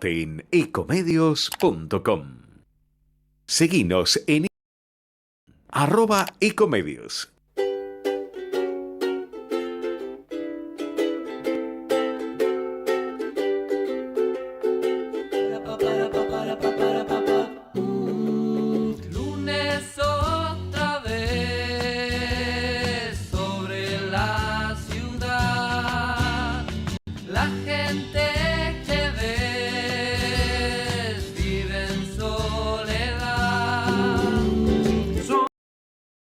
en ecomedios.com. Seguinos en @ecomedios. Lunes otra vez sobre la ciudad. La gente que ves vive en soledad. Soy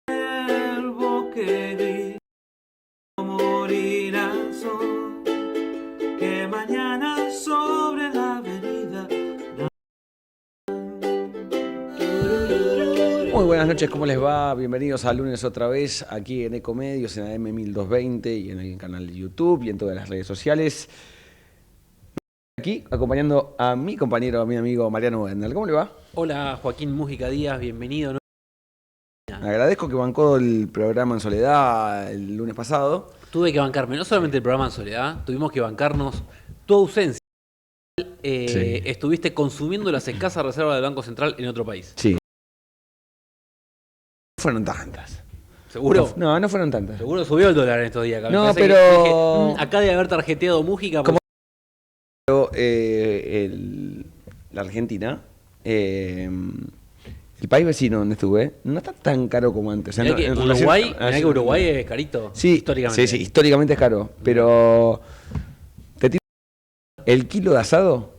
el bosque gris, morirá el sol, que mañana sobre la avenida. Muy buenas noches, ¿cómo les va? Bienvenidos a Lunes otra vez, aquí en Ecomedios, en AM 1220 y en el canal de YouTube y en todas las redes sociales. Aquí acompañando a mi compañero, a mi amigo Mariano Wendel. ¿Cómo le va? Hola Joaquín Mújica Díaz, bienvenido. Agradezco que bancó el programa en soledad el lunes pasado. Tuve que bancarme no solamente el programa en soledad, tuvimos que bancarnos tu ausencia. Sí. Estuviste consumiendo las escasas reservas del Banco Central en otro país. Sí. No fueron tantas. ¿Seguro? No fueron tantas. Seguro subió el dólar en estos días. No, Pensé pero- que dije, acá debe haber tarjeteado Mújica. ¿Cómo? Pero la Argentina, el país vecino donde estuve, no está tan caro como antes. O sea, Mirá no- que en relación- Uruguay, mirá que Uruguay es carito, Sí, históricamente. sí, históricamente es caro. Pero te tiro, el kilo de asado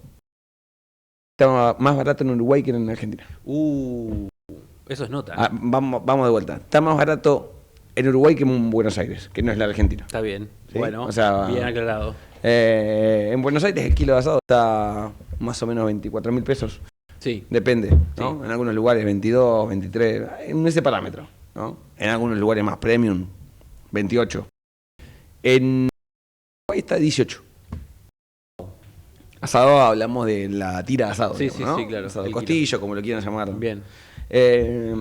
está más barato en Uruguay que en Argentina. Eso es nota. Vamos de vuelta. Está más barato en Uruguay que en Buenos Aires, que no es la Argentina. Está bien. Sí, Bueno, o sea, bien aclarado. En Buenos Aires el kilo de asado está más o menos 24.000 pesos. Sí. Depende, ¿no? Sí. En algunos lugares 22, 23, en ese parámetro, ¿no? En algunos lugares más premium, 28. En Uruguay está 18. Asado, hablamos de la tira de asado. Sí, digamos, sí, ¿no? sí, claro, Asado el costillo, como lo quieran llamar. Bien.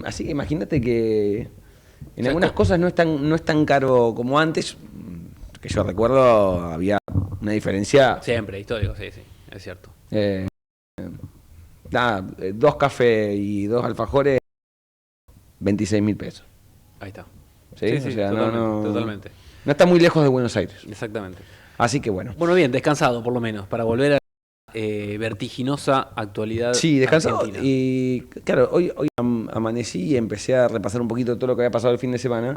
Así que imagínate que en sea, algunas cosas no es tan caro como antes. Que yo recuerdo había una diferencia. Siempre, histórico, sí, es cierto. Nada, 2 cafés y 2 alfajores, 26.000 pesos. Ahí está. ¿Sí? O sea, totalmente. No está muy lejos de Buenos Aires. Exactamente. Así que bueno. Bueno, bien, descansado por lo menos, para volver a la vertiginosa actualidad Sí, descansado. argentina. Y claro, hoy amanecí y empecé a repasar un poquito todo lo que había pasado el fin de semana.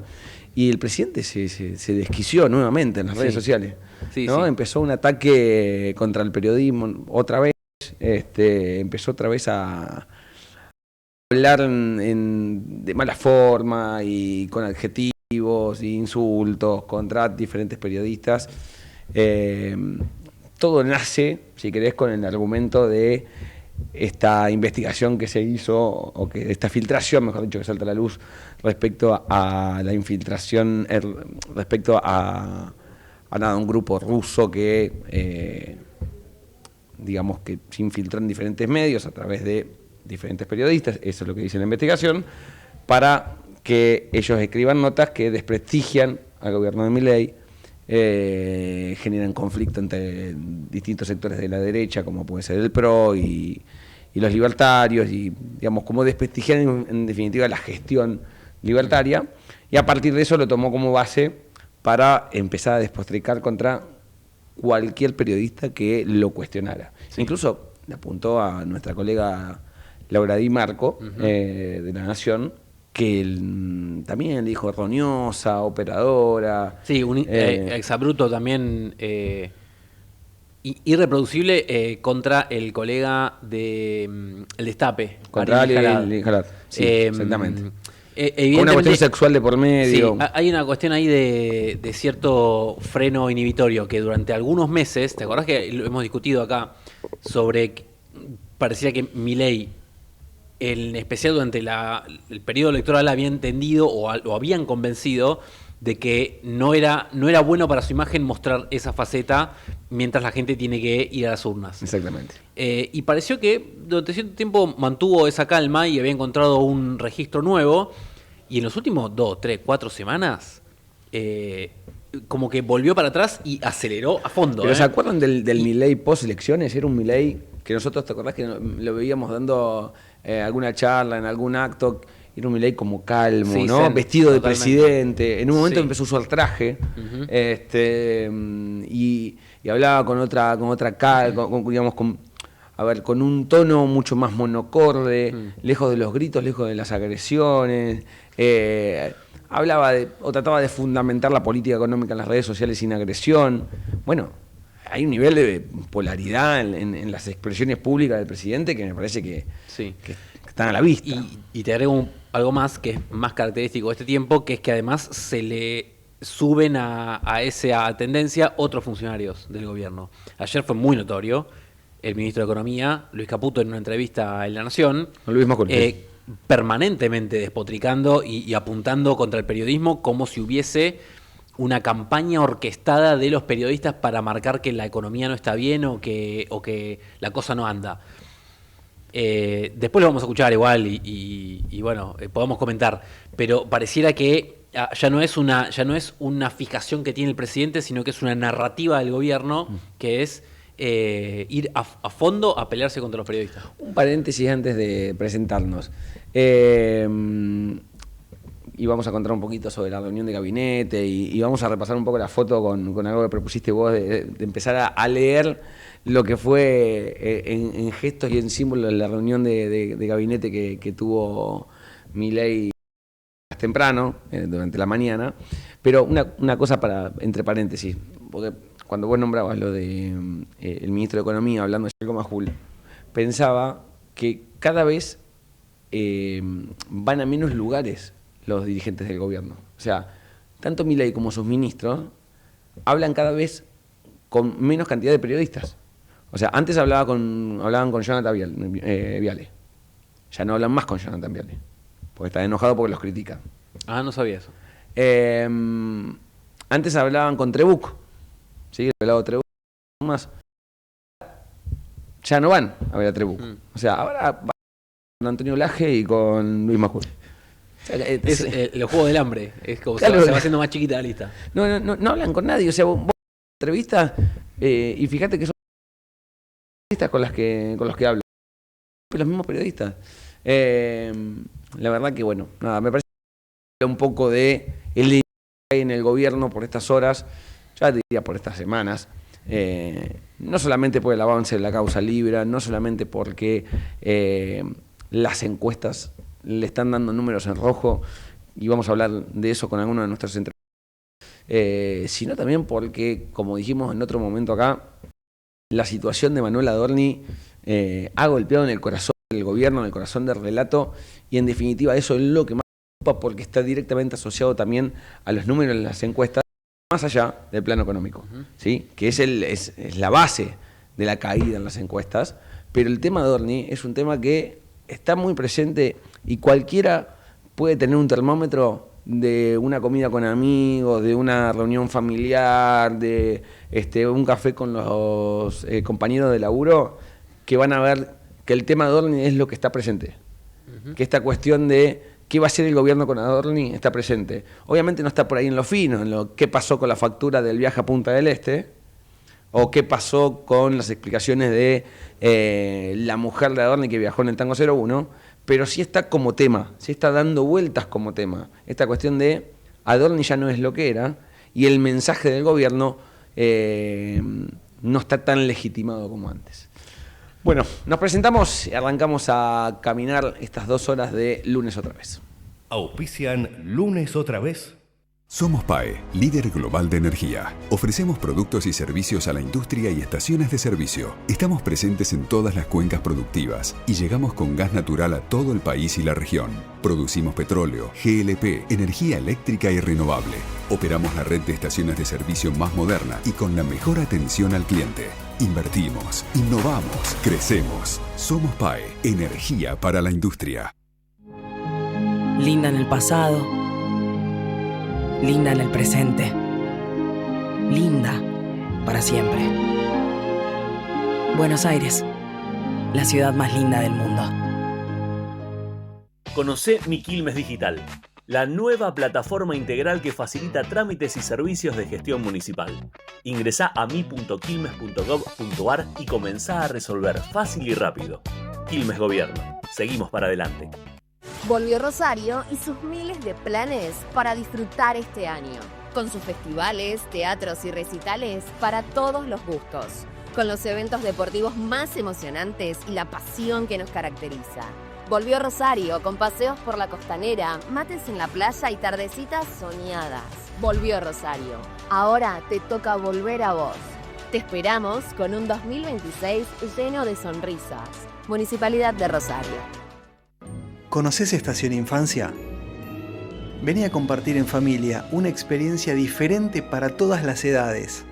Y el presidente se desquició nuevamente en las redes sociales. Sí, ¿no? sí. Empezó un ataque contra el periodismo otra vez. Empezó otra vez a hablar de mala forma y con adjetivos e insultos contra diferentes periodistas. Todo nace, si querés, con el argumento de esta investigación que se hizo, o que esta filtración, mejor dicho, que salta a la luz respecto a la infiltración, respecto a un grupo ruso que, digamos, que se infiltró en diferentes medios a través de diferentes periodistas, eso es lo que dice la investigación, para que ellos escriban notas que desprestigian al gobierno de Milei, generan conflicto entre distintos sectores de la derecha, como puede ser el PRO y los libertarios, y digamos, como desprestigiar en definitiva la gestión libertaria, y a partir de eso lo tomó como base para empezar a despotricar contra cualquier periodista que lo cuestionara. Sí. Incluso le apuntó a nuestra colega Laura Di Marco, de La Nación, que también le dijo roñosa, operadora. Sí, un exabrupto también irreproducible contra el colega de El Destape. Contra Ariel Ali Jalad. Sí, exactamente. Una cuestión sexual de por medio. Sí, hay una cuestión ahí de cierto freno inhibitorio que durante algunos meses, ¿te acordás que lo hemos discutido acá? Sobre, parecía que Milei, en especial durante el periodo electoral, había entendido o habían convencido de que no era bueno para su imagen mostrar esa faceta mientras la gente tiene que ir a las urnas. Exactamente. Y pareció que durante cierto tiempo mantuvo esa calma y había encontrado un registro nuevo, y en los últimos 2, 3, 4 semanas como que volvió para atrás y aceleró a fondo. Pero ¿se acuerdan del Milei post elecciones? Era un Milei que nosotros, ¿te acordás que lo veíamos dando alguna charla en algún acto? Era un Milei como calmo, Sí, ¿no? zen, Vestido de totalmente. presidente. En un momento Sí. empezó a usar traje, Ujú. y hablaba con otra digamos, con un tono mucho más monocorde, lejos de los gritos, lejos de las agresiones. Trataba de fundamentar la política económica en las redes sociales sin agresión. Bueno, hay un nivel de polaridad en las expresiones públicas del presidente que me parece que Sí. están a la vista. Y te agrego algo más que es más característico de este tiempo, que es que además se le suben a esa tendencia otros funcionarios del gobierno. Ayer fue muy notorio el ministro de Economía, Luis Caputo, en una entrevista en La Nación, Con Luis Macul. permanentemente despotricando y apuntando contra el periodismo como si hubiese una campaña orquestada de los periodistas para marcar que la economía no está bien o que la cosa no anda. Después lo vamos a escuchar igual y bueno, podemos comentar, pero pareciera que ya no es una fijación que tiene el presidente, sino que es una narrativa del gobierno que es ir a fondo a pelearse contra los periodistas. Un paréntesis antes de presentarnos. Y vamos a contar un poquito sobre la reunión de gabinete y vamos a repasar un poco la foto con algo que propusiste vos de empezar a leer lo que fue en gestos y en símbolos la reunión de gabinete que tuvo Milei temprano, durante la mañana. Pero una cosa entre paréntesis, porque cuando vos nombrabas lo de el ministro de Economía hablando de Sergio Majul, pensaba que cada vez van a menos lugares los dirigentes del gobierno. O sea, tanto Milei como sus ministros hablan cada vez con menos cantidad de periodistas. O sea, antes hablaban con Jonathan Viale. Ya no hablan más con Jonathan Viale, porque están enojados porque los critican. Ah, no sabía eso. Antes hablaban con Trebuch, ¿sí? El pelado Trebuch más. Ya no van a ver a Trebuch. O sea, ahora van con Antonio Laje y con Luis Majul. O sea, Es el juego del hambre. Es como Claro. se va haciendo más chiquita la lista. no hablan con nadie. O sea, vos entrevistas y fíjate que son periodistas con los que hablan. Los mismos periodistas. La verdad que, bueno, nada, me parece que un poco de el que hay en el gobierno por estas horas, ya diría por estas semanas. No solamente por el avance de la causa Libra, no solamente porque las encuestas le están dando números en rojo, y vamos a hablar de eso con alguno de nuestros entrevistados, sino también porque, como dijimos en otro momento acá, la situación de Manuel Adorni ha golpeado en el corazón del gobierno, en el corazón del relato, y en definitiva eso es lo que más preocupa, porque está directamente asociado también a los números en las encuestas, más allá del plano económico, ¿sí? Que es la base de la caída en las encuestas. Pero el tema de Adorni es un tema que está muy presente y cualquiera puede tener un termómetro de una comida con amigos, de una reunión familiar, de un café con los compañeros de laburo, que van a ver que el tema de Adorni es lo que está presente. Que esta cuestión de qué va a hacer el gobierno con Adorni está presente. Obviamente no está por ahí en lo fino, en lo qué pasó con la factura del viaje a Punta del Este, o qué pasó con las explicaciones de la mujer de Adorni que viajó en el Tango 01, pero sí está como tema, sí está dando vueltas como tema. Esta cuestión de Adorni ya no es lo que era, y el mensaje del gobierno no está tan legitimado como antes. Bueno, nos presentamos y arrancamos a caminar estas 2 horas de Lunes Otra Vez. Auspician Lunes Otra Vez. Somos PAE, líder global de energía. Ofrecemos productos y servicios a la industria y estaciones de servicio. Estamos presentes en todas las cuencas productivas y llegamos con gas natural a todo el país y la región. Producimos petróleo, GLP, energía eléctrica y renovable. Operamos la red de estaciones de servicio más moderna y con la mejor atención al cliente. Invertimos, innovamos, crecemos. Somos PAE, energía para la industria. Linda en el pasado, linda en el presente, linda para siempre. Buenos Aires, la ciudad más linda del mundo. Conocé Mi Quilmes Digital. la nueva plataforma integral que facilita trámites y servicios de gestión municipal. Ingresá a mi.quilmes.gov.ar y comenzá a resolver fácil y rápido. Quilmes Gobierno. Seguimos para adelante. Volvió Rosario y sus miles de planes para disfrutar este año. Con sus festivales, teatros y recitales para todos los gustos. Con los eventos deportivos más emocionantes y la pasión que nos caracteriza. Volvió Rosario con paseos por la costanera, mates en la playa y tardecitas soñadas. Volvió Rosario. Ahora te toca volver a vos. Te esperamos con un 2026 lleno de sonrisas. Municipalidad de Rosario. ¿Conocés Estación Infancia? Vení a compartir en familia una experiencia diferente para todas las edades.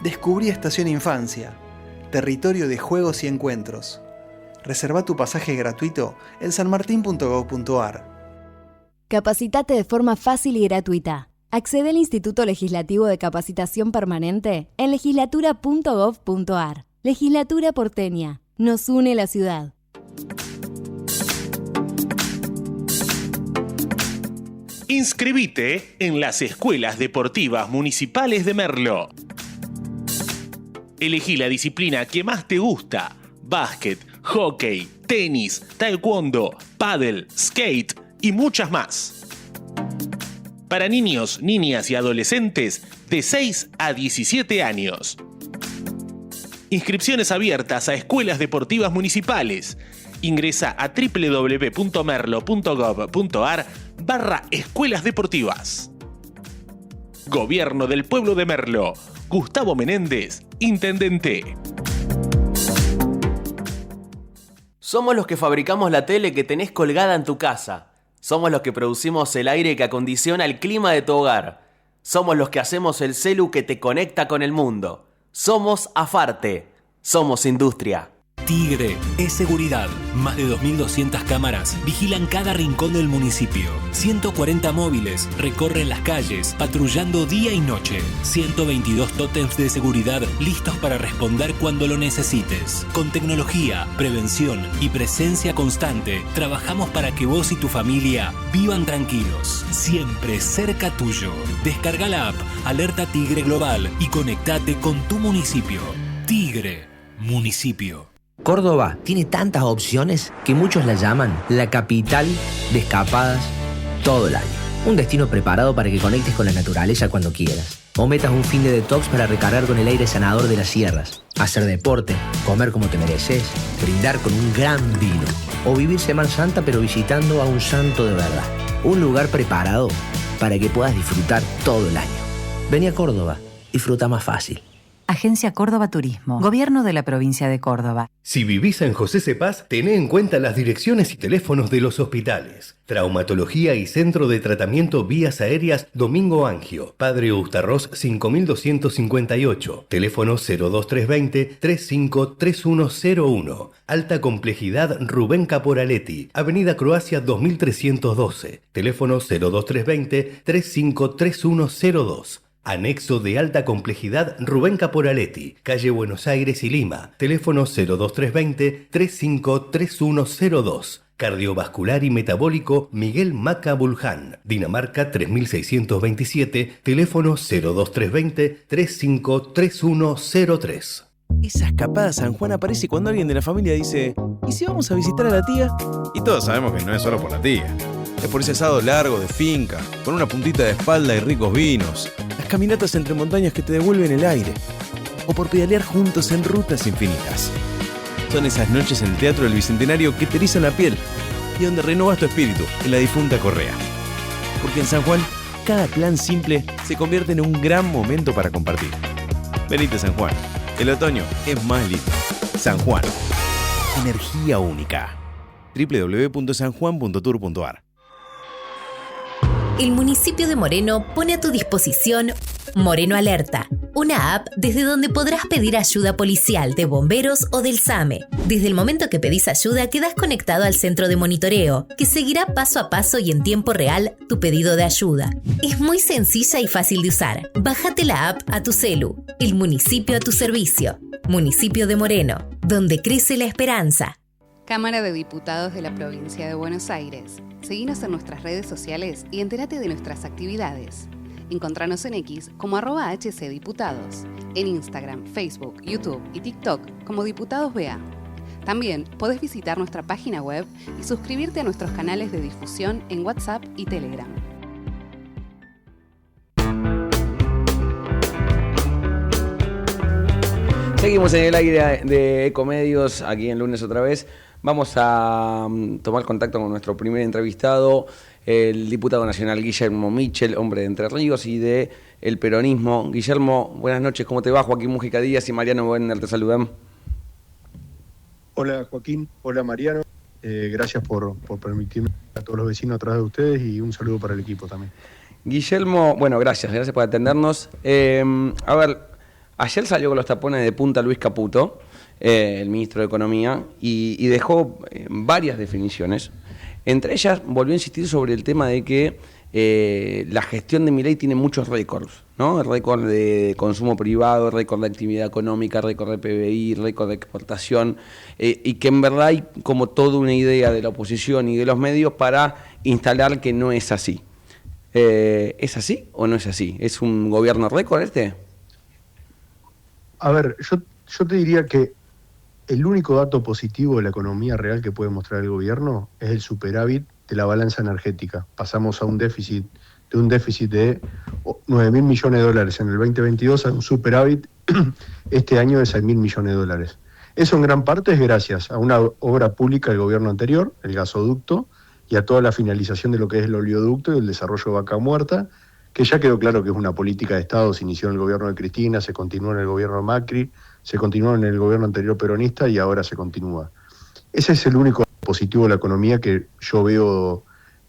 Descubrí Estación Infancia, territorio de juegos y encuentros. Reserva tu pasaje gratuito en sanmartin.gov.ar. Capacitate de forma fácil y gratuita. Accede al Instituto Legislativo de Capacitación Permanente en legislatura.gov.ar. Legislatura porteña. Nos une la ciudad. Inscribite en las Escuelas Deportivas Municipales de Merlo. Elegí la disciplina que más te gusta. Básquet, hockey, tenis, taekwondo, pádel, skate y muchas más. Para niños, niñas y adolescentes de 6 a 17 años. Inscripciones abiertas a escuelas deportivas municipales. Ingresa a www.merlo.gov.ar/escuelas deportivas. Gobierno del Pueblo de Merlo. Gustavo Menéndez, Intendente. Somos los que fabricamos la tele que tenés colgada en tu casa. Somos los que producimos el aire que acondiciona el clima de tu hogar. Somos los que hacemos el celu que te conecta con el mundo. Somos Afarte. Somos industria. Tigre es seguridad. Más de 2.200 cámaras vigilan cada rincón del municipio. 140 móviles recorren las calles, patrullando día y noche. 122 tótems de seguridad listos para responder cuando lo necesites. Con tecnología, prevención y presencia constante, trabajamos para que vos y tu familia vivan tranquilos. Siempre cerca tuyo. Descarga la app Alerta Tigre Global y conectate con tu municipio. Tigre, municipio. Córdoba tiene tantas opciones que muchos la llaman la capital de escapadas todo el año. Un destino preparado para que conectes con la naturaleza cuando quieras. O metas un fin de detox para recargar con el aire sanador de las sierras. Hacer deporte, comer como te mereces, brindar con un gran vino. O vivir Semana Santa pero visitando a un santo de verdad. Un lugar preparado para que puedas disfrutar todo el año. Vení a Córdoba, disfruta más fácil. Agencia Córdoba Turismo. Gobierno de la provincia de Córdoba. Si vivís en José Cepaz, tené en cuenta las direcciones y teléfonos de los hospitales. Traumatología y Centro de Tratamiento Vías Aéreas Domingo Angio. Padre Ustarroz 5258. Teléfono 02320-353101. Alta Complejidad Rubén Caporaletti. Avenida Croacia 2312. Teléfono 02320-353102. Anexo de alta complejidad Rubén Caporaletti, calle Buenos Aires y Lima, teléfono 02320-353102. Cardiovascular y metabólico Miguel Maca Bulján, Dinamarca 3627, teléfono 02320-353103. Esa escapada a San Juan aparece cuando alguien de la familia dice: ¿y si vamos a visitar a la tía? Y todos sabemos que no es solo por la tía. Es por ese asado largo de finca, con una puntita de espalda y ricos vinos. Las caminatas entre montañas que te devuelven el aire. O por pedalear juntos en rutas infinitas. Son esas noches en el Teatro del Bicentenario que te erizan la piel y donde renovas tu espíritu en la difunta Correa. Porque en San Juan, cada plan simple se convierte en un gran momento para compartir. Venite a San Juan. El otoño es más lindo. San Juan. Energía única. www.sanjuan.tour.ar. El municipio de Moreno pone a tu disposición Moreno Alerta, una app desde donde podrás pedir ayuda policial, de bomberos o del SAME. Desde el momento que pedís ayuda, quedás conectado al centro de monitoreo, que seguirá paso a paso y en tiempo real tu pedido de ayuda. Es muy sencilla y fácil de usar. Bájate la app a tu celu. El municipio a tu servicio. Municipio de Moreno, donde crece la esperanza. Cámara de Diputados de la Provincia de Buenos Aires. Seguinos en nuestras redes sociales y entérate de nuestras actividades. Encontranos en X como @HCDiputados, en Instagram, Facebook, YouTube y TikTok como Diputados BA. También podés visitar nuestra página web y suscribirte a nuestros canales de difusión en WhatsApp y Telegram. Seguimos en el aire de Ecomedios, aquí en Lunes otra vez. Vamos a tomar contacto con nuestro primer entrevistado, el diputado nacional Guillermo Michel, hombre de Entre Ríos y de el peronismo. Guillermo, buenas noches, ¿cómo te va? Joaquín Mújica Díaz y Mariano Werner te saludan. Hola Joaquín, hola Mariano, gracias por permitirme a todos los vecinos atrás de ustedes y un saludo para el equipo también. Guillermo, bueno, gracias por atendernos. A ver, ayer salió con los tapones de punta Luis Caputo, el ministro de Economía, y dejó varias definiciones. Entre ellas volvió a insistir sobre el tema de que la gestión de Milei tiene muchos récords, ¿no? El récord de consumo privado, el récord de actividad económica, el récord de PBI, el récord de exportación, y que en verdad hay como toda una idea de la oposición y de los medios para instalar que no es así. ¿Es así o no es así? ¿Es un gobierno récord este? A ver, yo te diría que el único dato positivo de la economía real que puede mostrar el gobierno es el superávit de la balanza energética. Pasamos a un déficit de 9.000 millones de dólares en el 2022 a un superávit este año de 6.000 millones de dólares. Eso en gran parte es gracias a una obra pública del gobierno anterior, el gasoducto, y a toda la finalización de lo que es el oleoducto y el desarrollo de Vaca Muerta, que ya quedó claro que es una política de Estado. Se inició en el gobierno de Cristina, se continuó en el gobierno de Macri, se continuó en el gobierno anterior peronista y ahora se continúa. Ese es el único positivo de la economía que yo veo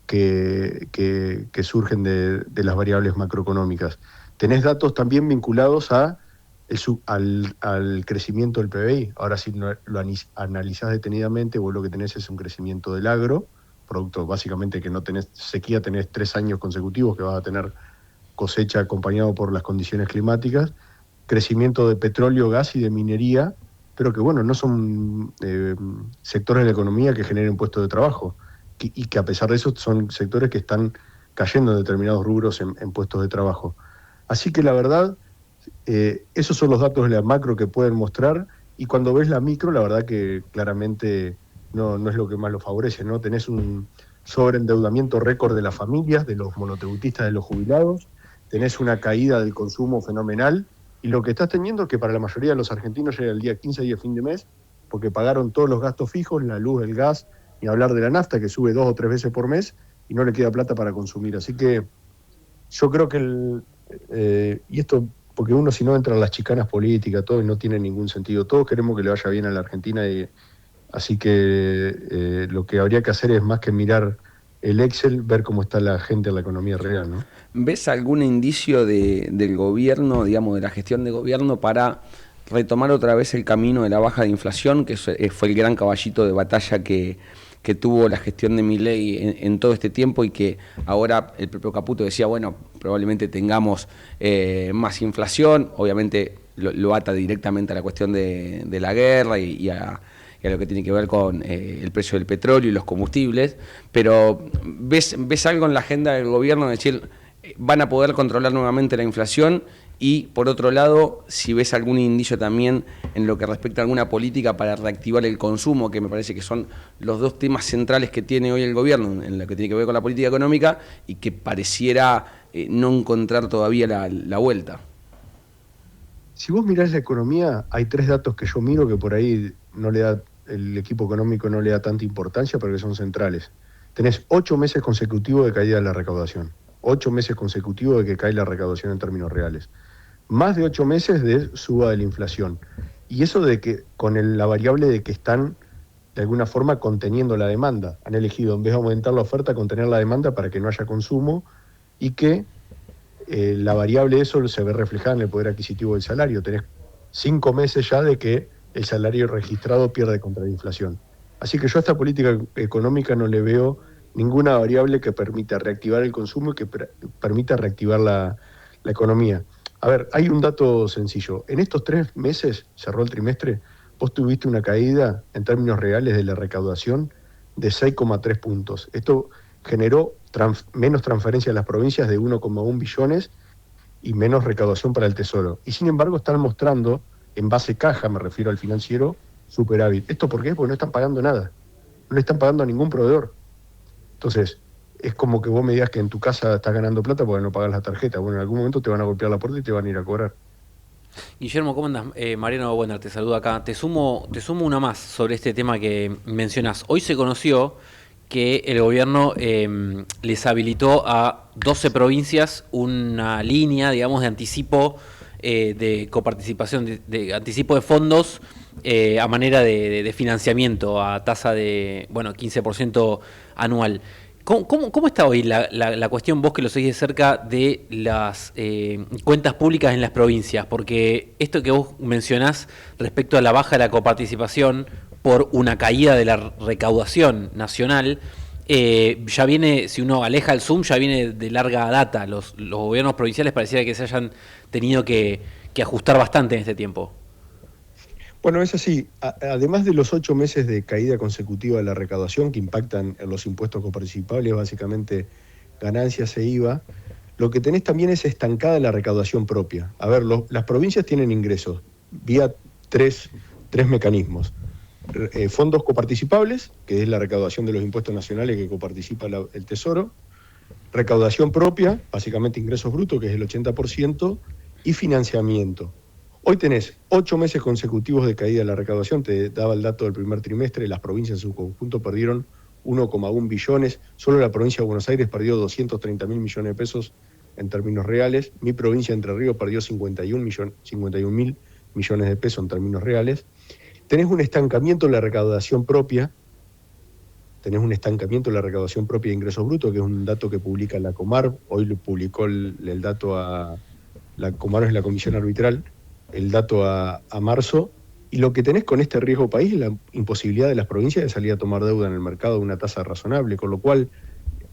que surgen de las variables macroeconómicas. Tenés datos también vinculados al crecimiento del PBI. Ahora si lo analizás detenidamente, vos lo que tenés es un crecimiento del agro, producto básicamente que no tenés sequía, tenés 3 años consecutivos que vas a tener cosecha acompañado por las condiciones climáticas, crecimiento de petróleo, gas y de minería, pero que bueno, no son sectores de la economía que generen puestos de trabajo, y que a pesar de eso son sectores que están cayendo en determinados rubros en puestos de trabajo. Así que la verdad, esos son los datos de la macro que pueden mostrar, y cuando ves la micro, la verdad que claramente no es lo que más lo favorece, ¿no? Tenés un sobreendeudamiento récord de las familias, de los monotributistas, de los jubilados, tenés una caída del consumo fenomenal, y lo que estás teniendo es que para la mayoría de los argentinos llega el día 15 y el fin de mes, porque pagaron todos los gastos fijos, la luz, el gas, ni hablar de la nafta, que sube 2 o 3 veces por mes, y no le queda plata para consumir. Así que yo creo que y esto, porque uno si no entra en las chicanas políticas, todo, y no tiene ningún sentido. Todos queremos que le vaya bien a la Argentina, así que lo que habría que hacer es más que mirar el Excel, ver cómo está la gente en la economía real, ¿no? ¿Ves algún indicio del gobierno, digamos, de la gestión de gobierno para retomar otra vez el camino de la baja de inflación, que fue el gran caballito de batalla que tuvo la gestión de Milei en todo este tiempo, y que ahora el propio Caputo decía, bueno, probablemente tengamos más inflación? Obviamente lo ata directamente a la cuestión de la guerra y a lo que tiene que ver con el precio del petróleo y los combustibles, pero ¿ves algo en la agenda del gobierno de decir van a poder controlar nuevamente la inflación? Y por otro lado, si ves algún indicio también en lo que respecta a alguna política para reactivar el consumo, que me parece que son los dos temas centrales que tiene hoy el gobierno, en lo que tiene que ver con la política económica, y que pareciera no encontrar todavía la vuelta. Si vos mirás la economía, hay 3 datos que yo miro que por ahí el equipo económico no le da tanta importancia, pero que son centrales. Tenés 8 meses consecutivos de caída de la recaudación. 8 meses consecutivos de que cae la recaudación en términos reales. Más de 8 meses de suba de la inflación. Y eso de que con la variable de que están de alguna forma conteniendo la demanda. Han elegido, en vez de aumentar la oferta, contener la demanda para que no haya consumo, y que la variable de eso se ve reflejada en el poder adquisitivo del salario. Tenés 5 meses ya de que el salario registrado pierde contra la inflación. Así que yo a esta política económica no le veo ninguna variable que permita reactivar el consumo y que permita reactivar la economía. A ver, hay un dato sencillo. En estos 3 meses, cerró el trimestre, vos tuviste una caída en términos reales de la recaudación de 6,3 puntos. Esto generó menos transferencias a las provincias de 1,1 billones y menos recaudación para el Tesoro. Y sin embargo están mostrando, en base caja, me refiero al financiero, superávit. ¿Esto por qué? Porque no están pagando nada. No le están pagando a ningún proveedor. Entonces, es como que vos me digas que en tu casa estás ganando plata porque no pagas la tarjeta. Bueno, en algún momento te van a golpear la puerta y te van a ir a cobrar. Guillermo, ¿cómo andas? Mariano, bueno, te saludo acá. Te sumo una más sobre este tema que mencionás. Hoy se conoció que el gobierno les habilitó a 12 provincias una línea, digamos, de anticipo de coparticipación, de anticipo de fondos a manera de financiamiento a tasa de, 15% anual. ¿Cómo está hoy la cuestión, vos que lo seguís de cerca, de las cuentas públicas en las provincias? Porque esto que vos mencionás respecto a la baja de la coparticipación por una caída de la recaudación nacional, ya viene, si uno aleja el zoom, ya viene de larga data. Los gobiernos provinciales pareciera que se hayan tenido que ajustar bastante en este tiempo. Bueno, es así. Además de los 8 meses de caída consecutiva de la recaudación que impactan en los impuestos coparticipables, básicamente ganancias e IVA, lo que tenés también es estancada la recaudación propia. A ver, las provincias tienen ingresos vía tres mecanismos. Fondos coparticipables, que es la recaudación de los impuestos nacionales que coparticipa el Tesoro, recaudación propia, básicamente ingresos brutos, que es el 80%, y financiamiento. Hoy tenés 8 meses consecutivos de caída de la recaudación, te daba el dato del primer trimestre, las provincias en su conjunto perdieron 1,1 billones, solo la provincia de Buenos Aires perdió 230.000 millones de pesos en términos reales, mi provincia Entre Ríos perdió 51.000 millones de pesos en términos reales. Tenés un estancamiento en la recaudación propia, de ingresos brutos, que es un dato que publica la Comar, hoy lo publicó el dato la Comar, es la comisión arbitral, el dato a marzo, y lo que tenés con este riesgo país es la imposibilidad de las provincias de salir a tomar deuda en el mercado a una tasa razonable, con lo cual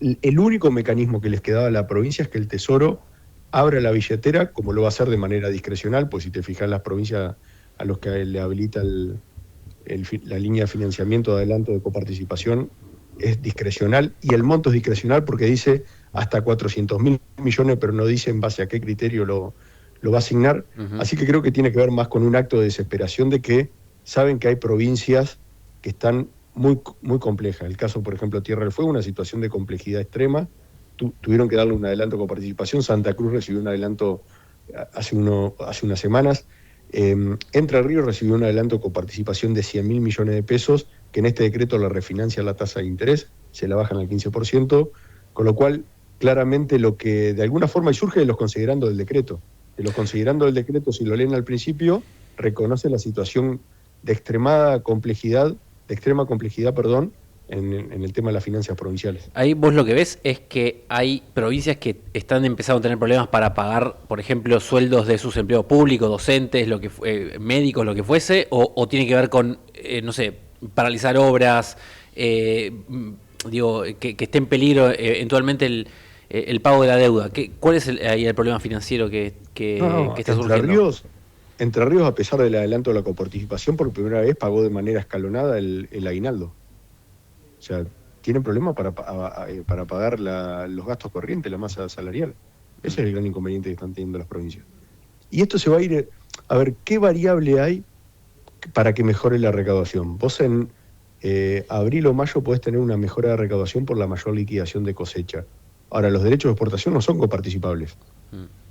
el único mecanismo que les quedaba a la provincia es que el Tesoro abra la billetera, como lo va a hacer de manera discrecional, pues si te fijas, las provincias a los que le habilita la línea de financiamiento de adelanto de coparticipación es discrecional, y el monto es discrecional porque dice hasta 400.000 millones, pero no dice en base a qué criterio lo va a asignar. Así que creo que tiene que ver más con un acto de desesperación de que saben que hay provincias que están muy, muy complejas. El caso, por ejemplo, Tierra del Fuego, una situación de complejidad extrema, tuvieron que darle un adelanto con participación. Santa Cruz recibió un adelanto hace unas semanas. Entre Ríos recibió un adelanto con participación de 100.000 millones de pesos, que en este decreto la refinancia la tasa de interés, se la bajan al 15%, con lo cual claramente lo que de alguna forma surge de los considerandos del decreto. De los considerandos del decreto, si lo leen al principio, reconoce la situación de extrema complejidad, en el tema de las finanzas provinciales. Ahí vos lo que ves es que hay provincias que están empezando a tener problemas para pagar, por ejemplo, sueldos de sus empleados públicos, docentes, médicos, lo que fuese, o tiene que ver con, paralizar obras, que esté en peligro eventualmente el pago de la deuda. ¿Cuál es ahí el problema financiero que está surgiendo? Entre Ríos, a pesar del adelanto de la coparticipación, por primera vez pagó de manera escalonada el aguinaldo. O sea, tienen problemas para pagar los gastos corrientes, la masa salarial. Ese es el gran inconveniente que están teniendo las provincias. Y esto se va a ir a ver qué variable hay para que mejore la recaudación. Vos en abril o mayo podés tener una mejora de recaudación por la mayor liquidación de cosecha. Ahora, los derechos de exportación no son coparticipables.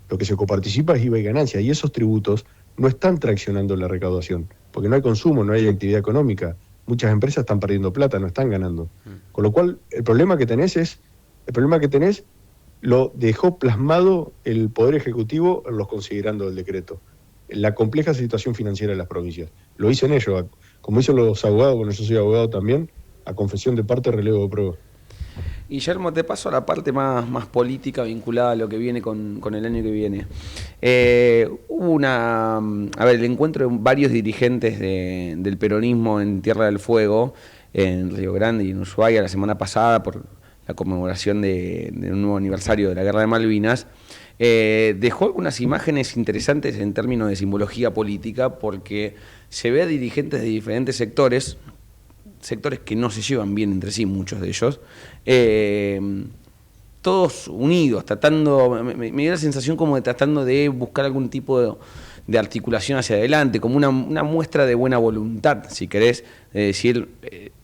Lo que se coparticipa es IVA y ganancia, y esos tributos no están traccionando la recaudación, porque no hay consumo, no hay actividad económica. Muchas empresas están perdiendo plata, no están ganando. Con lo cual, el problema que tenés lo dejó plasmado el Poder Ejecutivo en los considerandos del decreto. La compleja situación financiera de las provincias. Lo dicen ellos, como dicen los abogados, bueno, yo soy abogado también, a confesión de parte, relevo de prueba. Guillermo, te paso a la parte más política vinculada a lo que viene con el año que viene. Hubo el encuentro de varios dirigentes del peronismo en Tierra del Fuego, en Río Grande y en Ushuaia la semana pasada por la conmemoración de un nuevo aniversario de la Guerra de Malvinas, dejó algunas imágenes interesantes en términos de simbología política, porque se ve a dirigentes de diferentes sectores que no se llevan bien entre sí, muchos de ellos, todos unidos, me dio la sensación como de tratando de buscar algún tipo de articulación hacia adelante, como una muestra de buena voluntad, si querés, de decir,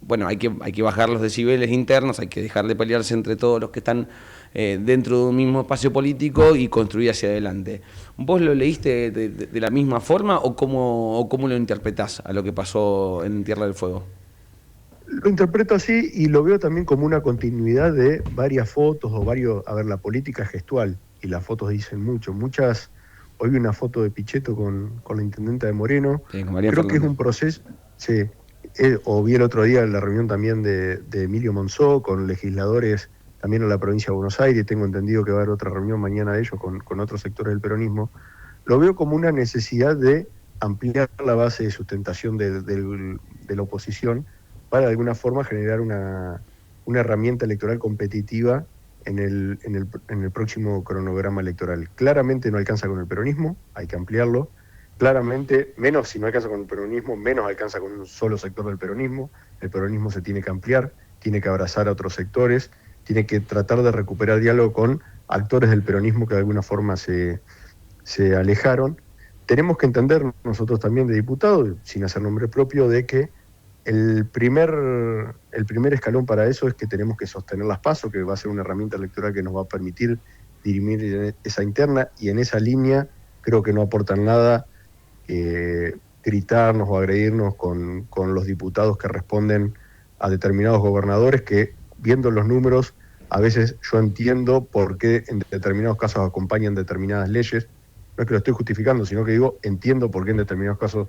bueno, hay que bajar los decibeles internos, hay que dejar de pelearse entre todos los que están dentro de un mismo espacio político y construir hacia adelante. ¿Vos lo leíste de la misma forma o cómo lo interpretás a lo que pasó en Tierra del Fuego? Lo interpreto así y lo veo también como una continuidad de varias fotos o la política es gestual y las fotos dicen mucho. Hoy vi una foto de Pichetto con la intendenta de Moreno. Sí, con María Creo Fernández. que es un proceso, sí. O vi el otro día la reunión también de Emilio Monzó con legisladores también en la provincia de Buenos Aires. Tengo entendido que va a haber otra reunión mañana de ellos con otros sectores del peronismo. Lo veo como una necesidad de ampliar la base de sustentación de la oposición para de alguna forma generar una herramienta electoral competitiva en el próximo cronograma electoral. Claramente no alcanza con el peronismo, hay que ampliarlo. Claramente, menos si no alcanza con el peronismo, menos alcanza con un solo sector del peronismo. El peronismo se tiene que ampliar, tiene que abrazar a otros sectores, tiene que tratar de recuperar diálogo con actores del peronismo que de alguna forma se alejaron. Tenemos que entender nosotros también de diputados, sin hacer nombre propio, de que el primer escalón para eso es que tenemos que sostener las PASO, que va a ser una herramienta electoral que nos va a permitir dirimir esa interna, y en esa línea creo que no aportan nada gritarnos o agredirnos con los diputados que responden a determinados gobernadores que, viendo los números, a veces yo entiendo por qué en determinados casos acompañan determinadas leyes. No es que lo estoy justificando, sino que digo, entiendo por qué en determinados casos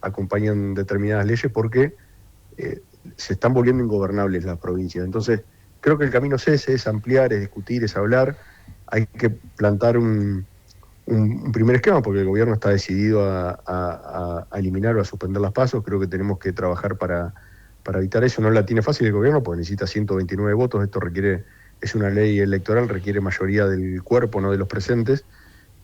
acompañan determinadas leyes, porque se están volviendo ingobernables las provincias. Entonces, creo que el camino es ese, es ampliar, es discutir, es hablar. Hay que plantar un primer esquema, porque el gobierno está decidido a eliminar o a suspender las PASO. Creo que tenemos que trabajar para evitar eso. No la tiene fácil el gobierno, porque necesita 129 votos. Esto es una ley electoral, requiere mayoría del cuerpo, no de los presentes.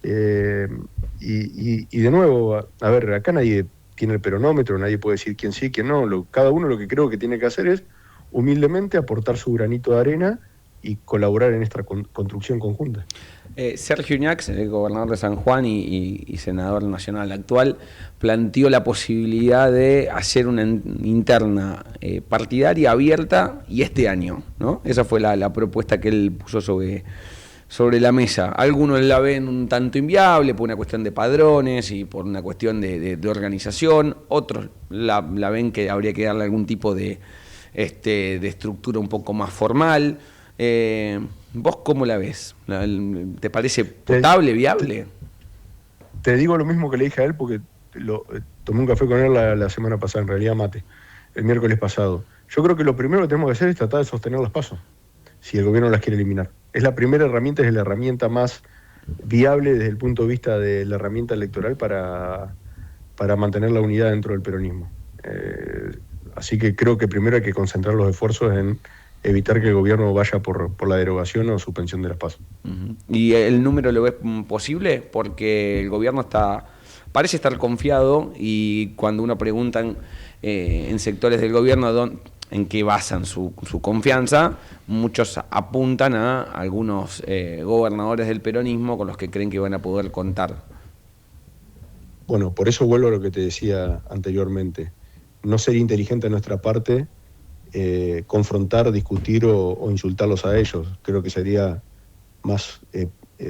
Y de nuevo, a ver, acá nadie tiene el peronómetro, nadie puede decir quién sí, quién no. Cada uno lo que creo que tiene que hacer es humildemente aportar su granito de arena y colaborar en esta construcción conjunta. Sergio Uñax, el gobernador de San Juan y senador nacional actual, planteó la posibilidad de hacer una interna partidaria abierta y este año, ¿no? Esa fue la propuesta que él puso sobre la mesa. Algunos la ven un tanto inviable por una cuestión de padrones y por una cuestión de organización. Otros la ven que habría que darle algún tipo de estructura un poco más formal. ¿Vos cómo la ves? ¿Te parece potable, viable? Te digo lo mismo que le dije a él, porque tomé un café con él la semana pasada, en realidad mate, el miércoles pasado. Yo creo que lo primero que tenemos que hacer es tratar de sostener las PASO, si el gobierno las quiere eliminar. Es la primera herramienta, es la herramienta más viable desde el punto de vista de la herramienta electoral para mantener la unidad dentro del peronismo. Así que creo que primero hay que concentrar los esfuerzos en evitar que el gobierno vaya por la derogación o suspensión de las PASO. Uh-huh. ¿Y el número lo ves posible? Porque el gobierno parece estar confiado, y cuando uno pregunta en sectores del gobierno en qué basan su confianza, muchos apuntan a algunos gobernadores del peronismo con los que creen que van a poder contar. Bueno, por eso vuelvo a lo que te decía anteriormente. No sería inteligente de nuestra parte confrontar, discutir o insultarlos a ellos. Creo que sería más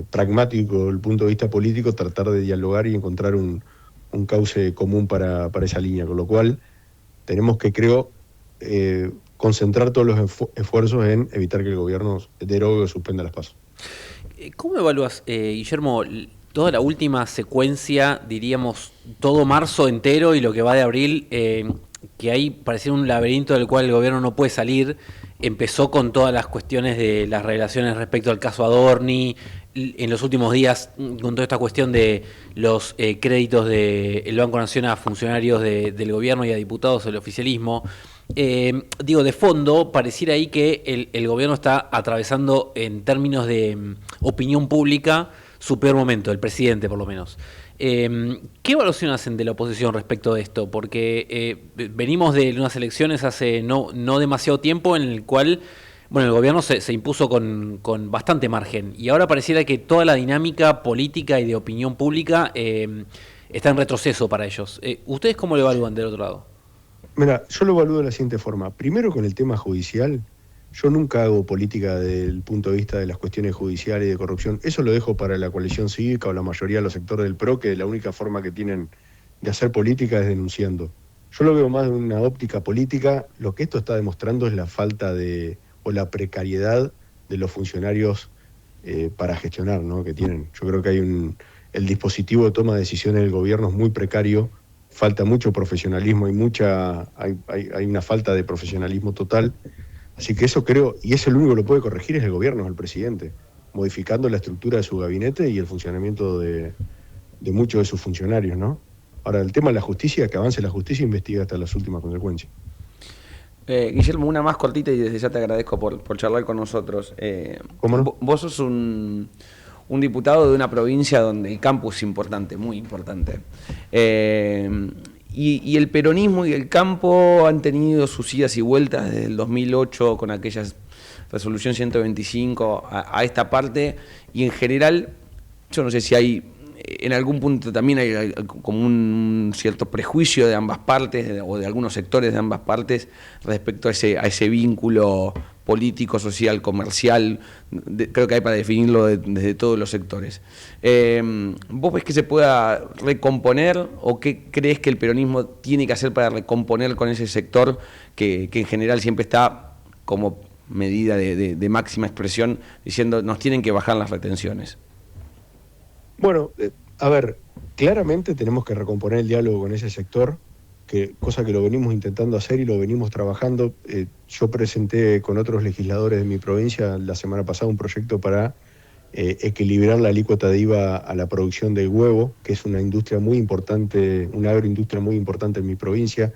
pragmático desde el punto de vista político tratar de dialogar y encontrar un cauce común para esa línea, con lo cual tenemos que, creo, concentrar todos los esfuerzos en evitar que el gobierno derogue o suspenda las PASO. ¿Cómo evalúas, Guillermo, toda la última secuencia, diríamos, todo marzo entero y lo que va de abril, que ahí parecía un laberinto del cual el gobierno no puede salir? Empezó con todas las cuestiones de las relaciones respecto al caso Adorni, en los últimos días con toda esta cuestión de los créditos del Banco Nación a funcionarios del gobierno y a diputados del oficialismo. De fondo, pareciera ahí que el gobierno está atravesando, en términos de opinión pública, su peor momento, el presidente por lo menos. ¿Qué evaluación hacen de la oposición respecto de esto? Porque venimos de unas elecciones hace no demasiado tiempo en el cual el gobierno se impuso con bastante margen y ahora pareciera que toda la dinámica política y de opinión pública está en retroceso para ellos. ¿Ustedes cómo lo evalúan del otro lado? Mira, yo lo evalúo de la siguiente forma. Primero, con el tema judicial, yo nunca hago política desde el punto de vista de las cuestiones judiciales y de corrupción. Eso lo dejo para la coalición cívica o la mayoría de los sectores del PRO, que la única forma que tienen de hacer política es denunciando. Yo lo veo más de una óptica política. Lo que esto está demostrando es la falta o la precariedad de los funcionarios para gestionar, ¿no?, que tienen. Yo creo que el dispositivo de toma de decisiones del gobierno es muy precario, falta mucho profesionalismo, hay una falta de profesionalismo total. Así que eso creo, y es el único que lo puede corregir, es el gobierno, es el presidente, modificando la estructura de su gabinete y el funcionamiento de muchos de sus funcionarios, ¿no? Ahora, el tema de la justicia, que avance la justicia e investiga hasta las últimas consecuencias. Guillermo, una más cortita y desde ya te agradezco por charlar con nosotros. ¿Cómo no? Vos sos un diputado de una provincia donde el campo es importante, muy importante. Y el peronismo y el campo han tenido sus idas y vueltas desde el 2008 con aquella resolución 125 a esta parte, y en general yo no sé si hay en algún punto también hay como un cierto prejuicio de ambas partes o de algunos sectores de ambas partes respecto a ese vínculo político, social, comercial. Creo que hay para definirlo desde todos los sectores. ¿Vos ves que se pueda recomponer o qué crees que el peronismo tiene que hacer para recomponer con ese sector que en general siempre está como medida de máxima expresión diciendo nos tienen que bajar las retenciones? Bueno, a ver, claramente tenemos que recomponer el diálogo con ese sector, cosa que lo venimos intentando hacer y lo venimos trabajando. Yo presenté con otros legisladores de mi provincia la semana pasada un proyecto para equilibrar la alícuota de IVA a la producción del huevo, que es una industria muy importante, una agroindustria muy importante en mi provincia.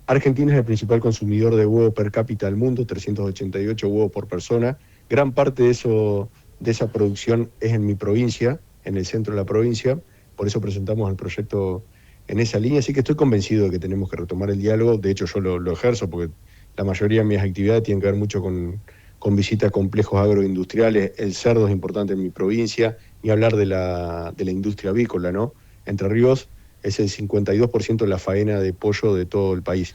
Argentina es el principal consumidor de huevo per cápita del mundo, 388 huevos por persona. Gran parte de esa producción es en mi provincia, en el centro de la provincia, por eso presentamos el proyecto en esa línea, así que estoy convencido de que tenemos que retomar el diálogo. De hecho yo lo ejerzo porque la mayoría de mis actividades tienen que ver mucho con visita a complejos agroindustriales. El cerdo es importante en mi provincia, ni hablar de la industria avícola, ¿no? Entre Ríos es el 52% de la faena de pollo de todo el país.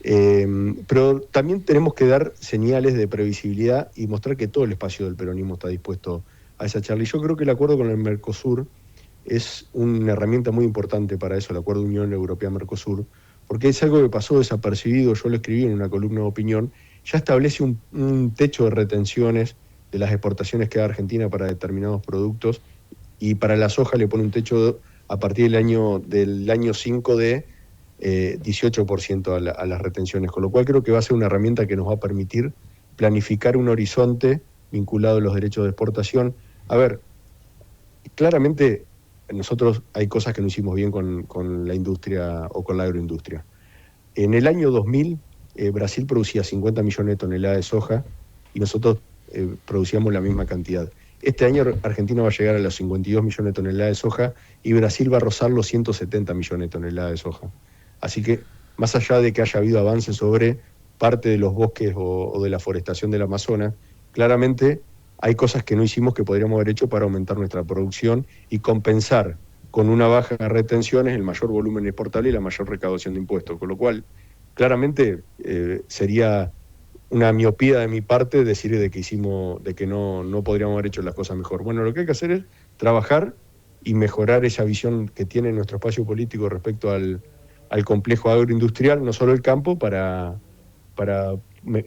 Pero también tenemos que dar señales de previsibilidad y mostrar que todo el espacio del peronismo está dispuesto a esa charla. Y yo creo que el acuerdo con el Mercosur es una herramienta muy importante para eso, el acuerdo Unión Europea-Mercosur, porque es algo que pasó desapercibido. Yo lo escribí en una columna de opinión. Ya establece un techo de retenciones de las exportaciones que da Argentina para determinados productos, y para la soja le pone un techo a partir del año 5 de 18% a las retenciones, con lo cual creo que va a ser una herramienta que nos va a permitir planificar un horizonte vinculado a los derechos de exportación. A ver, claramente nosotros hay cosas que no hicimos bien con la industria o con la agroindustria. En el año 2000 Brasil producía 50 millones de toneladas de soja y nosotros producíamos la misma cantidad. Este año Argentina va a llegar a los 52 millones de toneladas de soja y Brasil va a rozar los 170 millones de toneladas de soja. Así que, más allá de que haya habido avances sobre parte de los bosques o de la forestación del Amazonas, claramente hay cosas que no hicimos que podríamos haber hecho para aumentar nuestra producción y compensar con una baja de retenciones el mayor volumen exportable y la mayor recaudación de impuestos. Con lo cual, claramente sería una miopía de mi parte decir de que no podríamos haber hecho las cosas mejor. Bueno, lo que hay que hacer es trabajar y mejorar esa visión que tiene nuestro espacio político respecto al complejo agroindustrial, no solo el campo, para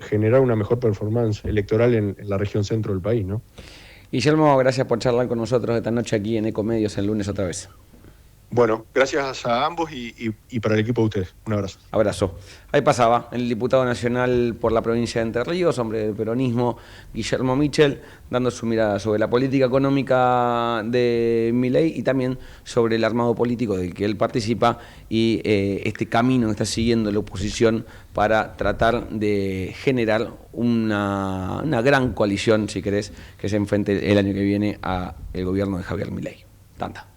generar una mejor performance electoral en la región centro del país, ¿no? Guillermo, gracias por charlar con nosotros esta noche aquí en Ecomedios el lunes otra vez. Bueno, gracias a ambos y para el equipo de ustedes. Un abrazo. Abrazo. Ahí pasaba el diputado nacional por la provincia de Entre Ríos, hombre del peronismo, Guillermo Michel, dando su mirada sobre la política económica de Milei y también sobre el armado político del que él participa y este camino que está siguiendo la oposición para tratar de generar una gran coalición, si querés, que se enfrente el año que viene al gobierno de Javier Milei. Tanta.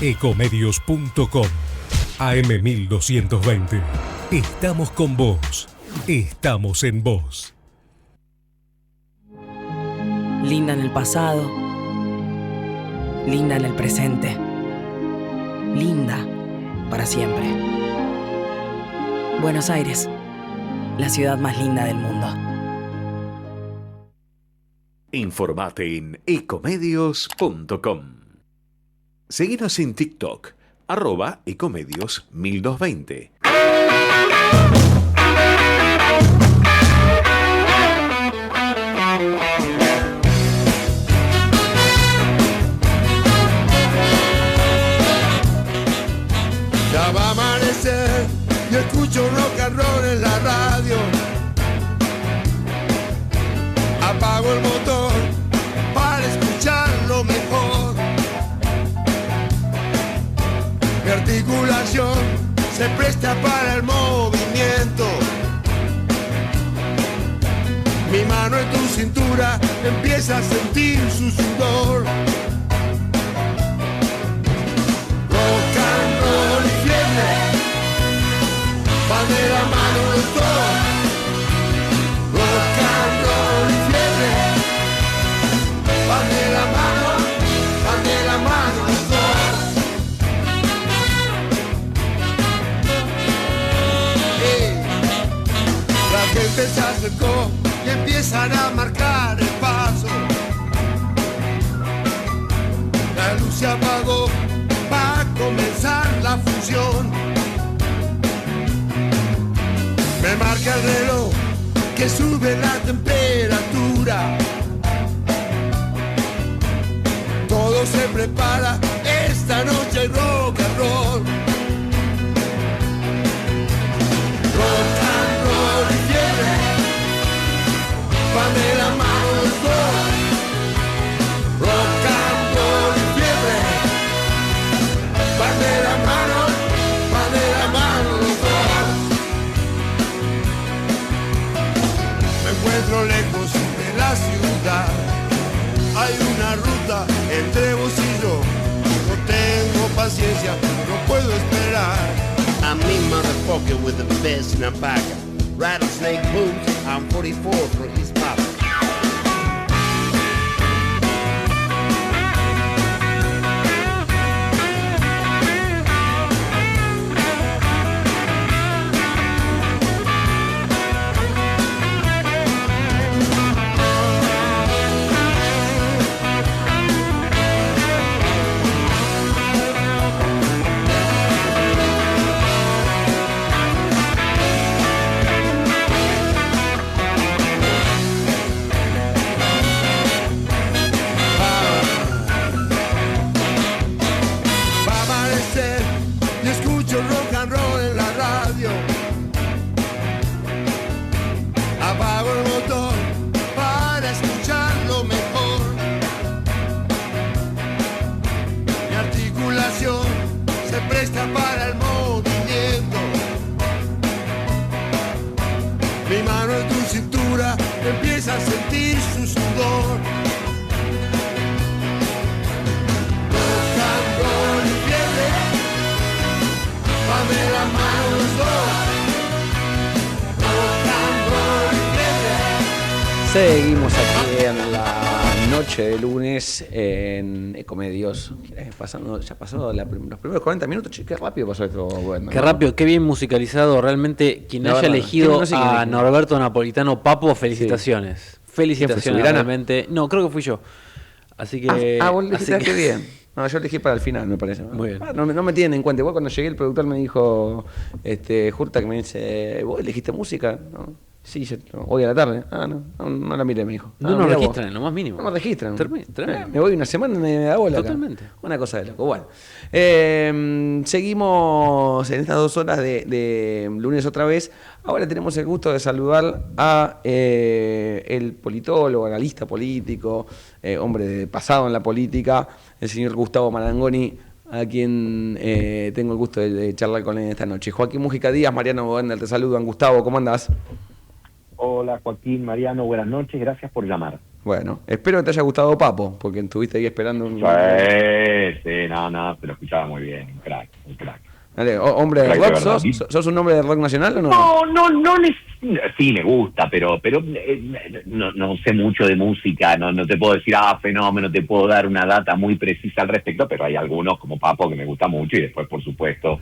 Ecomedios.com AM1220. Estamos con vos. Estamos en vos. Linda en el pasado. Linda en el presente. Linda para siempre. Buenos Aires, la ciudad más linda del mundo. Informate en ecomedios.com. Seguinos en TikTok, @ecomedios1220. Ya va a amanecer y escucho rock and roll en la radio. Apago el motor para escucharlo mejor. Mi articulación se presta para el movimiento. Mi mano en tu cintura empieza a sentir su sudor. Rock and roll y fiebre van de la mano los dos. Rock and roll y fiebre van de la mano los dos. La gente se acercó y empiezan a marcar el paso. La luz se apagó, va a comenzar la función. Me marca el reloj que sube la temperatura. Todo se prepara, esta noche hay rock and roll. Rock and roll y fiebre van de la mano los dos. Rock and roll y fiebre van de la mano los dos. Me encuentro lejos de la ciudad. Hay una ruta entre vos y yo. No tengo paciencia, no puedo esperar. I'm me motherfucker with the best in a pack. Rattlesnake boots, I'm 44 for his papa. Empieza a sentir su sudor. Rock and roll y fiebre van de la mano los dos. Rock and roll y fiebre. Seguimos aquí en la noche de lunes en Ecomedios. Ya pasó los primeros 40 minutos. Che, qué rápido pasó esto. Bueno, qué rápido, qué bien musicalizado. Realmente, quien haya elegido a Norberto Napolitano Papo, felicitaciones. Sí. Felicitaciones, realmente. No, creo que fui yo. Así que. Vos elegiste, qué bien. No, yo elegí para el final, me parece. Muy bien. No me tienen en cuenta. Igual cuando llegué, el productor me dijo, Jurta, que me dice, ¿vos elegiste música? No. Sí, hoy a la tarde. No la miré, me dijo. No nos registran en lo más mínimo. No me registran. Tremendo. Me voy una semana y me da bola. Totalmente. Acá. Una cosa de loco. Bueno, seguimos en estas 2 horas de lunes otra vez. Ahora tenemos el gusto de saludar a el politólogo, analista político, hombre de pasado en la política, el señor Gustavo Marangoni, a quien tengo el gusto de charlar con él esta noche. Joaquín Mújica Díaz, Mariano Boganda, te saludan. Gustavo, ¿cómo andás? Hola Joaquín, Mariano, buenas noches, gracias por llamar. Bueno, espero que te haya gustado Papo, porque estuviste ahí esperando un... Sí, no, se lo escuchaba muy bien, un crack. Dale, ¿hombre de rock sos? ¿Sos un hombre de rock nacional o no? No, sí me gusta, pero no sé mucho de música, no te puedo decir, fenómeno, te puedo dar una data muy precisa al respecto, pero hay algunos como Papo que me gusta mucho, y después, por supuesto,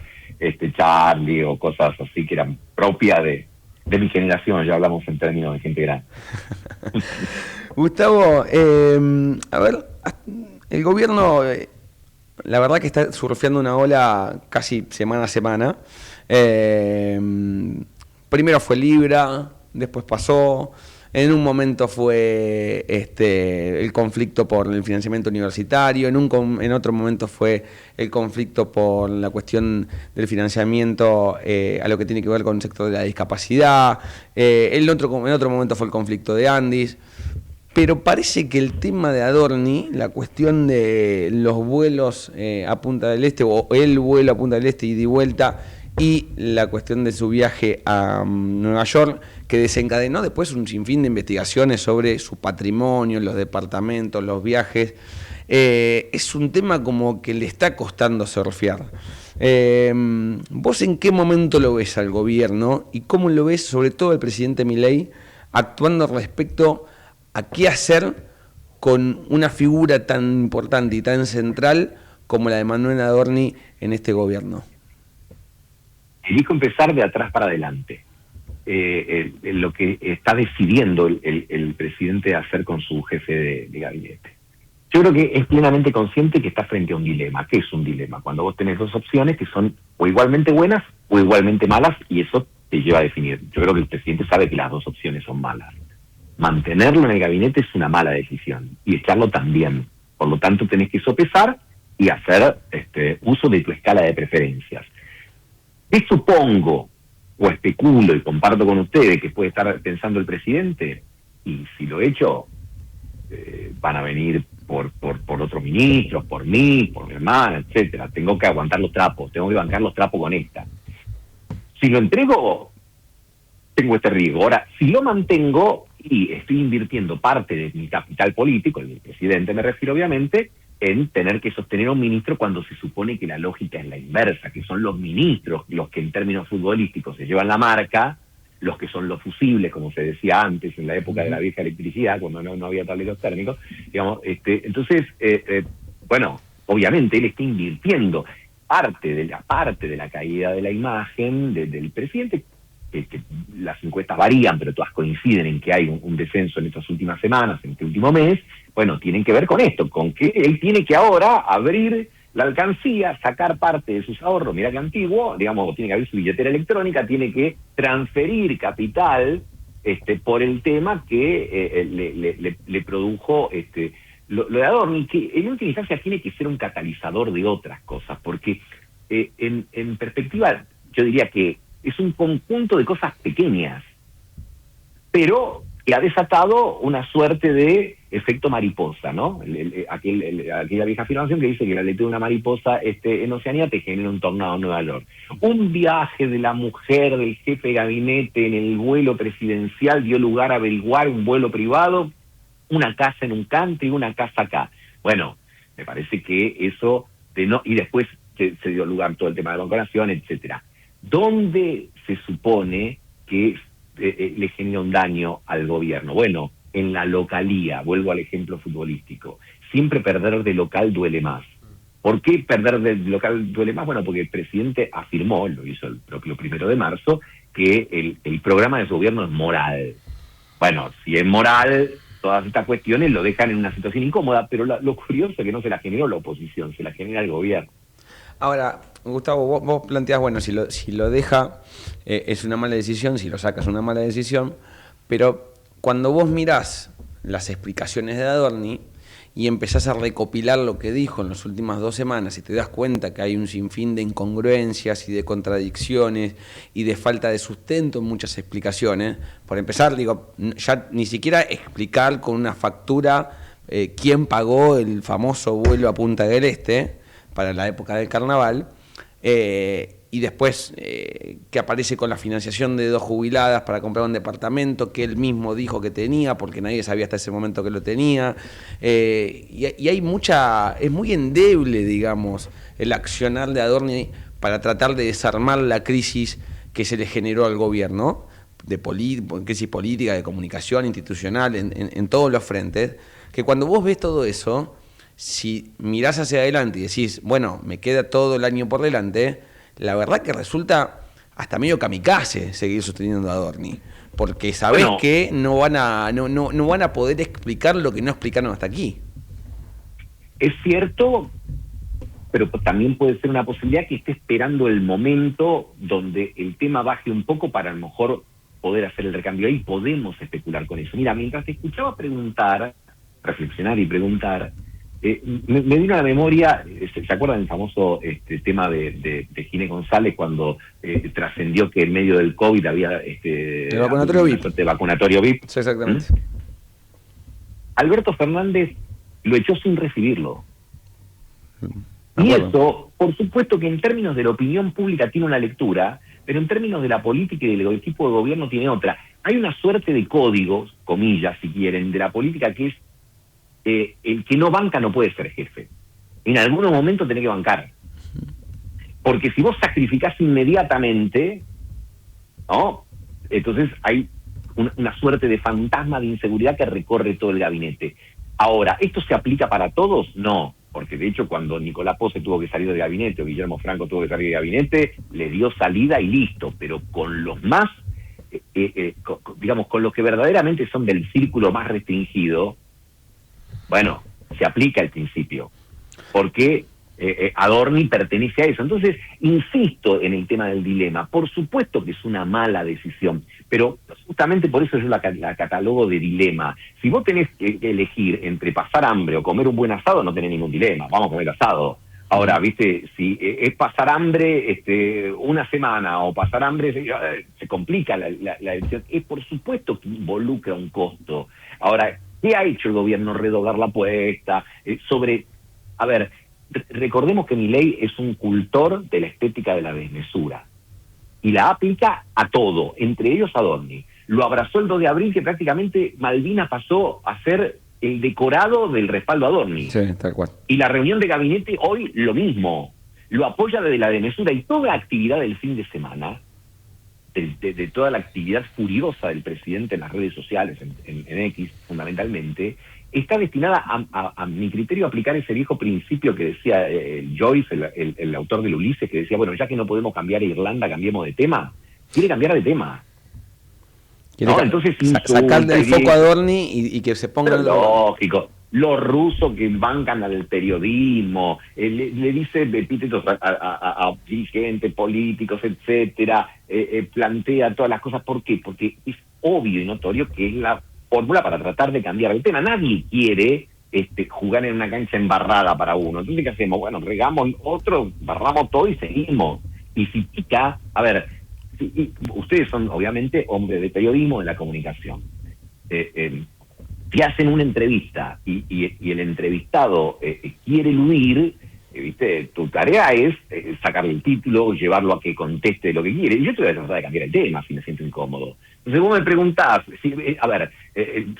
Charlie o cosas así que eran propias de mi generación, ya hablamos en términos de gente grande. Gustavo, a ver, el gobierno, la verdad que está surfeando una ola casi semana a semana. Primero fue Libra, después pasó, en un momento fue el conflicto por el financiamiento universitario, en otro momento fue el conflicto por la cuestión del financiamiento a lo que tiene que ver con el sector de la discapacidad, en otro momento fue el conflicto de Andis, pero parece que el tema de Adorni, la cuestión de los vuelos a Punta del Este, o el vuelo a Punta del Este ida y vuelta, y la cuestión de su viaje a Nueva York, que desencadenó después un sinfín de investigaciones sobre su patrimonio, los departamentos, los viajes. Es un tema como que le está costando surfear. ¿Vos en qué momento lo ves al gobierno y cómo lo ves sobre todo el presidente Milei actuando respecto a qué hacer con una figura tan importante y tan central como la de Manuel Adorni en este gobierno? Elijo empezar de atrás para adelante. Lo que está decidiendo el presidente hacer con su jefe de gabinete. Yo creo que es plenamente consciente que está frente a un dilema. ¿Qué es un dilema? Cuando vos tenés 2 opciones que son o igualmente buenas o igualmente malas, y eso te lleva a definir. Yo creo que el presidente sabe que las 2 opciones son malas. Mantenerlo en el gabinete es una mala decisión, y echarlo también. Por lo tanto, tenés que sopesar y hacer uso de tu escala de preferencias. ¿Qué supongo o especulo y comparto con ustedes que puede estar pensando el presidente? Y si lo he hecho, van a venir por otros ministros, por mí, por mi hermana, etcétera. Tengo que aguantar los trapos, tengo que bancar los trapos con esta. Si lo entrego, tengo este riesgo. Ahora, si lo mantengo y estoy invirtiendo parte de mi capital político, el presidente me refiero obviamente, en tener que sostener a un ministro cuando se supone que la lógica es la inversa, que son los ministros los que en términos futbolísticos se llevan la marca, los que son los fusibles, como se decía antes, en la época de la vieja electricidad, cuando no había tableros térmicos, digamos. Entonces, bueno, obviamente él está invirtiendo parte de la caída de la imagen del presidente, que las encuestas varían, pero todas coinciden en que hay un descenso en estas últimas semanas, en este último mes. Bueno, tienen que ver con esto, con que él tiene que ahora abrir la alcancía, sacar parte de sus ahorros, mira que antiguo, digamos, tiene que abrir su billetera electrónica, tiene que transferir capital por el tema que le produjo lo de Adorni, que en última instancia tiene que ser un catalizador de otras cosas, porque en perspectiva yo diría que es un conjunto de cosas pequeñas, pero que ha desatado una suerte de efecto mariposa, ¿no? Aquella vieja afirmación que dice que la letra de una mariposa en Oceanía te genera un tornado en Nueva York. Un viaje de la mujer del jefe de gabinete en el vuelo presidencial dio lugar a averiguar un vuelo privado, una casa en un country y una casa acá. Bueno, me parece que eso, y después se dio lugar todo el tema de la vacunación, etcétera. ¿Dónde se supone que le genera un daño al gobierno? Bueno, en la localía, vuelvo al ejemplo futbolístico. Siempre perder de local duele más. ¿Por qué perder de local duele más? Bueno, porque el presidente afirmó, lo hizo el propio 1 de marzo, que el programa de su gobierno es moral. Bueno, si es moral, todas estas cuestiones lo dejan en una situación incómoda, pero lo curioso es que no se la generó la oposición, se la genera el gobierno. Ahora, Gustavo, vos planteás, bueno, si lo deja es una mala decisión, si lo saca es una mala decisión, pero cuando vos mirás las explicaciones de Adorni y empezás a recopilar lo que dijo en las últimas 2 semanas y te das cuenta que hay un sinfín de incongruencias y de contradicciones y de falta de sustento en muchas explicaciones, por empezar, digo, ya ni siquiera explicar con una factura quién pagó el famoso vuelo a Punta del Este para la época del carnaval, y después que aparece con la financiación de 2 jubiladas para comprar un departamento que él mismo dijo que tenía, porque nadie sabía hasta ese momento que lo tenía, y hay es muy endeble, digamos, el accionar de Adorni para tratar de desarmar la crisis que se le generó al gobierno, crisis política, de comunicación, institucional, en todos los frentes, que cuando vos ves todo eso, si mirás hacia adelante y decís, bueno, me queda todo el año por delante, la verdad que resulta hasta medio kamikaze seguir sosteniendo a Adorni, porque sabés que no van a poder explicar lo que no explicaron hasta aquí. Es cierto, pero también puede ser una posibilidad que esté esperando el momento donde el tema baje un poco para a lo mejor poder hacer el recambio. Ahí podemos especular con eso. Mira, mientras te escuchaba reflexionar y preguntar, me vino a la memoria, ¿se acuerdan del famoso tema de Giné González cuando trascendió que en medio del COVID había el vacunatorio VIP? De vacunatorio VIP. Sí, exactamente. Alberto Fernández lo echó sin recibirlo. Y eso, por supuesto que en términos de la opinión pública tiene una lectura, pero en términos de la política y del equipo de gobierno tiene otra. Hay una suerte de códigos, comillas si quieren, de la política que es el que no banca no puede ser jefe. En algunos momentos tenés que bancar. Porque si vos sacrificás inmediatamente, ¿no? Entonces hay una suerte de fantasma de inseguridad que recorre todo el gabinete. Ahora, ¿esto se aplica para todos? No, porque de hecho cuando Nicolás Pose tuvo que salir del gabinete o Guillermo Franco tuvo que salir del gabinete, le dio salida y listo, pero con los más, digamos, con los que verdaderamente son del círculo más restringido, bueno, se aplica el principio, porque Adorni pertenece a eso. Entonces, insisto en el tema del dilema. Por supuesto que es una mala decisión, pero justamente por eso yo la catalogo de dilema. Si vos tenés que elegir entre pasar hambre o comer un buen asado, no tenés ningún dilema, vamos a comer asado. Ahora, viste, si es pasar hambre una semana o pasar hambre, se complica la decisión. Es por supuesto que involucra un costo. Ahora, ¿qué ha hecho el gobierno? Redoblar la apuesta a ver, recordemos que Milei es un cultor de la estética de la desmesura y la aplica a todo, entre ellos a Adorni. Lo abrazó el 2 de abril, que prácticamente Malvinas pasó a ser el decorado del respaldo a Adorni. Sí, tal cual. Y la reunión de gabinete hoy lo mismo, lo apoya desde la desmesura, y toda actividad del fin de semana, de toda la actividad furiosa del presidente en las redes sociales, en X fundamentalmente, está destinada a mi criterio a aplicar ese viejo principio que decía Joyce, el autor del Ulises, que decía, bueno, ya que no podemos cambiar a Irlanda, cambiemos de tema. Quiere cambiar de tema. ¿No? Entonces, sacar del foco a Adorni y que se ponga... Lógico. Los rusos que bancan al periodismo, le dice epítetos a dirigentes políticos, etcétera, plantea todas las cosas. ¿Por qué? Porque es obvio y notorio que es la fórmula para tratar de cambiar el tema. Nadie quiere jugar en una cancha embarrada para uno. Entonces, ¿qué hacemos? Bueno, regamos otro, barramos todo y seguimos. Y si pica, a ver, ustedes son obviamente hombres de periodismo, de la comunicación. Si hacen una entrevista y el entrevistado quiere eludir, ¿viste? Tu tarea es sacarle el título, llevarlo a que conteste lo que quiere. Y yo te voy a tratar de cambiar el tema si me siento incómodo. Entonces vos me preguntás,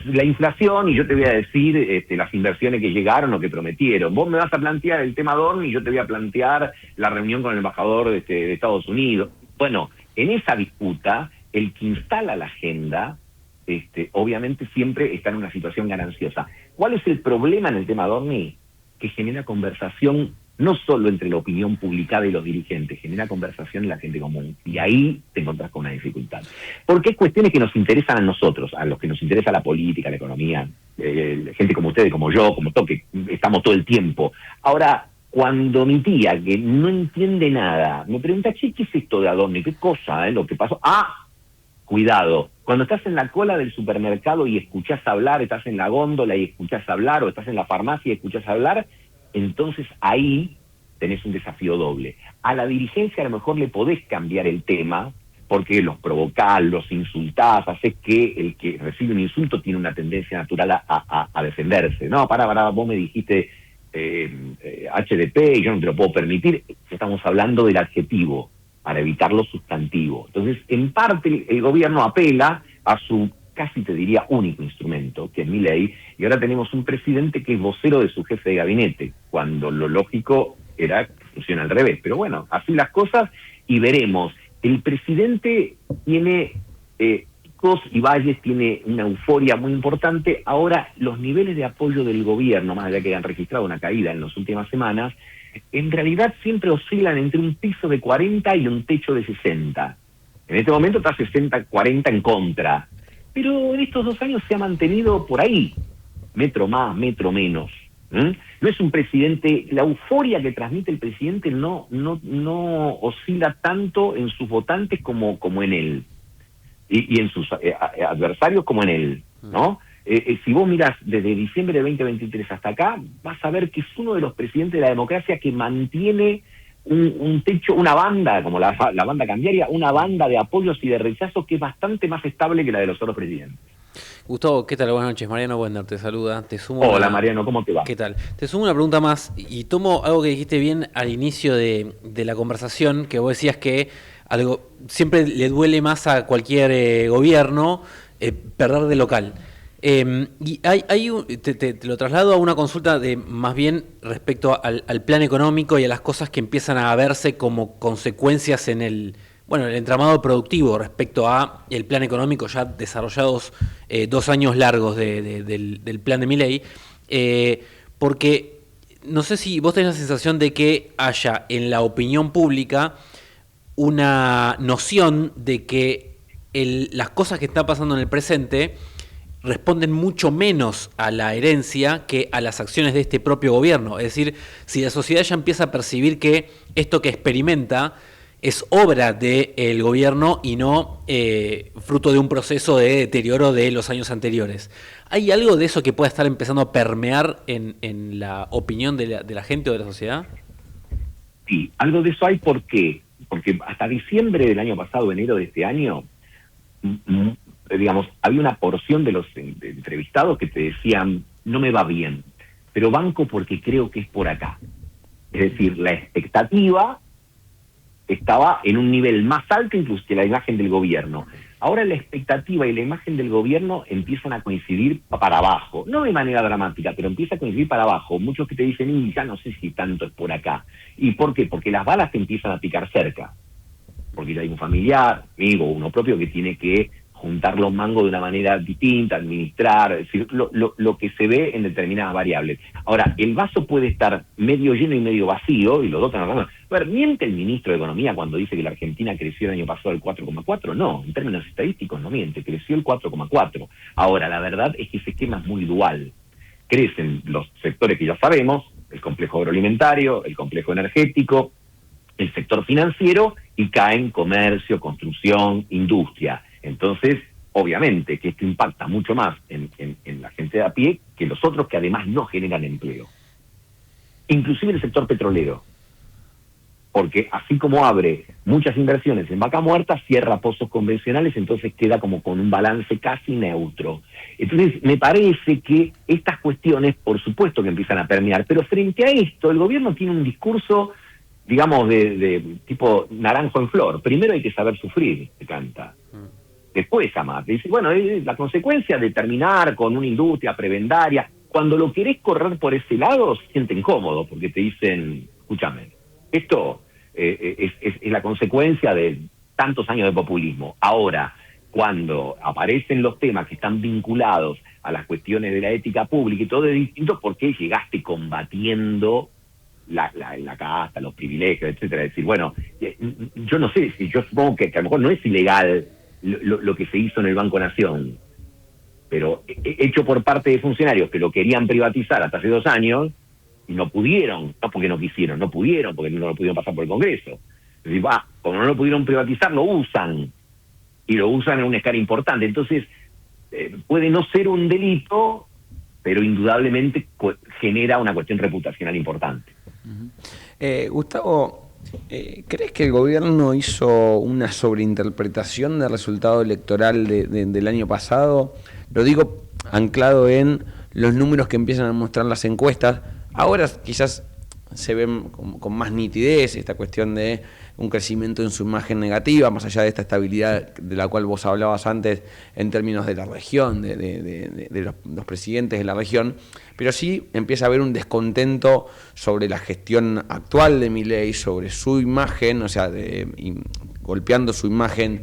la inflación, y yo te voy a decir las inversiones que llegaron o que prometieron. Vos me vas a plantear el tema Adorni y yo te voy a plantear la reunión con el embajador de Estados Unidos. Bueno, en esa disputa, el que instala la agenda, obviamente siempre está en una situación gananciosa. ¿Cuál es el problema en el tema Adorni? Que genera conversación no solo entre la opinión publicada y los dirigentes, genera conversación en la gente común. Y ahí te encontrás con una dificultad. Porque hay cuestiones que nos interesan a nosotros, a los que nos interesa la política, la economía, gente como ustedes, como yo, como todo, que estamos todo el tiempo. Ahora, cuando mi tía, que no entiende nada, me pregunta, che, ¿qué es esto de Adorni? ¿Qué cosa? Lo que pasó. Cuidado. Cuando estás en la cola del supermercado y escuchás hablar, estás en la góndola y escuchás hablar, o estás en la farmacia y escuchás hablar, entonces ahí tenés un desafío doble. A la dirigencia a lo mejor le podés cambiar el tema, porque los provocás, los insultás, haces que el que recibe un insulto tiene una tendencia natural a defenderse. No, pará, vos me dijiste HDP y yo no te lo puedo permitir. Estamos hablando del adjetivo, para evitar lo sustantivo. Entonces, en parte, el gobierno apela a su, casi te diría, único instrumento, que es Milei, y ahora tenemos un presidente que es vocero de su jefe de gabinete, cuando lo lógico era que funciona al revés. Pero bueno, así las cosas, y veremos. El presidente tiene picos y valles, tiene una euforia muy importante. Ahora, los niveles de apoyo del gobierno, más allá que han registrado una caída en las últimas semanas, en realidad siempre oscilan entre un piso de 40 y un techo de 60. En este momento está 60-40 en contra. Pero en estos 2 años se ha mantenido por ahí, metro más, metro menos. No es un presidente, la euforia que transmite el presidente no oscila tanto en sus votantes como en él, y en sus adversarios como en él, ¿no? Si vos mirás desde diciembre de 2023 hasta acá, vas a ver que es uno de los presidentes de la democracia que mantiene un techo, una banda, como la banda cambiaria, una banda de apoyos y de rechazos que es bastante más estable que la de los otros presidentes. Gustavo, ¿qué tal? Buenas noches. Mariano Wender te saluda. Hola, Mariano, ¿cómo te va? ¿Qué tal? Te sumo una pregunta más y tomo algo que dijiste bien al inicio de la conversación, que vos decías que algo siempre le duele más a cualquier gobierno perder de local. Y te lo traslado a una consulta de más bien respecto al plan económico y a las cosas que empiezan a verse como consecuencias en el entramado productivo respecto a el plan económico ya desarrollados 2 años largos del plan de Milei, porque no sé si vos tenés la sensación de que haya en la opinión pública una noción de que las cosas que están pasando en el presente responden mucho menos a la herencia que a las acciones de este propio gobierno. Es decir, si la sociedad ya empieza a percibir que esto que experimenta es obra del gobierno y no fruto de un proceso de deterioro de los años anteriores. ¿Hay algo de eso que pueda estar empezando a permear en la opinión de la gente o de la sociedad? Sí, algo de eso hay. ¿Por qué? Porque hasta diciembre del año pasado, enero de este año, digamos, había una porción de los entrevistados que te decían, no me va bien, pero banco porque creo que es por acá. Es decir, la expectativa estaba en un nivel más alto incluso que la imagen del gobierno. Ahora la expectativa y la imagen del gobierno empiezan a coincidir para abajo, no de manera dramática, pero empieza a coincidir para abajo. Muchos que te dicen, ya no sé si tanto es por acá. ¿Y por qué? Porque las balas te empiezan a picar cerca. Porque ya hay un familiar, amigo, uno propio que tiene que juntar los mangos de una manera distinta, administrar, es decir, lo que se ve en determinadas variables. Ahora, el vaso puede estar medio lleno y medio vacío, y los dos están hablando. A ver, ¿miente el ministro de Economía cuando dice que la Argentina creció el año pasado el 4,4? No, en términos estadísticos no miente, creció el 4,4. Ahora, la verdad es que ese esquema es muy dual. Crecen los sectores que ya sabemos, el complejo agroalimentario, el complejo energético, el sector financiero, y caen comercio, construcción, industria. Entonces, obviamente que esto impacta mucho más en la gente de a pie que los otros que además no generan empleo. Inclusive el sector petrolero. Porque así como abre muchas inversiones en vaca muerta, cierra pozos convencionales, entonces queda como con un balance casi neutro. Entonces, me parece que estas cuestiones, por supuesto que empiezan a permear, pero frente a esto, el gobierno tiene un discurso, digamos, de tipo naranjo en flor. Primero hay que saber sufrir, se canta. Después amar. Dice, bueno, es la consecuencia de terminar con una industria prebendaria. Cuando lo querés correr por ese lado, se sienten cómodos, porque te dicen, escúchame, esto es la consecuencia de tantos años de populismo. Ahora, cuando aparecen los temas que están vinculados a las cuestiones de la ética pública y todo es distinto, porque llegaste combatiendo la casta, los privilegios, etcétera. Es decir, bueno, yo no sé, yo supongo que a lo mejor no es ilegal lo que se hizo en el Banco Nación, pero hecho por parte de funcionarios que lo querían privatizar hasta hace 2 años, y no pudieron, no porque no quisieron, no pudieron, porque no lo pudieron pasar por el Congreso. Es decir, como no lo pudieron privatizar, lo usan, y lo usan en una escala importante. Entonces, puede no ser un delito, pero indudablemente genera una cuestión reputacional importante. Gustavo, ¿crees que el gobierno hizo una sobreinterpretación del resultado electoral del año pasado? Lo digo anclado en los números que empiezan a mostrar las encuestas. Ahora quizás se ven con más nitidez esta cuestión de un crecimiento en su imagen negativa, más allá de esta estabilidad de la cual vos hablabas antes en términos de la región, de los presidentes de la región, pero sí empieza a haber un descontento sobre la gestión actual de Milei, sobre su imagen, o sea, golpeando su imagen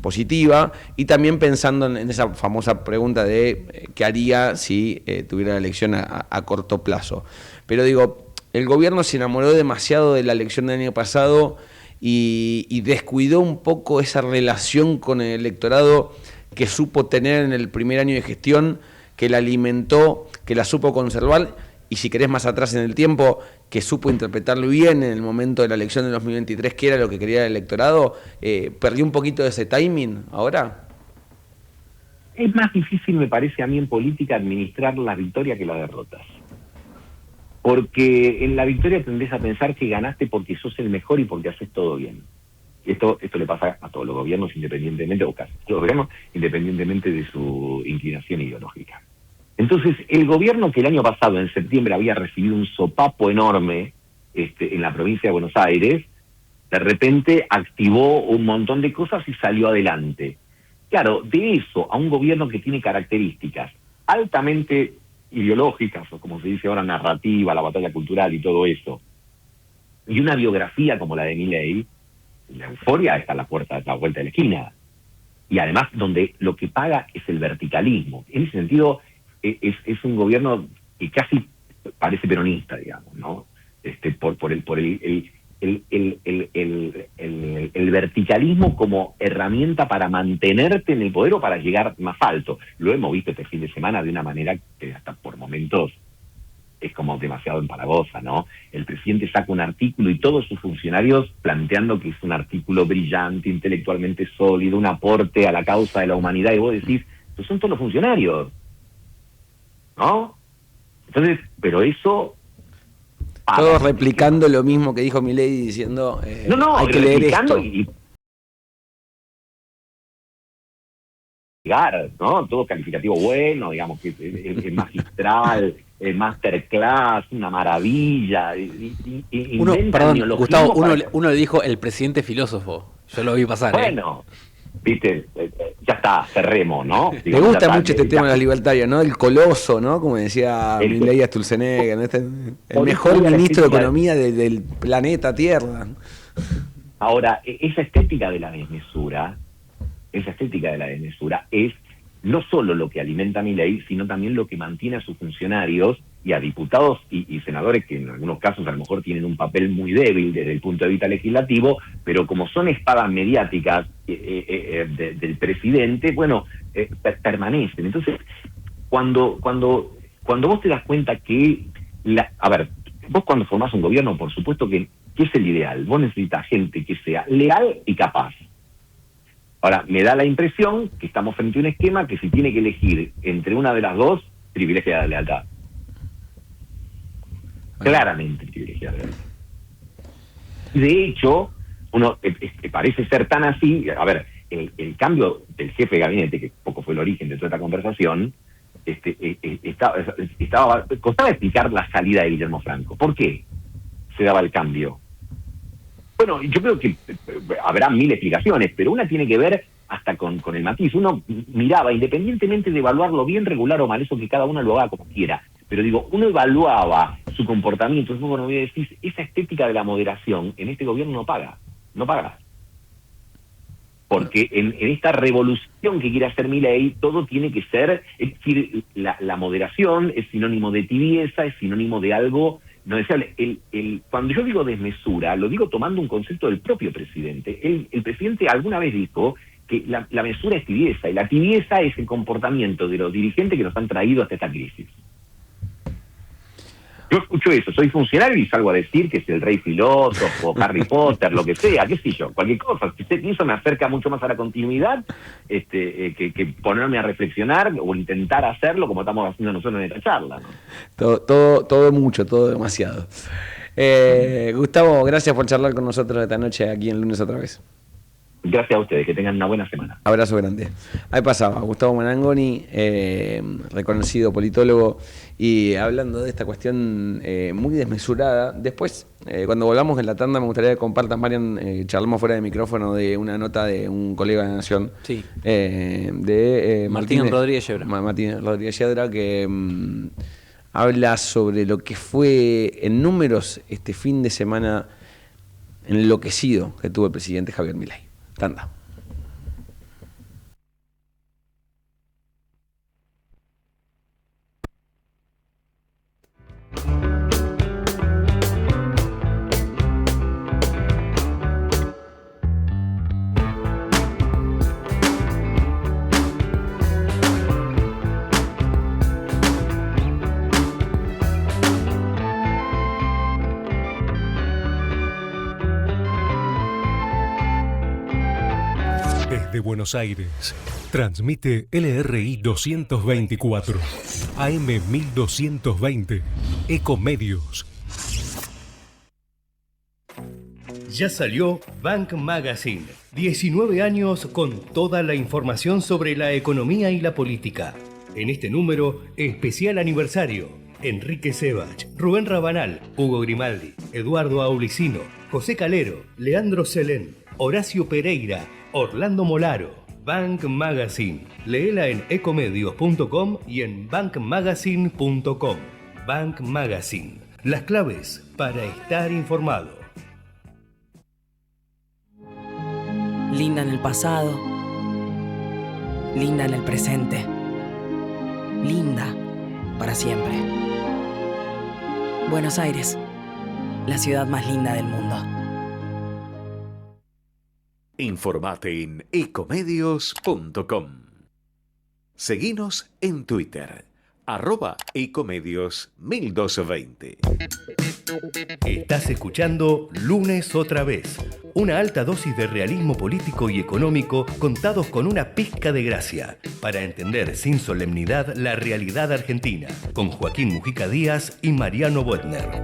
positiva, y también pensando en esa famosa pregunta de qué haría si tuviera la elección a corto plazo. Pero digo, el gobierno se enamoró demasiado de la elección del año pasado y descuidó un poco esa relación con el electorado que supo tener en el primer año de gestión, que la alimentó, que la supo conservar, y si querés más atrás en el tiempo, que supo interpretarlo bien en el momento de la elección de 2023, que era lo que quería el electorado. ¿Perdió un poquito de ese timing ahora? Es más difícil, me parece a mí, en política administrar la victoria que las derrotas. Porque en la victoria tendés a pensar que ganaste porque sos el mejor y porque haces todo bien. Esto le pasa a todos los gobiernos independientemente, o casi todos los gobiernos, independientemente de su inclinación ideológica. Entonces, el gobierno que el año pasado, en septiembre, había recibido un sopapo enorme en la provincia de Buenos Aires, de repente activó un montón de cosas y salió adelante. Claro, de eso a un gobierno que tiene características altamente ideológicas, o como se dice ahora, narrativa, la batalla cultural y todo eso, y una biografía como la de Milei, la euforia está a la vuelta de la esquina. Y además, donde lo que paga es el verticalismo. En ese sentido, es un gobierno que casi parece peronista, digamos, ¿no? Por el verticalismo como herramienta para mantenerte en el poder o para llegar más alto. Lo hemos visto este fin de semana de una manera que hasta por momentos es como demasiado empalagosa, ¿no? El presidente saca un artículo y todos sus funcionarios planteando que es un artículo brillante, intelectualmente sólido, un aporte a la causa de la humanidad, y vos decís, pues son todos los funcionarios, ¿no? Entonces, pero eso... Todos replicando lo mismo que dijo Milei, diciendo hay que leer esto. ¿No? Todo calificativo bueno, digamos que es magistral, masterclass, una maravilla. Perdón, Gustavo, uno le dijo el presidente filósofo. Yo lo vi pasar. Bueno, viste, ya está, cerremos, ¿no? Me gusta mucho este tema de las libertarias, ¿no? El coloso, ¿no? Como decía Milei Sturzenegger, ¿no? El mejor ministro de Economía del planeta Tierra. Ahora, esa estética de la desmesura es no solo lo que alimenta a Milei, sino también lo que mantiene a sus funcionarios y a diputados y senadores que en algunos casos a lo mejor tienen un papel muy débil desde el punto de vista legislativo, pero como son espadas mediáticas del presidente, bueno, permanecen. Entonces, cuando vos te das cuenta que... vos cuando formás un gobierno, por supuesto que es el ideal. Vos necesitas gente que sea leal y capaz. Ahora, me da la impresión que estamos frente a un esquema que si tiene que elegir entre una de las dos, privilegia la lealtad. Claramente privilegia la lealtad. Y de hecho, parece ser tan así, a ver, el cambio del jefe de gabinete, que poco fue el origen de toda esta conversación, costaba explicar la salida de Guillermo Franco. ¿Por qué se daba el cambio? Bueno, yo creo que habrá mil explicaciones, pero una tiene que ver hasta con el matiz. Uno miraba, independientemente de evaluarlo bien, regular o mal, eso que cada uno lo haga como quiera, pero digo, uno evaluaba su comportamiento. Entonces, bueno, voy a decir, esa estética de la moderación en este gobierno no paga. Porque en esta revolución que quiere hacer Milei, todo tiene que ser, es decir, la moderación es sinónimo de tibieza, es sinónimo de algo no deseable. Cuando yo digo desmesura, lo digo tomando un concepto del propio presidente. El presidente alguna vez dijo que la mesura es tibieza, y la tibieza es el comportamiento de los dirigentes que nos han traído hasta esta crisis. Yo escucho eso, soy funcionario y salgo a decir que es el rey filósofo, Harry Potter, lo que sea, qué sé yo, cualquier cosa. Y eso me acerca mucho más a la continuidad que ponerme a reflexionar o intentar hacerlo como estamos haciendo nosotros en esta charla, ¿no? Todo mucho, todo demasiado. Gustavo, gracias por charlar con nosotros esta noche aquí en Lunes otra vez. Gracias a ustedes, que tengan una buena semana. Abrazo grande. Ahí pasaba Gustavo Manangoni, reconocido politólogo, y hablando de esta cuestión muy desmesurada. Después, cuando volvamos en la tanda, me gustaría que compartas, Marian, charlamos fuera de micrófono de una nota de un colega de Nación, sí. De Martín Rodríguez Yedra. Martín Rodríguez Yedra, que habla sobre lo que fue en números este fin de semana enloquecido que tuvo el presidente Javier Milei. Tanda. Desde Buenos Aires, transmite LRI 224, AM 1220, Ecomedios. Ya salió Bank Magazine. 19 años con toda la información sobre la economía y la política. En este número, especial aniversario. Enrique Sebach, Rubén Rabanal, Hugo Grimaldi, Eduardo Aulicino, José Calero, Leandro Selén, Horacio Pereira, Orlando Molaro. Bank Magazine. Léela en ecomedios.com y en bankmagazine.com. Bank Magazine. Las claves para estar informado. Linda en el pasado, linda en el presente, linda para siempre. Buenos Aires, la ciudad más linda del mundo. Informate en ecomedios.com. Seguinos en Twitter, @ecomedios1220. Estás escuchando Lunes otra vez. Una alta dosis de realismo político y económico contados con una pizca de gracia para entender sin solemnidad la realidad argentina, con Joaquín Mujica Díaz y Mariano Boetner.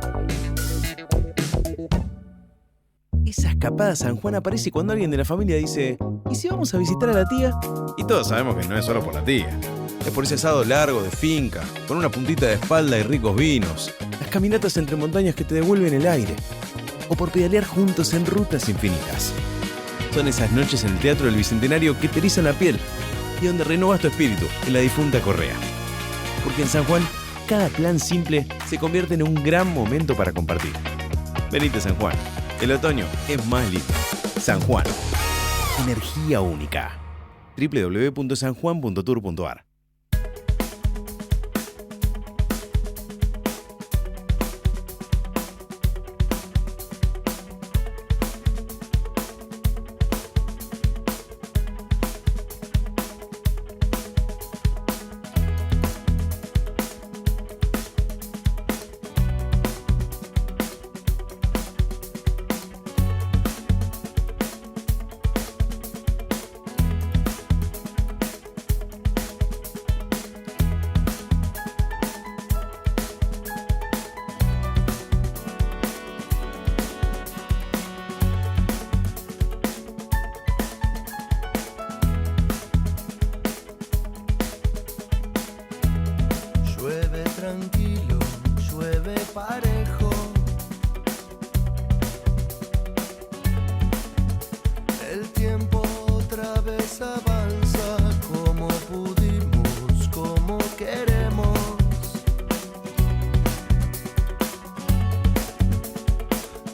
Esa escapada a San Juan aparece cuando alguien de la familia dice: ¿y si vamos a visitar a la tía? Y todos sabemos que no es solo por la tía. Es por ese asado largo de finca, con una puntita de espalda y ricos vinos. Las caminatas entre montañas que te devuelven el aire. O por pedalear juntos en rutas infinitas. Son esas noches en el Teatro del Bicentenario que te erizan la piel y donde renovas tu espíritu en la difunta Correa. Porque en San Juan, cada plan simple se convierte en un gran momento para compartir. Venite, San Juan. El otoño es más lindo. San Juan. Energía única. www.sanjuan.tour.ar. Llueve tranquilo, llueve parejo. El tiempo otra vez avanza como pudimos, como queremos.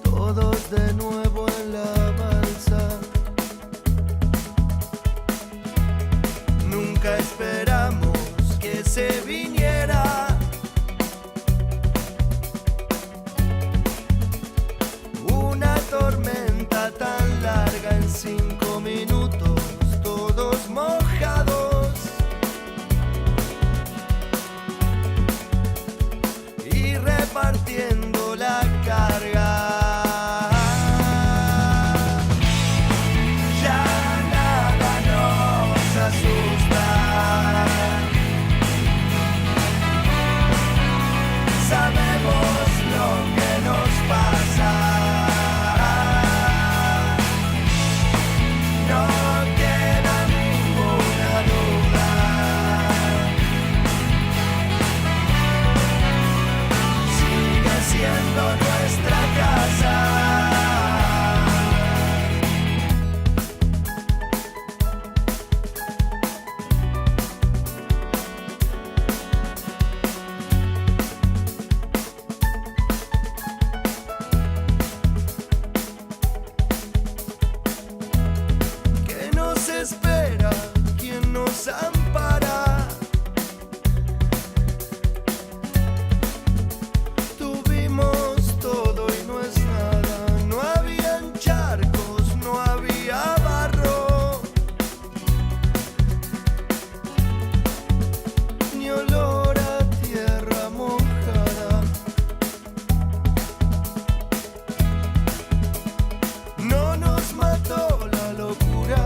Todos de nuevo en la balsa. Nunca esperamos que se viniera. Una tormenta tan larga en 5 minutos, todos mojados. Y repartidos desamparar. Tuvimos todo y no es nada. No habían charcos, no había barro, ni olor a tierra mojada. No nos mató la locura.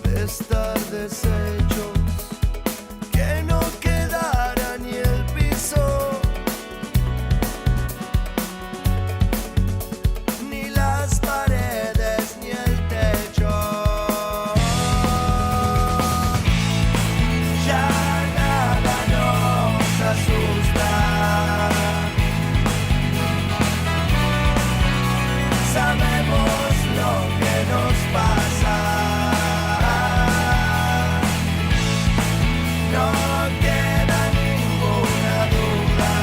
De estar deshechos, que no quedara ni el piso, ni las paredes, ni el techo. Ya nada nos asusta. Sabemos lo que nos pasa. No queda ninguna duda.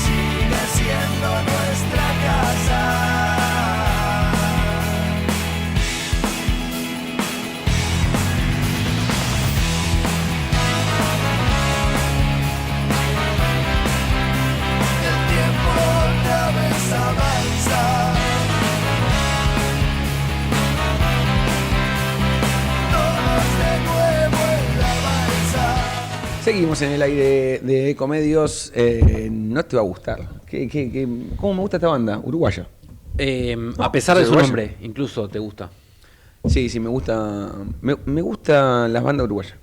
Sigue siendo nuestra casa. El tiempo otra vez avanza. Todos de nuevo en la balsa. Seguimos en el aire de Ecomedios. No te va a gustar. ¿Cómo me gusta esta banda? Uruguaya. A pesar de su uruguayo. nombre, incluso te gusta. Sí, me gusta. Me gustan las bandas uruguayas.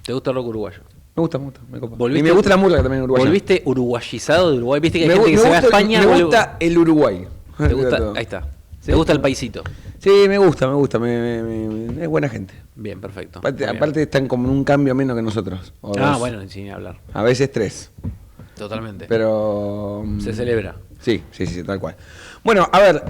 ¿Te gusta el rock uruguayo? Me gusta, me copa. ¿Volviste- Y me gusta la murga también uruguaya. ¿Volviste uruguayizado de Uruguay? ¿Viste que hay Me gente gu- que me se va a gusta- España? me vuelve- gusta el Uruguay. ¿Te gusta? Ahí está. ¿Te gusta el paisito? Sí, me gusta. Es buena gente. Bien, perfecto. Aparte están como en un cambio menos que nosotros. O dos. Bueno, sin hablar. A veces 3. Totalmente. Pero... Se celebra. Sí, tal cual. Bueno, a ver,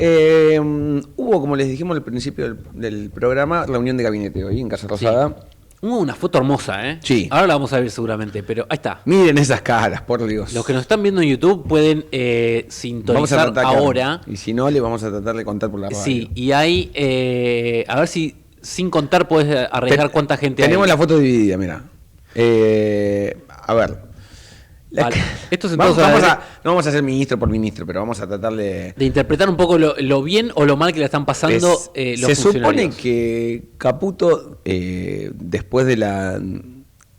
hubo, como les dijimos al principio del programa, reunión de gabinete hoy en Casa Rosada. Hubo una foto hermosa, ¿eh? Sí. Ahora la vamos a ver seguramente, pero ahí está. Miren esas caras, por Dios. Los que nos están viendo en YouTube pueden Vamos a sintonizar tratar ahora. Y si no, le vamos a tratar de contar por la radio. Sí, y hay, a ver si sin contar podés arriesgar cuánta gente Tenemos hay. la foto dividida, mira. A ver. Vale. Esto es Vamos, entonces no vamos a hacer ministro por ministro, pero vamos a tratar de interpretar un poco lo bien o lo mal que la están pasando los se funcionarios. supone que Caputo, después de la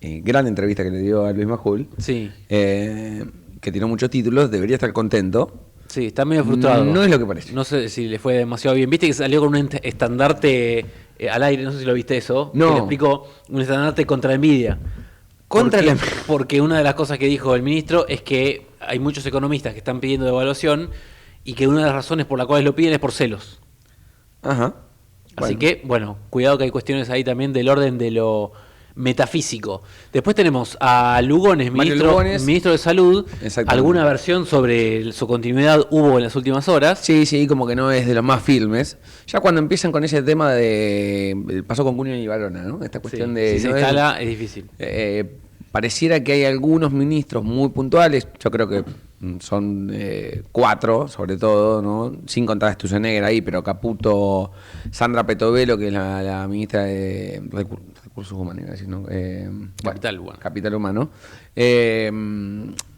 gran entrevista que le dio a Luis Majul, Sí. que tiró muchos títulos, debería estar contento. Sí, está medio frustrado. No es lo que parece. No sé si le fue demasiado bien. Viste que salió con un estandarte al aire, no sé si lo viste eso. No. Que le explicó un estandarte contra la envidia. Porque una de las cosas que dijo el ministro es que hay muchos economistas que están pidiendo devaluación y que una de las razones por las cuales lo piden es por celos. Ajá. Así que, bueno, cuidado que hay cuestiones ahí también del orden de lo metafísico. Después tenemos a Lugones, Mario ministro, Lugones. ministro de Salud. Exactamente. ¿Alguna versión sobre su continuidad hubo en las últimas horas? Sí, como que no es de los más firmes. Ya cuando empiezan con ese tema de... Pasó con Cunio y Barona, ¿no? Esta cuestión Sí, de... si se no escala es difícil. Pareciera que hay algunos ministros muy puntuales, yo creo que son 4 sobre todo, ¿no? Sin contar a Sturzenegger ahí, pero Caputo, Sandra Petovelo, que es la ministra de Recursos Humanos, iba a decir, ¿no? Capital Humano.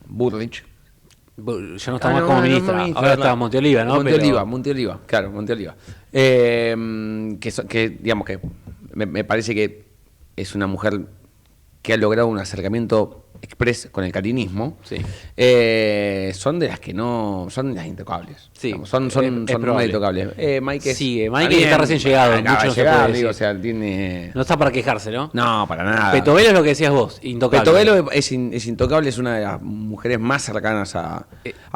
Burrich. Ya no está más como ministra, ahora está Monteoliva, ¿no? Monteoliva, claro, Monteoliva. Que digamos que me parece que es una mujer que ha logrado un acercamiento express con el carinismo. Sí. Son de las que no... Son de las intocables. Sí, Digamos, son probable. muy intocables. Mike Sigue, Mike está recién llegado. Acaba mucho de no se llegar, puede digo, decir. o sea, tiene... No está para quejarse, ¿no? No, para nada. Petovelo es lo que decías vos, intocable. Petovelo es intocable, es una de las mujeres más cercanas a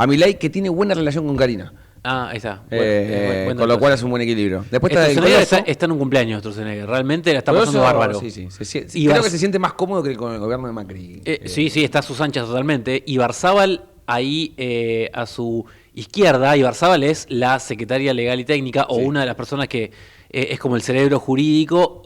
Milei, que tiene buena relación con Karina. Ah, ahí está. Con lo cual es un buen equilibrio. Después está Sturzenegger está en un cumpleaños, Sturzenegger. Realmente la está pasando bárbaro. Sí. Y Creo que se siente más cómodo que con el gobierno de Macri. Sí, está a sus anchas totalmente. Y Barzábal ahí a su izquierda, y Barzábal es la secretaria legal y técnica, o una de las personas que es como el cerebro jurídico,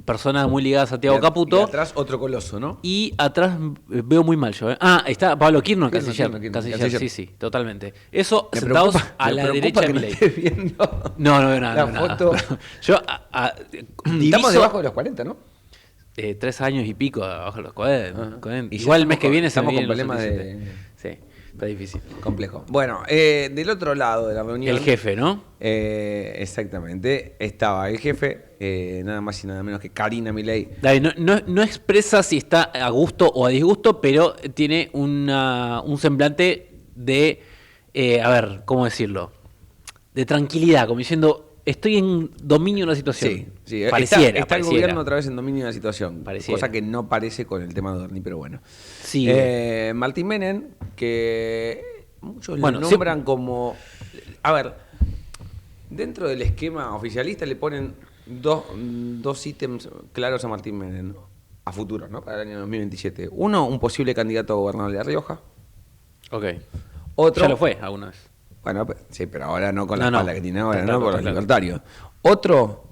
persona muy ligada a Santiago Caputo. Y atrás otro coloso, ¿no? Y atrás veo muy mal yo. Está Pablo Kirchner, canciller. Canciller. Sí, totalmente. Eso, Me sentados preocupa- a me la preocupa derecha de que no Milei. estés viendo No veo nada. la no veo nada. foto. Yo Estamos debajo de los 40, ¿no? 3 años y pico abajo de los 40. Y ya Igual el mes estamos que viene estamos se con vienen los problemas 77. Sí, está difícil. Complejo. Bueno, del otro lado de la reunión... El jefe, ¿no? Exactamente. Estaba el jefe, nada más y nada menos que Karina Milei. David, no expresa si está a gusto o a disgusto, pero tiene un semblante de, a ver, ¿cómo decirlo? De tranquilidad, como diciendo, estoy en dominio de la situación. Sí, pareciera. está el gobierno otra vez en dominio de la situación. Pareciera. Cosa que no parece con el tema de Adorni, pero bueno. Sí. Martín Menem, que muchos Bueno, lo nombran como... A ver, dentro del esquema oficialista le ponen dos ítems claros a Martín Menem a futuro, ¿no? Para el año 2027. Uno, un posible candidato a gobernador de La Rioja. Ok. Otro, ya lo fue alguna vez. Bueno, sí, pero ahora no con la No, espalda que tiene ahora, claro, ¿no? Por los claro. libertarios. Otro,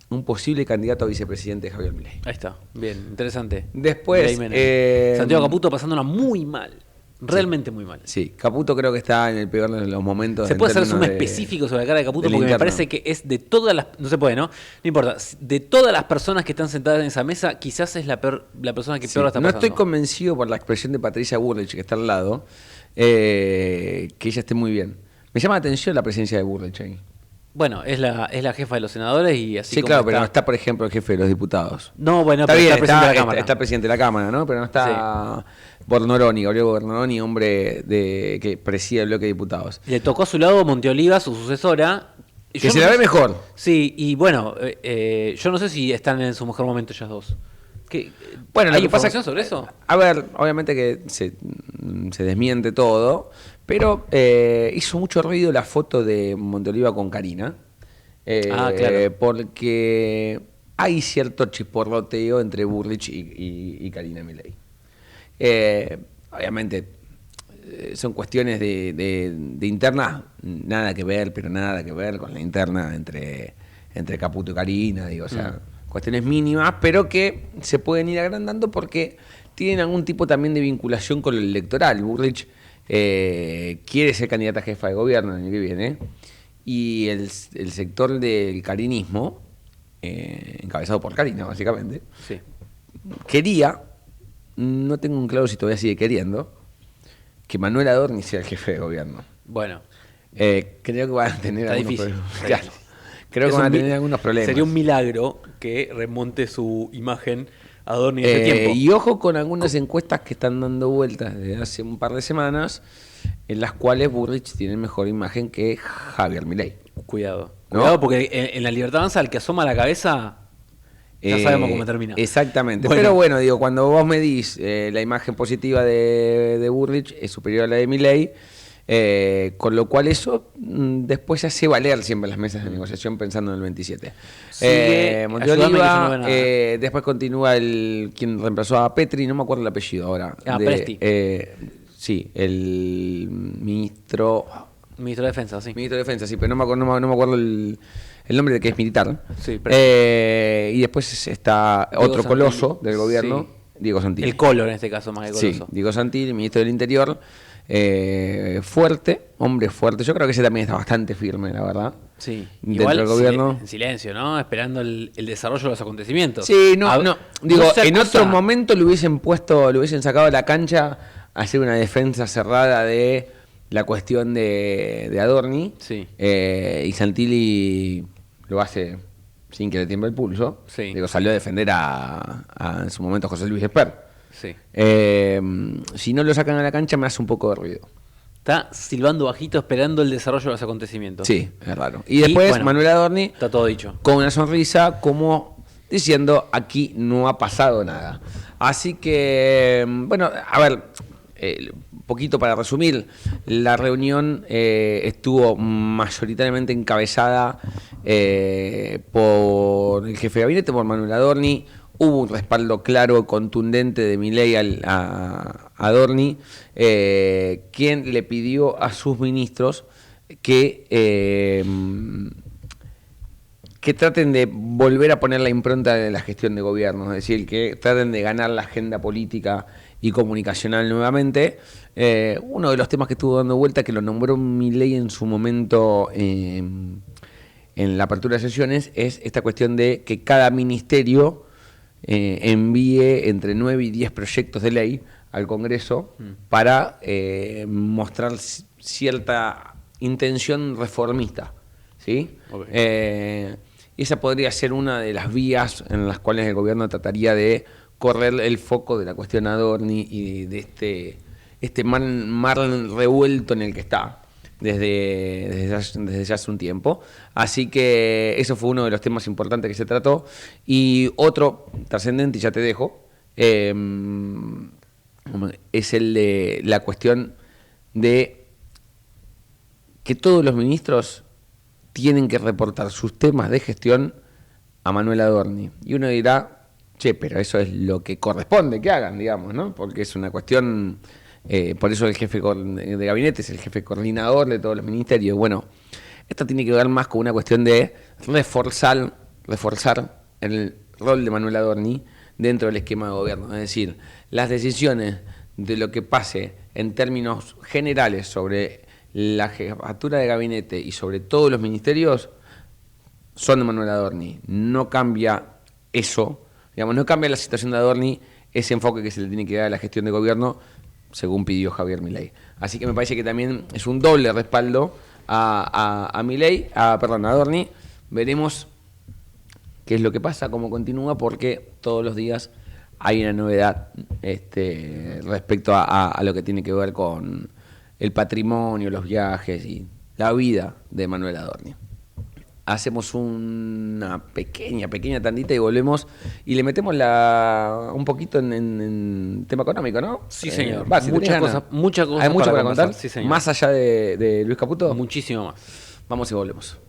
un posible candidato a vicepresidente de Javier Milei. Ahí está, bien, interesante. Después, Milei Menem. Santiago Caputo pasándola muy mal. Realmente muy mal. Sí, Caputo creo que está en el peor de los momentos. Se puede hacer zoom términos específico sobre la cara de Caputo del porque me interno. parece que es de todas las... No se puede, ¿no? No importa. De todas las personas que están sentadas en esa mesa, quizás es la persona que Sí, peor la está no pasando. estoy convencido por la expresión de Patricia Bullrich, que está al lado, que ella esté muy bien. Me llama la atención la presencia de Bullrich ahí. Bueno, es la jefa de los senadores y así Sí, como claro, pero no está, por ejemplo, el jefe de los diputados. No, bueno, Está pero bien, está el presidente de la Cámara. está el presidente de la Cámara, ¿no? Pero no está Bornoroni, Gabriel Bornoroni, hombre que preside el bloque de diputados. Le tocó a su lado Monteoliva, su sucesora. Que se la ve mejor. Sí, y bueno, yo no sé si están en su mejor momento ellas dos. Bueno, lo ¿Hay que pasa información sobre eso? A ver, obviamente que se desmiente todo, pero hizo mucho ruido la foto de Monteoliva con Karina. Claro. Porque hay cierto chisporroteo entre Bullrich y Karina Milei. Obviamente son cuestiones de interna, nada que ver, pero nada que ver con la interna entre Caputo y Karina, digo, o sea, cuestiones mínimas, pero que se pueden ir agrandando porque tienen algún tipo también de vinculación con lo electoral. Bullrich quiere ser candidata a jefa de gobierno el año que viene, y el sector del carinismo, encabezado por Karina básicamente, quería, no tengo un claro si todavía sigue queriendo, que Manuel Adorni sea el jefe de gobierno. Bueno. Creo que van a tener Está algunos difícil. problemas. Claro. Creo que van a tener algunos problemas. Sería un milagro que remonte su imagen a Adorni en este tiempo. Y ojo con algunas encuestas que están dando vueltas desde hace un par de semanas, en las cuales Bullrich tiene mejor imagen que Javier Milei. Cuidado. ¿No? Cuidado porque en la Libertad Avanza el que asoma la cabeza ya sabemos cómo termina. Exactamente. Bueno. Pero bueno, digo, cuando vos medís la imagen positiva de Bullrich es superior a la de Milei, con lo cual eso después se hace valer siempre en las mesas de negociación pensando en el 27. Sigue, Monteoliva, ayúdame que yo no veo nada. después continúa quien reemplazó a Petri, no me acuerdo el apellido ahora. Presti. Sí, el ministro... Ministro de Defensa, sí. Ministro de Defensa, sí, pero no me acuerdo el nombre de que es militar. Sí, y después está Diego otro Santilli. coloso del gobierno, Sí. Diego Santilli. El Colo en este caso, más que Coloso. Sí, Diego Santilli, ministro del Interior. Fuerte, hombre fuerte. Yo creo que ese también está bastante firme, la verdad. Sí. Dentro Igual del gobierno. en silencio, ¿no? Esperando el desarrollo de los acontecimios. Sí, no. Digo, no se en acusa- otro momento lo hubiesen sacado a la cancha a hacer una defensa cerrada de la cuestión de Adorni. Sí. Y Santilli lo hace sin que le tiemble el pulso. Sí. Digo, salió a defender en su momento a José Luis Esper. Sí. Si no lo sacan a la cancha me hace un poco de ruido. Está silbando bajito esperando el desarrollo de los acontecimientos. Sí, es raro. Y después bueno, Manuel Adorni está todo dicho. con una sonrisa como diciendo aquí no ha pasado nada. Así que, bueno, a ver, un poquito para resumir, la reunión estuvo mayoritariamente encabezada por el jefe de gabinete, por Manuel Adorni. Hubo un respaldo claro, contundente de Milei a Adorni, quien le pidió a sus ministros que que traten de volver a poner la impronta de la gestión de gobierno, es decir, que traten de ganar la agenda política y comunicacional nuevamente. Uno de los temas que estuvo dando vuelta, que lo nombró Milei en su momento en la apertura de sesiones, es esta cuestión de que cada ministerio envíe entre 9 y 10 proyectos de ley al Congreso para mostrar cierta intención reformista, ¿sí? Okay. Esa podría ser una de las vías en las cuales el gobierno trataría de correr el foco de la cuestión Adorni y de este mar revuelto en el que está desde hace un tiempo. Así que eso fue uno de los temas importantes que se trató. Y otro trascendente, y ya te dejo, es el de la cuestión de que todos los ministros tienen que reportar sus temas de gestión a Manuel Adorni. Y uno dirá, che, pero eso es lo que corresponde que hagan, digamos, ¿no? Porque es una cuestión, por eso el jefe de gabinete es el jefe coordinador de todos los ministerios. Bueno, esto tiene que ver más con una cuestión de reforzar el rol de Manuel Adorni dentro del esquema de gobierno. Es decir, las decisiones de lo que pase en términos generales sobre la jefatura de gabinete y sobre todos los ministerios son de Manuel Adorni. No cambia eso, digamos, no cambia la situación de Adorni, ese enfoque que se le tiene que dar a la gestión de gobierno, según pidió Javier Milei. Así que me parece que también es un doble respaldo a Milei, a Adorni. Veremos qué es lo que pasa, cómo continúa, porque todos los días hay una novedad respecto a lo que tiene que ver con el patrimonio, los viajes y la vida de Manuel Adorni. Hacemos una pequeña tandita y volvemos y le metemos un poquito en tema económico, ¿no? Sí, señor. Muchas cosas. Hay mucho para contar. Sí, señor. Más allá de Luis Caputo. Muchísimo más. Vamos y volvemos.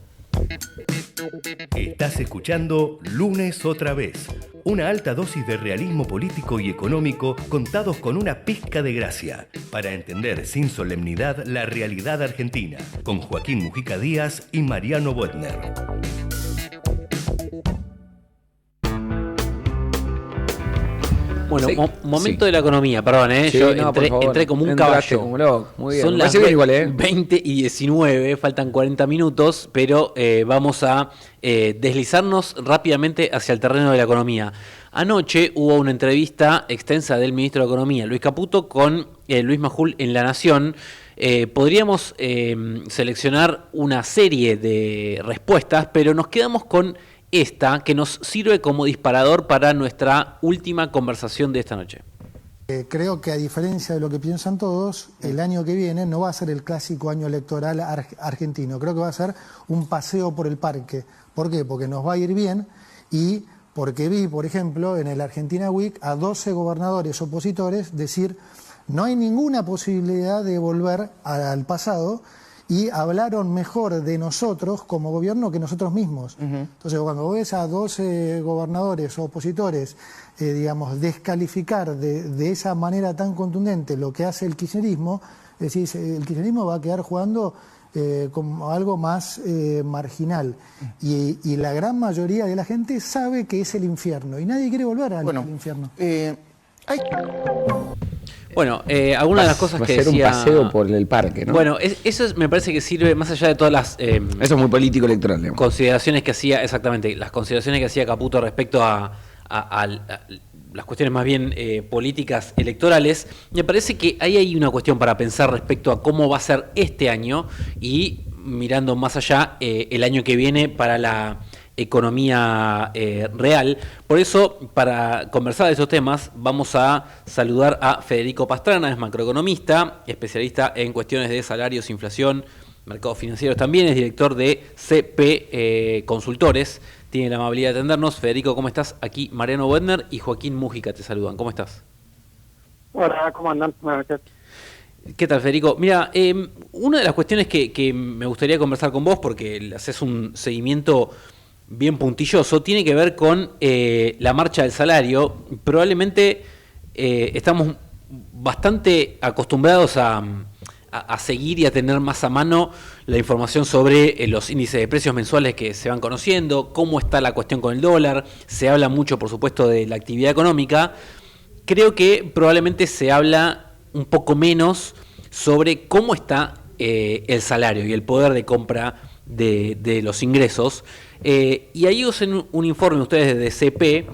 Estás escuchando Lunes otra vez. Una alta dosis de realismo político y económico contados con una pizca de gracia para entender sin solemnidad la realidad argentina, con Joaquín Mujica Díaz y Mariano Bodner. Bueno, momento de la economía, perdón, sí, yo entré como un caballo. Como loco. Muy bien. Son las 20 y 19, faltan 40 minutos, pero vamos a deslizarnos rápidamente hacia el terreno de la economía. Anoche hubo una entrevista extensa del ministro de Economía, Luis Caputo, con Luis Majul en La Nación. Podríamos seleccionar una serie de respuestas, pero nos quedamos con esta, que nos sirve como disparador para nuestra última conversación de esta noche. Creo que, a diferencia de lo que piensan todos, el año que viene no va a ser el clásico año electoral argentino. Creo que va a ser un paseo por el parque. ¿Por qué? Porque nos va a ir bien y porque vi, por ejemplo, en el Argentina Week a 12 gobernadores opositores decir no hay ninguna posibilidad de volver al pasado, y hablaron mejor de nosotros como gobierno que nosotros mismos. Entonces, cuando vos ves a 12 gobernadores o opositores, descalificar de esa manera tan contundente lo que hace el kirchnerismo, decís, el kirchnerismo va a quedar jugando como algo más marginal. Y la gran mayoría de la gente sabe que es el infierno, y nadie quiere volver al infierno. Bueno, algunas de las cosas que decía... Va a ser un paseo por el parque, ¿no? Bueno, eso me parece que sirve más allá de todas las... eso es muy político electoral, digamos. Consideraciones que hacía, exactamente, las consideraciones que hacía Caputo respecto a las cuestiones más bien políticas electorales. Me parece que ahí hay una cuestión para pensar respecto a cómo va a ser este año y mirando más allá el año que viene para la economía real. Por eso, para conversar de esos temas, vamos a saludar a Federico Pastrana, es macroeconomista, especialista en cuestiones de salarios, inflación, mercados financieros también, es director de CP Consultores. Tiene la amabilidad de atendernos. Federico, ¿cómo estás? Aquí Mariano Bodner y Joaquín Mujica te saludan. ¿Cómo estás? Hola, ¿cómo andan? Buenas noches. ¿Qué tal, Federico? Mira, una de las cuestiones que me gustaría conversar con vos, porque le haces un seguimiento bien puntilloso, tiene que ver con la marcha del salario. Probablemente estamos bastante acostumbrados a a seguir y a tener más a mano la información sobre los índices de precios mensuales que se van conociendo, cómo está la cuestión con el dólar. Se habla mucho, por supuesto, de la actividad económica. Creo que probablemente se habla un poco menos sobre cómo está el salario y el poder de compra de los ingresos. Y ahí usan un informe ustedes de CP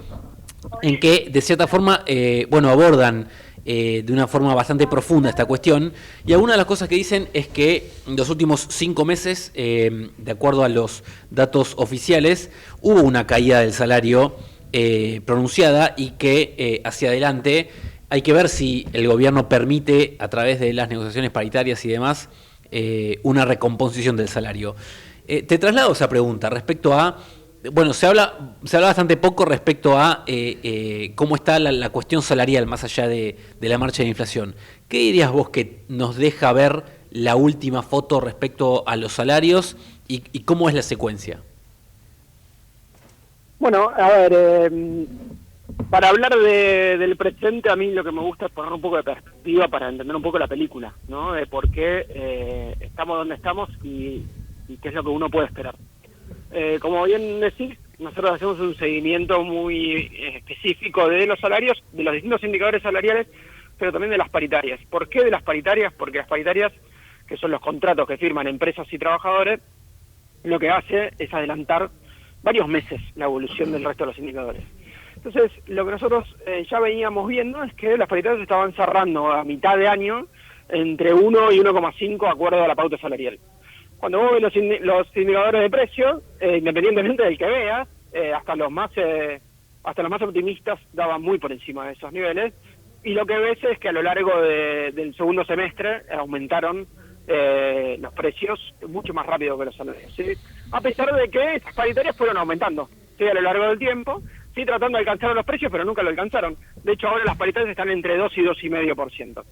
en que, de cierta forma, abordan de una forma bastante profunda esta cuestión, y alguna de las cosas que dicen es que en los últimos 5 meses, de acuerdo a los datos oficiales, hubo una caída del salario pronunciada, y que hacia adelante hay que ver si el gobierno permite, a través de las negociaciones paritarias y demás, una recomposición del salario. Te traslado esa pregunta respecto a... Bueno, se habla bastante poco respecto a cómo está la cuestión salarial más allá de la marcha de la inflación. ¿Qué dirías vos que nos deja ver la última foto respecto a los salarios y cómo es la secuencia? Bueno, a ver, para hablar del presente, a mí lo que me gusta es poner un poco de perspectiva para entender un poco la película, ¿no? De por qué estamos donde estamos y qué es lo que uno puede esperar. Como bien decís, nosotros hacemos un seguimiento muy específico de los salarios, de los distintos indicadores salariales, pero también de las paritarias. ¿Por qué de las paritarias? Porque las paritarias, que son los contratos que firman empresas y trabajadores, lo que hace es adelantar varios meses la evolución del resto de los indicadores. Entonces, lo que nosotros ya veníamos viendo es que las paritarias estaban cerrando a mitad de año entre 1 y 1,5 de acuerdo a la pauta salarial. Cuando vos ves los indicadores de precio, independientemente del que veas, hasta los más optimistas daban muy por encima de esos niveles, y lo que ves es que a lo largo del segundo semestre aumentaron los precios mucho más rápido que los salarios, ¿sí? A pesar de que estas paritarias fueron aumentando, ¿sí? A lo largo del tiempo, sí, tratando de alcanzar los precios, pero nunca lo alcanzaron. De hecho, ahora las paritarias están entre 2 y 2,5%.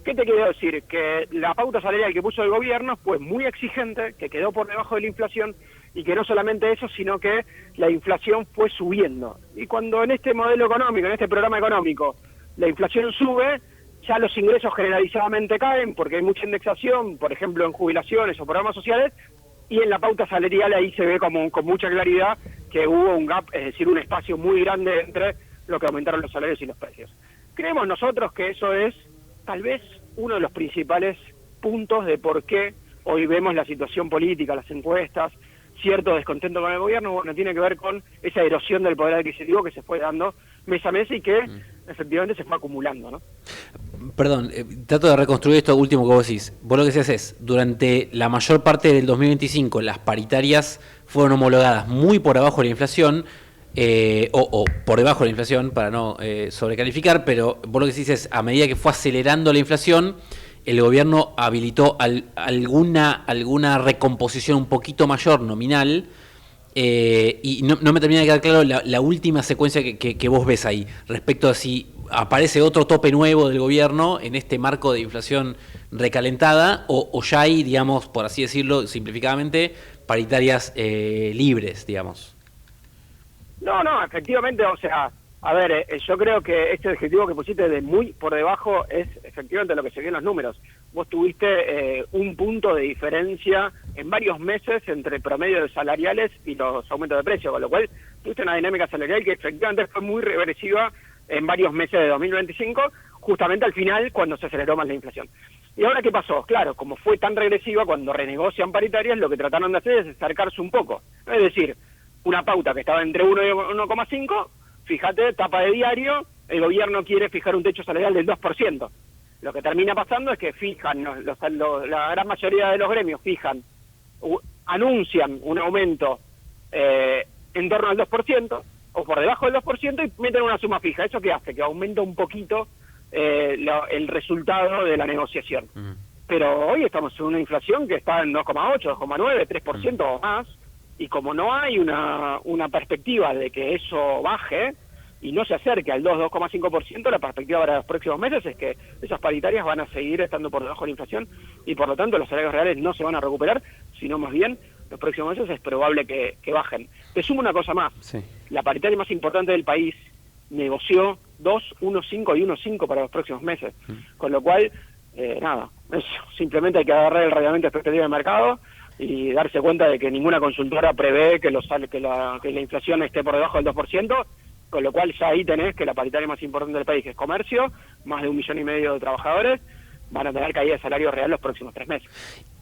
¿Qué te quiero decir? Que la pauta salarial que puso el gobierno fue muy exigente, que quedó por debajo de la inflación, y que no solamente eso, sino que la inflación fue subiendo. Y cuando en este modelo económico, en este programa económico, la inflación sube, ya los ingresos generalizadamente caen, porque hay mucha indexación, por ejemplo, en jubilaciones o programas sociales, y en la pauta salarial ahí se ve como con mucha claridad que hubo un gap, es decir, un espacio muy grande entre lo que aumentaron los salarios y los precios. Creemos nosotros que eso es tal vez uno de los principales puntos de por qué hoy vemos la situación política, las encuestas, cierto descontento con el gobierno. Bueno, tiene que ver con esa erosión del poder adquisitivo que se fue dando mes a mes y que efectivamente se fue acumulando, ¿no? Perdón, trato de reconstruir esto último que vos decís. Vos lo que decís es, durante la mayor parte del 2025 las paritarias fueron homologadas muy por abajo de la inflación, o por debajo de la inflación, para no sobrecalificar, pero vos lo que decís es, a medida que fue acelerando la inflación, el gobierno habilitó alguna recomposición un poquito mayor nominal, y no me termina de quedar claro la última secuencia que vos ves ahí, respecto a si aparece otro tope nuevo del gobierno en este marco de inflación recalentada, o ya hay, digamos, por así decirlo, simplificadamente, paritarias libres, digamos. No, efectivamente, o sea, a ver, yo creo que este objetivo que pusiste de muy por debajo es efectivamente lo que se vio en los números. Vos tuviste un punto de diferencia en varios meses entre el promedio de salariales y los aumentos de precios, con lo cual tuviste una dinámica salarial que efectivamente fue muy regresiva en varios meses de 2025, justamente al final cuando se aceleró más la inflación. ¿Y ahora qué pasó? Claro, como fue tan regresiva, cuando renegocian paritarias, lo que trataron de hacer es acercarse un poco. Es decir, una pauta que estaba entre 1 y 1,5, fíjate, tapa de diario, el gobierno quiere fijar un techo salarial del 2%. Lo que termina pasando es que fijan, la gran mayoría de los gremios anuncian un aumento en torno al 2%, o por debajo del 2%, y meten una suma fija. ¿Eso qué hace? Que aumenta un poquito el resultado de la negociación. Pero hoy estamos en una inflación que está en 2,8, 2,9, 3% o más, y como no hay una perspectiva de que eso baje y no se acerque al 2,5%, la perspectiva para los próximos meses es que esas paritarias van a seguir estando por debajo de la inflación, y por lo tanto los salarios reales no se van a recuperar, sino más bien los próximos meses es probable que bajen. Te sumo una cosa más. Sí. La paritaria más importante del país negoció 2, 1,5 y 1,5 para los próximos meses, con lo cual nada, simplemente hay que agarrar el reglamento expectativa de mercado y darse cuenta de que ninguna consultora prevé que la inflación esté por debajo del 2%, con lo cual ya ahí tenés que la paritaria más importante del país, que es comercio, más de 1,5 millones de trabajadores, van a tener caída de salario real los próximos 3 meses.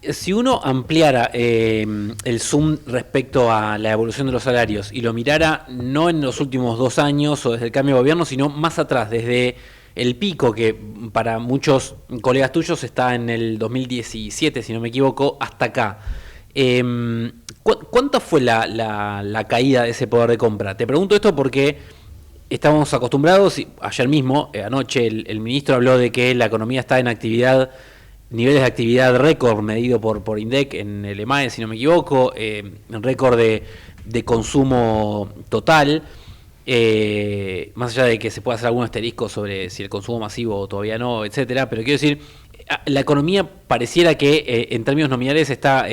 Si uno ampliara el zoom respecto a la evolución de los salarios y lo mirara no en los últimos 2 años o desde el cambio de gobierno, sino más atrás, desde el pico que para muchos colegas tuyos está en el 2017, si no me equivoco, hasta acá. ¿Cuánto fue la caída de ese poder de compra? Te pregunto esto porque estamos acostumbrados, ayer mismo, anoche, el ministro habló de que la economía está en actividad, niveles de actividad récord medido por INDEC en el EMAE, si no me equivoco, en récord de consumo total, más allá de que se pueda hacer algún asterisco sobre si el consumo masivo todavía no, etcétera, pero quiero decir, la economía pareciera que en términos nominales está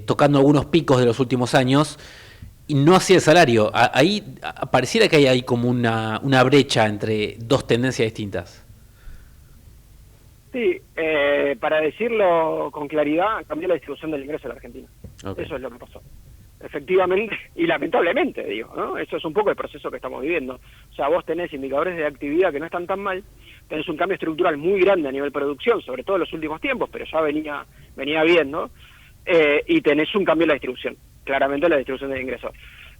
tocando algunos picos de los últimos años y no hacia el salario. Ahí pareciera que hay como una brecha entre dos tendencias distintas. Sí, para decirlo con claridad, cambió la distribución del ingreso en la Argentina. Okay. Eso es lo que pasó. Efectivamente, y lamentablemente, digo, ¿no? Eso es un poco el proceso que estamos viviendo. O sea, vos tenés indicadores de actividad que no están tan mal, tenés un cambio estructural muy grande a nivel producción, sobre todo en los últimos tiempos, pero ya venía viendo, y tenés un cambio en la distribución, claramente la distribución de ingresos.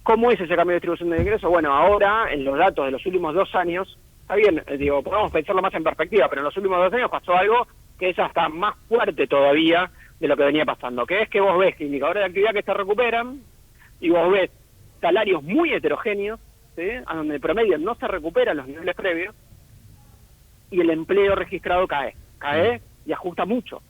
¿Cómo es ese cambio de distribución de ingresos? Bueno, ahora, en los datos de los últimos 2 años, está bien, digo, podemos pensarlo más en perspectiva, pero en los últimos 2 años pasó algo que es hasta más fuerte todavía de lo que venía pasando, que es que vos ves que indicadores de actividad que se recuperan, y vos ves salarios muy heterogéneos, ¿sí? A donde el promedio no se recupera los niveles previos, y el empleo registrado cae y ajusta mucho.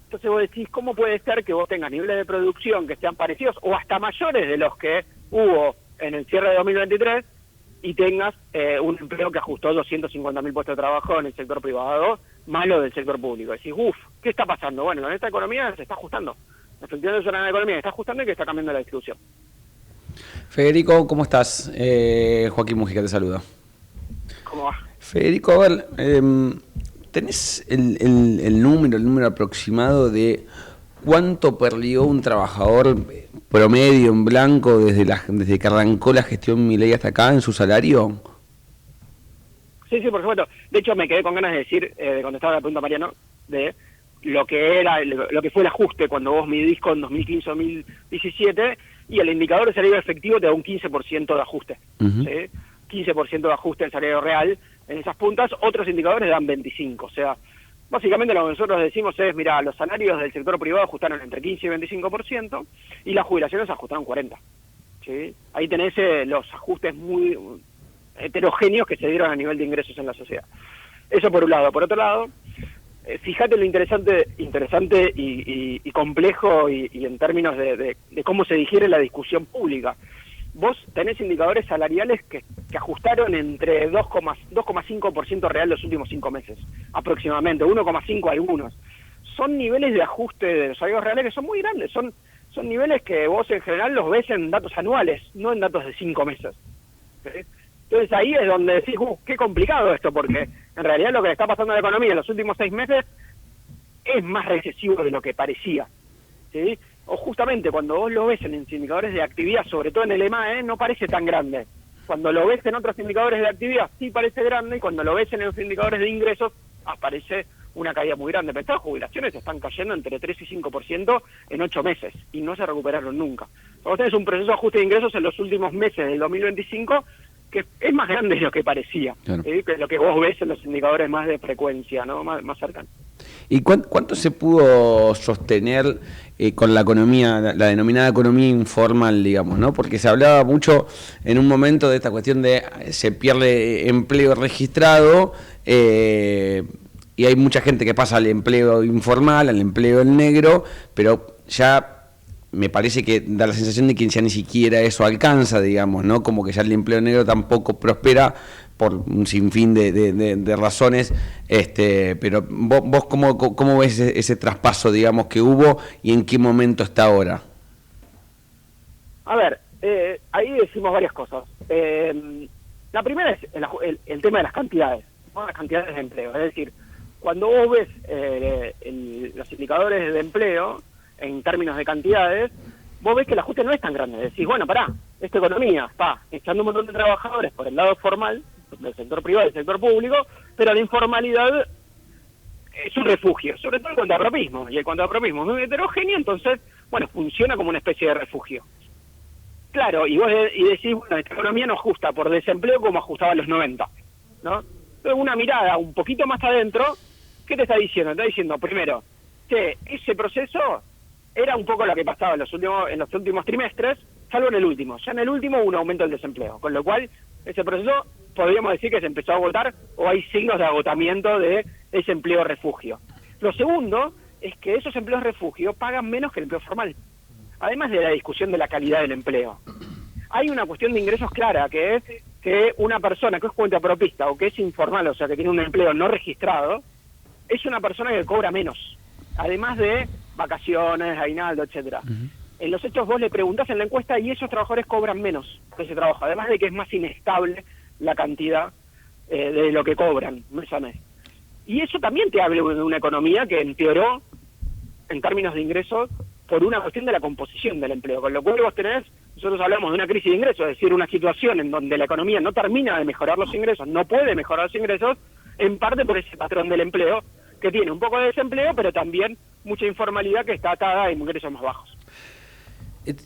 Entonces vos decís, ¿cómo puede ser que vos tengas niveles de producción que sean parecidos o hasta mayores de los que hubo en el cierre de 2023 y tengas un empleo que ajustó 250.000 puestos de trabajo en el sector privado, malo del sector público? Decís, ¿qué está pasando? Bueno, en esta economía se está ajustando. Efectivamente es una economía que está ajustando y que está cambiando la distribución. Federico, ¿cómo estás? Joaquín Mujica te saluda. ¿Cómo va? Federico, a ver, ¿tenés el número aproximado de cuánto perdió un trabajador promedio en blanco desde que arrancó la gestión Milei hasta acá en su salario? Sí, por supuesto. De hecho, me quedé con ganas de decir, de contestar a la pregunta Mariano, de lo que fue el ajuste cuando vos midís con 2015-2017, y el indicador de salario efectivo te da un 15% de ajuste. Uh-huh. ¿Sí? 15% de ajuste del salario real en esas puntas, otros indicadores dan 25%. O sea, básicamente lo que nosotros decimos es, mira, los salarios del sector privado ajustaron entre 15 y 25%, y las jubilaciones ajustaron 40%. ¿Sí? Ahí tenés los ajustes muy heterogéneos que se dieron a nivel de ingresos en la sociedad. Eso por un lado. Por otro lado, fíjate lo interesante y complejo y en términos de cómo se digiere la discusión pública. Vos tenés indicadores salariales que ajustaron entre 2,5% real los últimos 5 meses, aproximadamente, 1,5 algunos. Son niveles de ajuste de los salarios reales que son muy grandes, son niveles que vos en general los ves en datos anuales, no en datos de 5 meses. ¿Sí? Entonces ahí es donde decís, qué complicado esto, porque en realidad lo que le está pasando a la economía en los últimos 6 meses es más recesivo de lo que parecía. ¿Sí? O justamente cuando vos lo ves en indicadores de actividad, sobre todo en el EMAE, no parece tan grande. Cuando lo ves en otros indicadores de actividad sí parece grande, y cuando lo ves en los indicadores de ingresos aparece una caída muy grande. Pero estas jubilaciones están cayendo entre 3 y 5% en 8 meses y no se recuperaron nunca. Vos tenés un proceso de ajuste de ingresos en los últimos meses del 2025 que es más grande de lo que parecía, claro. Que lo que vos ves en los indicadores más de frecuencia, ¿no? más cercanos. ¿Y cuánto se pudo sostener con la economía, la denominada economía informal, digamos, ¿no? Porque se hablaba mucho en un momento de esta cuestión de se pierde empleo registrado y hay mucha gente que pasa al empleo informal, al empleo en negro, pero ya me parece que da la sensación de que ya ni siquiera eso alcanza, digamos, ¿no? Como que ya el empleo negro tampoco prospera por un sinfín de razones, pero vos ¿cómo ves ese traspaso, digamos, que hubo y en qué momento está ahora? A ver, ahí decimos varias cosas. La primera es el tema de las cantidades, ¿no? Las cantidades de empleo. Es decir, cuando vos ves los indicadores de empleo, en términos de cantidades, vos ves que el ajuste no es tan grande. Decís, bueno, pará, esta economía está echando un montón de trabajadores por el lado formal, del sector privado y del sector público, pero la informalidad es un refugio, sobre todo el contrapropismo. Y el contrapropismo es muy heterogéneo, entonces, bueno, funciona como una especie de refugio. Claro, y vos decís, bueno, esta economía no ajusta por desempleo como ajustaba en los 90, ¿no? Entonces, una mirada un poquito más adentro, ¿qué te está diciendo? Está diciendo, primero, que ese proceso era un poco lo que pasaba en los últimos trimestres, salvo en el último. Ya en el último hubo un aumento del desempleo, con lo cual ese proceso podríamos decir que se empezó a agotar o hay signos de agotamiento de ese empleo refugio. Lo segundo es que esos empleos refugio pagan menos que el empleo formal, además de la discusión de la calidad del empleo. Hay una cuestión de ingresos clara, que es que una persona que es cuentapropista o que es informal, o sea, que tiene un empleo no registrado, es una persona que cobra menos, además de vacaciones, aguinaldo, etcétera. En los hechos vos le preguntás en la encuesta y esos trabajadores cobran menos por ese trabajo, además de que es más inestable la cantidad de lo que cobran mes a mes. Y eso también te habla de una economía que empeoró en términos de ingresos por una cuestión de la composición del empleo, con lo cual vos tenés, nosotros hablamos de una crisis de ingresos, es decir, una situación en donde la economía no termina de mejorar los ingresos, no puede mejorar los ingresos, en parte por ese patrón del empleo, que tiene un poco de desempleo, pero también mucha informalidad que está atada a ingresos más bajos.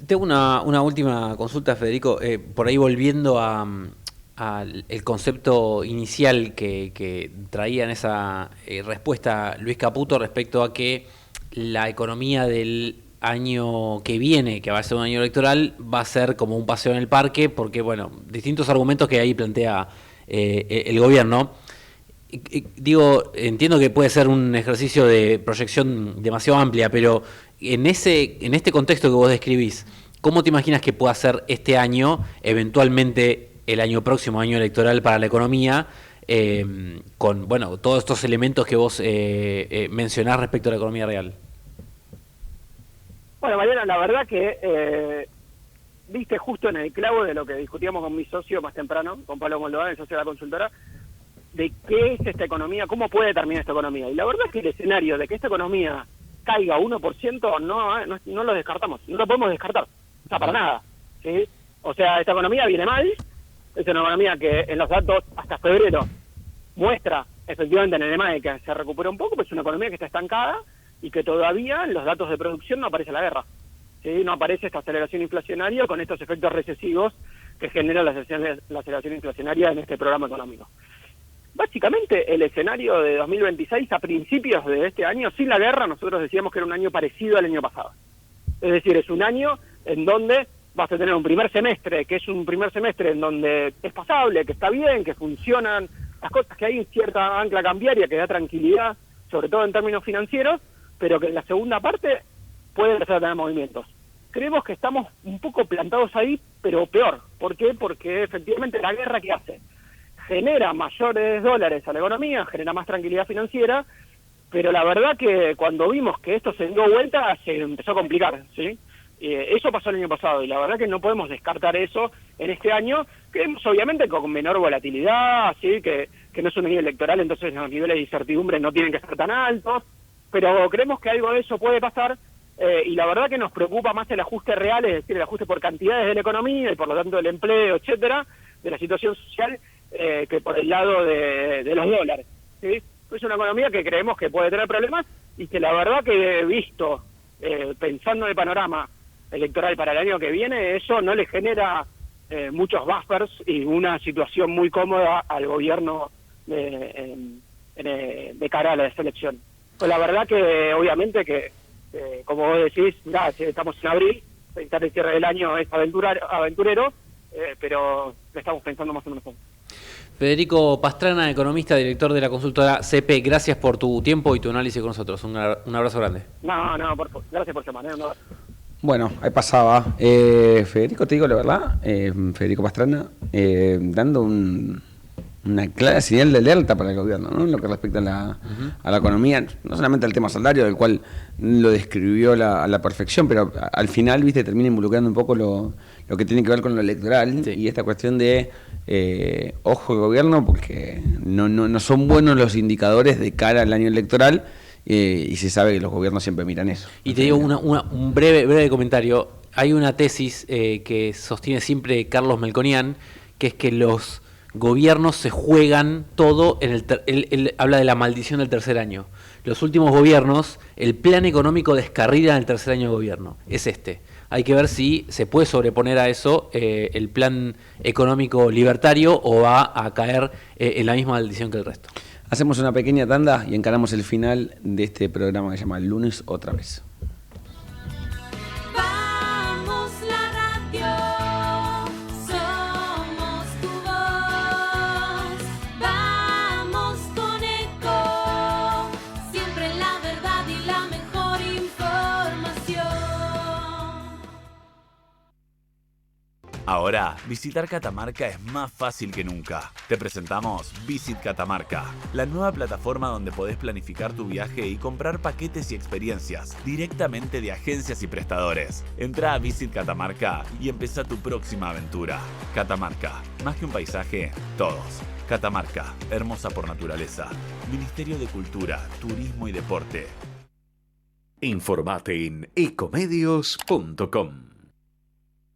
Tengo una última consulta, Federico, por ahí volviendo al concepto inicial que traía en esa respuesta Luis Caputo respecto a que la economía del año que viene, que va a ser un año electoral, va a ser como un paseo en el parque, porque, bueno, distintos argumentos que ahí plantea el gobierno. Digo, entiendo que puede ser un ejercicio de proyección demasiado amplia, pero en este contexto que vos describís, ¿cómo te imaginas que pueda ser este año, eventualmente el año próximo, año electoral para la economía, con, bueno, todos estos elementos que vos mencionás respecto a la economía real? Bueno, Mariano, la verdad que viste justo en el clavo de lo que discutíamos con mi socio más temprano, con Pablo Moldován, el socio de la consultora, de qué es esta economía, cómo puede terminar esta economía. Y la verdad es que el escenario de que esta economía caiga 1% no lo descartamos, no lo podemos descartar, o sea, para nada, ¿sí? O sea, esta economía viene mal, es una economía que en los datos hasta febrero muestra efectivamente en el EMAE que se recupera un poco, pero es una economía que está estancada y que todavía en los datos de producción no aparece la guerra, ¿sí? No aparece esta aceleración inflacionaria con estos efectos recesivos que genera la aceleración inflacionaria en este programa económico. Básicamente, el escenario de 2026, a principios de este año, sin la guerra, nosotros decíamos que era un año parecido al año pasado. Es decir, es un año en donde vas a tener un primer semestre, que es un primer semestre en donde es pasable, que está bien, que funcionan las cosas, que hay cierta ancla cambiaria que da tranquilidad, sobre todo en términos financieros, pero que en la segunda parte puede empezar a tener movimientos. Creemos que estamos un poco plantados ahí, pero peor. ¿Por qué? Porque efectivamente la guerra, ¿qué hace? Genera mayores dólares a la economía, genera más tranquilidad financiera, pero la verdad que cuando vimos que esto se dio vuelta, se empezó a complicar, ¿sí? Eso pasó el año pasado, y la verdad que no podemos descartar eso en este año, que obviamente con menor volatilidad, ¿sí? Que no es un año electoral, entonces los niveles de incertidumbre no tienen que ser tan altos, pero creemos que algo de eso puede pasar, y la verdad que nos preocupa más el ajuste real, es decir, el ajuste por cantidades de la economía y por lo tanto del empleo, etcétera, de la situación social, que por el lado de los dólares, ¿sí? Es una economía que creemos que puede tener problemas y que la verdad que visto, pensando en el panorama electoral para el año que viene, eso no le genera muchos buffers y una situación muy cómoda al gobierno de cara a la elección. Pues la verdad que obviamente que, como vos decís, ya estamos en abril, estar el cierre del año es aventurero, pero lo estamos pensando más o menos. Federico Pastrana, economista, director de la consultora CP, gracias por tu tiempo y tu análisis con nosotros. Un abrazo grande. No, gracias por llamar. Bueno, ahí pasaba. Federico, te digo la verdad, Federico Pastrana, dando un una clara señal de alerta para el gobierno, ¿no? En lo que respecta a la economía, no solamente al tema salario, del cual lo describió a la perfección, pero al final, viste, termina involucrando un poco lo que tiene que ver con lo electoral, sí. Y esta cuestión de ojo al gobierno, porque no son buenos los indicadores de cara al año electoral, y se sabe que los gobiernos siempre miran eso. Y te digo un breve comentario. Hay una tesis que sostiene siempre Carlos Melconian, que es que los gobiernos se juegan todo en él habla de la maldición del tercer año. Los últimos gobiernos, el plan económico descarrila en el tercer año de gobierno. Es este. Hay que ver si se puede sobreponer a eso el plan económico libertario o va a caer en la misma maldición que el resto. Hacemos una pequeña tanda y encaramos el final de este programa que se llama El Lunes Otra Vez. Ahora, visitar Catamarca es más fácil que nunca. Te presentamos Visit Catamarca, la nueva plataforma donde podés planificar tu viaje y comprar paquetes y experiencias directamente de agencias y prestadores. Entra a Visit Catamarca y empezá tu próxima aventura. Catamarca, más que un paisaje, todos. Catamarca, hermosa por naturaleza. Ministerio de Cultura, Turismo y Deporte. Informate en ecomedios.com.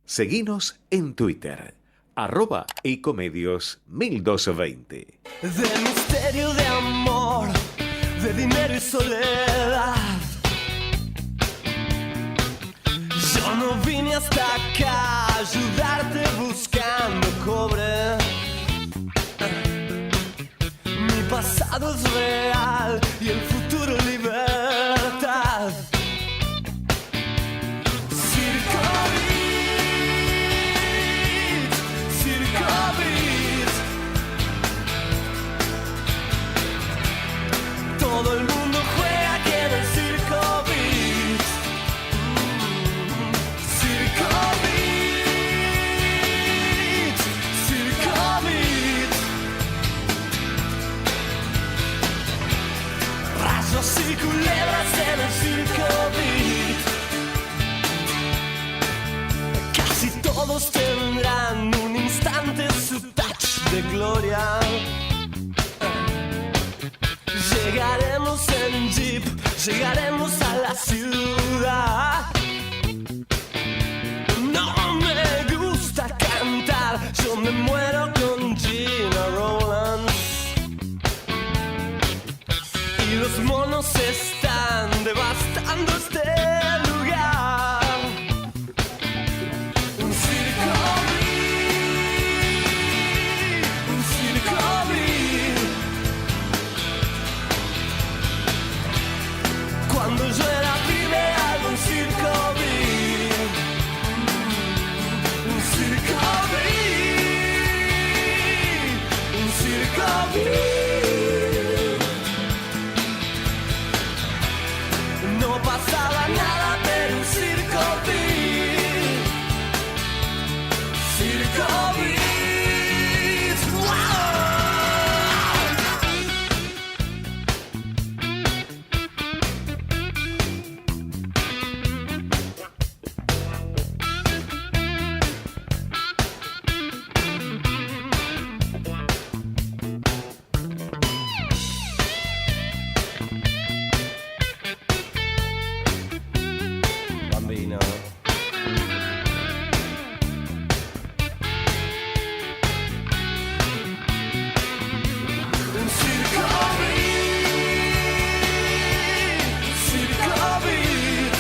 Seguinos en Twitter, @ecomedios1220. De misterio de amor, de dinero y soledad. Yo no vine hasta acá a ayudarte buscando cobre. Mi pasado es real y el futuro libertad. Todo el mundo juega aquí en el Circo Beat. Circo Beat. Circo Beat. Rayos y culebras en el Circo Beat. Casi todos tendrán un instante su touch de gloria. Llegaremos en jeep, llegaremos a la ciudad. No me gusta cantar, yo me muero con Gina Rowlands. Y los monos están devastando este lugar. Un circo beat, un circo beat. Cuando yo era pibe algo un circo beat. Un circo beat. Un circo beat. No pasaba nada pero un circo beat. Circo beat. ¡Wow! Bambino. Un circo beat, circo beat.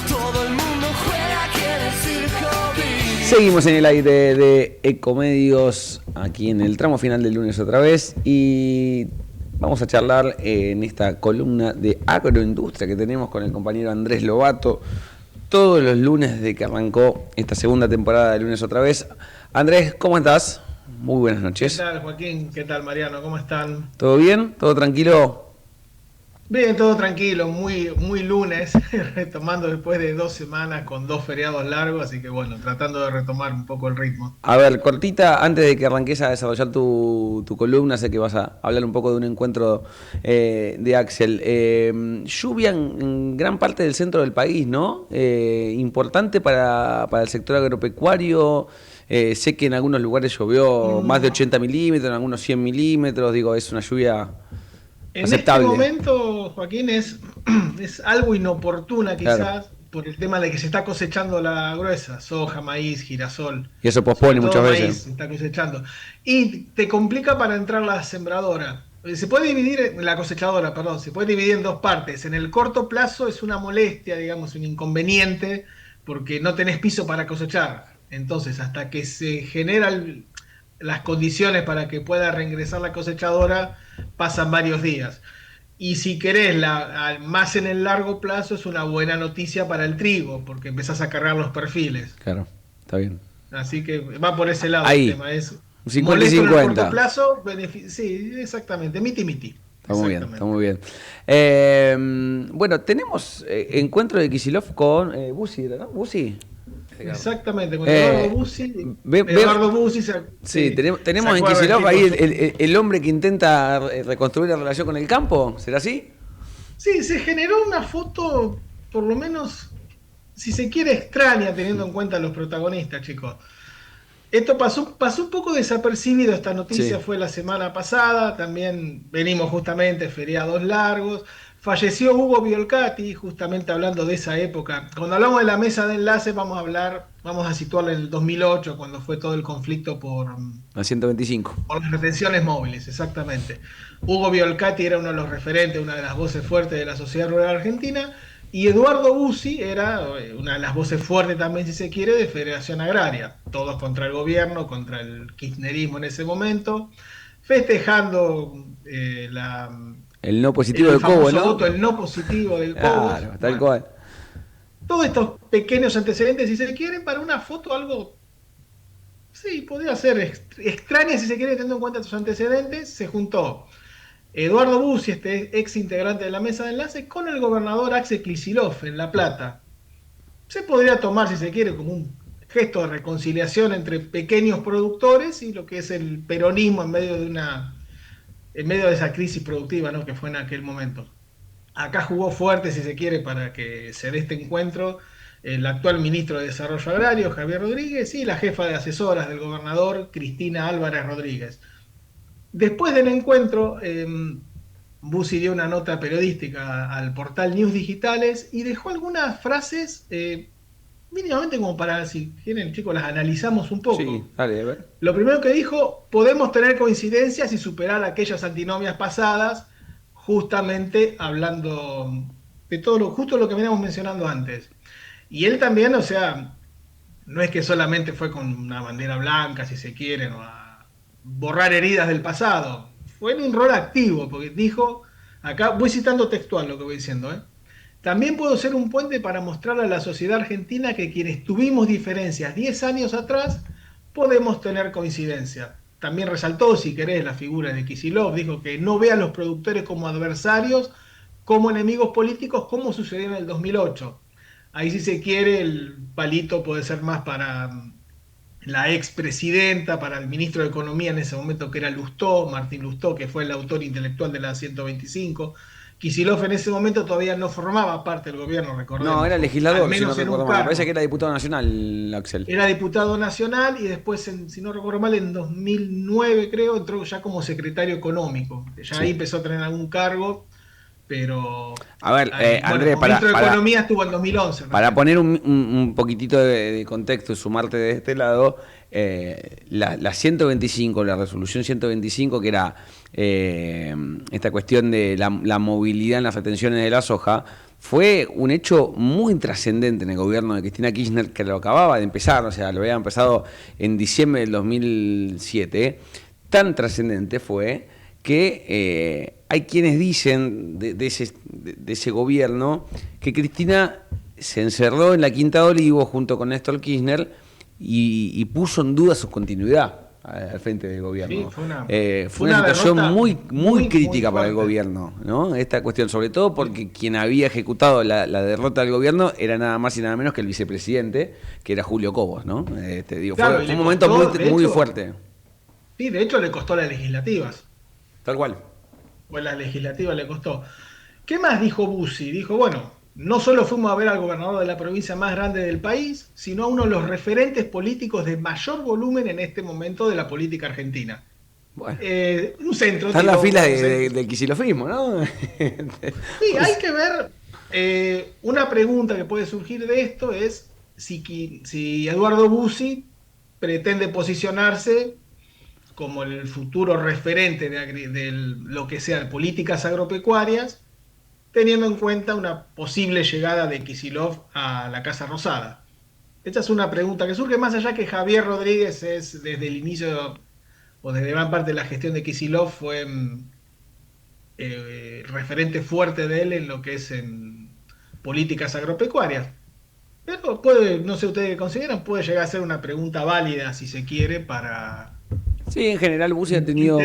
Todo el mundo juega aquí en el circo beat. Seguimos en el aire de Ecomedios, aquí en el tramo final del Lunes Otra Vez, y vamos a charlar en esta columna de agroindustria que tenemos con el compañero Andrés Lobato todos los lunes desde que arrancó esta segunda temporada de Lunes Otra Vez. Andrés, ¿cómo estás? Muy buenas noches. ¿Qué tal, Joaquín? ¿Qué tal, Mariano? ¿Cómo están? ¿Todo bien? ¿Todo tranquilo? Bien, todo tranquilo, muy lunes, retomando después de 2 semanas con 2 feriados largos, así que bueno, tratando de retomar un poco el ritmo. A ver, cortita, antes de que arranques a desarrollar tu columna, sé que vas a hablar un poco de un encuentro de Axel. Lluvia en gran parte del centro del país, ¿no? Importante para el sector agropecuario. Sé que en algunos lugares llovió más de 80 milímetros, en algunos 100 milímetros, digo, es una lluvia aceptable. En este momento, Joaquín, es algo inoportuna quizás, claro, por el tema de que se está cosechando la gruesa, soja, maíz, girasol. Y eso pospone muchas veces. Maíz se está cosechando. Y te complica para entrar la sembradora. Se puede dividir, la cosechadora, perdón, se puede dividir en 2 partes. En el corto plazo es una molestia, digamos, un inconveniente, porque no tenés piso para cosechar. Entonces, hasta que se generan las condiciones para que pueda reingresar la cosechadora, pasan varios días. Y si querés, más en el largo plazo, es una buena noticia para el trigo, porque empezás a cargar los perfiles. Claro, está bien. Así que va por ese lado ahí, el tema. Es 50 y 50. En el corto plazo, sí, exactamente, miti. Está muy bien, está muy bien. Bueno, tenemos encuentro de Kicillof con Bussi, ¿no? ¿Bussi? Exactamente, con Eduardo Bussi. Sí, tenemos en Kicillof ahí el hombre que intenta reconstruir la relación con el campo, ¿será así? Sí, se generó una foto, por lo menos, si se quiere, extraña, teniendo en cuenta los protagonistas, chicos. Esto pasó un poco desapercibido, esta noticia fue la semana pasada, también venimos justamente feriados largos. Falleció Hugo Biolcati, justamente hablando de esa época. Cuando hablamos de la mesa de enlace vamos a situarla en el 2008, cuando fue todo el conflicto por la 125. Por las retenciones móviles, exactamente. Hugo Biolcati era uno de los referentes, una de las voces fuertes de la sociedad rural argentina, y Eduardo Bussi era una de las voces fuertes también, si se quiere, de Federación Agraria. Todos contra el gobierno, contra el kirchnerismo en ese momento, festejando el no positivo del Cobo, ¿no? Voto, el no positivo del Cobo. Claro, tal cual. Todos estos pequeños antecedentes, si se quieren, para una foto algo, sí, podría ser extraña, si se quiere, teniendo en cuenta estos antecedentes, se juntó Eduardo Bussi, este ex integrante de la mesa de enlace, con el gobernador Axel Kicillof en La Plata. Se podría tomar, si se quiere, como un gesto de reconciliación entre pequeños productores y lo que es el peronismo en medio de esa crisis productiva, ¿no?, que fue en aquel momento. Acá jugó fuerte, si se quiere, para que se dé este encuentro el actual ministro de Desarrollo Agrario, Javier Rodríguez, y la jefa de asesoras del gobernador, Cristina Álvarez Rodríguez. Después del encuentro, Bussi dio una nota periodística al portal News Digitales y dejó algunas frases mínimamente como para, si quieren, chicos, las analizamos un poco. Sí, dale, a ver. Lo primero que dijo: podemos tener coincidencias y superar aquellas antinomias pasadas, justamente hablando de todo justo lo que veníamos mencionando antes. Y él también, o sea, no es que solamente fue con una bandera blanca, si se quiere, o a borrar heridas del pasado. Fue en un rol activo, porque dijo, acá voy citando textual lo que voy diciendo, también puedo ser un puente para mostrarle a la sociedad argentina que quienes tuvimos diferencias 10 años atrás, podemos tener coincidencia. También resaltó, si querés, la figura de Kicillof, dijo que no ve a los productores como adversarios, como enemigos políticos, como sucedió en el 2008. Ahí, si se quiere, el palito puede ser más para la expresidenta, para el ministro de Economía en ese momento, que era Lustó, Martín Lustó, que fue el autor intelectual de la 125. Kicillof en ese momento todavía no formaba parte del gobierno, recordemos. No, era legislador, si no recuerdo mal. Me parece que era diputado nacional, Axel. Era diputado nacional y después, si no recuerdo mal, en 2009, creo, entró ya como secretario económico. Ya ahí empezó a tener algún cargo, pero... A ver, Andrés, ministro de Economía estuvo en 2011. Para poner un poquitito de contexto y sumarte de este lado, la 125, la resolución 125, que era esta cuestión de la movilidad en las retenciones de la soja, fue un hecho muy trascendente en el gobierno de Cristina Kirchner, que lo acababa de empezar, o sea, lo había empezado en diciembre del 2007. Tan trascendente fue que hay quienes dicen de ese gobierno que Cristina se encerró en la Quinta de Olivos junto con Néstor Kirchner y puso en duda su continuidad. al frente del gobierno. Sí, fue una situación derrota muy crítica muy para el gobierno, ¿no? Esta cuestión, sobre todo porque quien había ejecutado la derrota del gobierno era nada más y nada menos que el vicepresidente, que era Julio Cobos, ¿no? Claro, fue un momento muy fuerte. Sí, de hecho le costó las legislativas. Tal cual. Pues las legislativas le costó. ¿Qué más dijo Bussi? Dijo, bueno, no solo fuimos a ver al gobernador de la provincia más grande del país, sino a uno de los referentes políticos de mayor volumen en este momento de la política argentina. Bueno. Un centro. Está en la fila del quisilofismo, ¿no? Sí, hay que ver. Una pregunta que puede surgir de esto es si Eduardo Bussi pretende posicionarse como el futuro referente de lo que sean políticas agropecuarias, teniendo en cuenta una posible llegada de Kicillof a la Casa Rosada. Esta es una pregunta que surge más allá que Javier Rodríguez es desde el inicio o desde gran parte de la gestión de Kicillof fue referente fuerte de él en lo que es en políticas agropecuarias. Pero puede, no sé ustedes qué consideran, puede llegar a ser una pregunta válida si se quiere para... Sí, en general Bussi ha tenido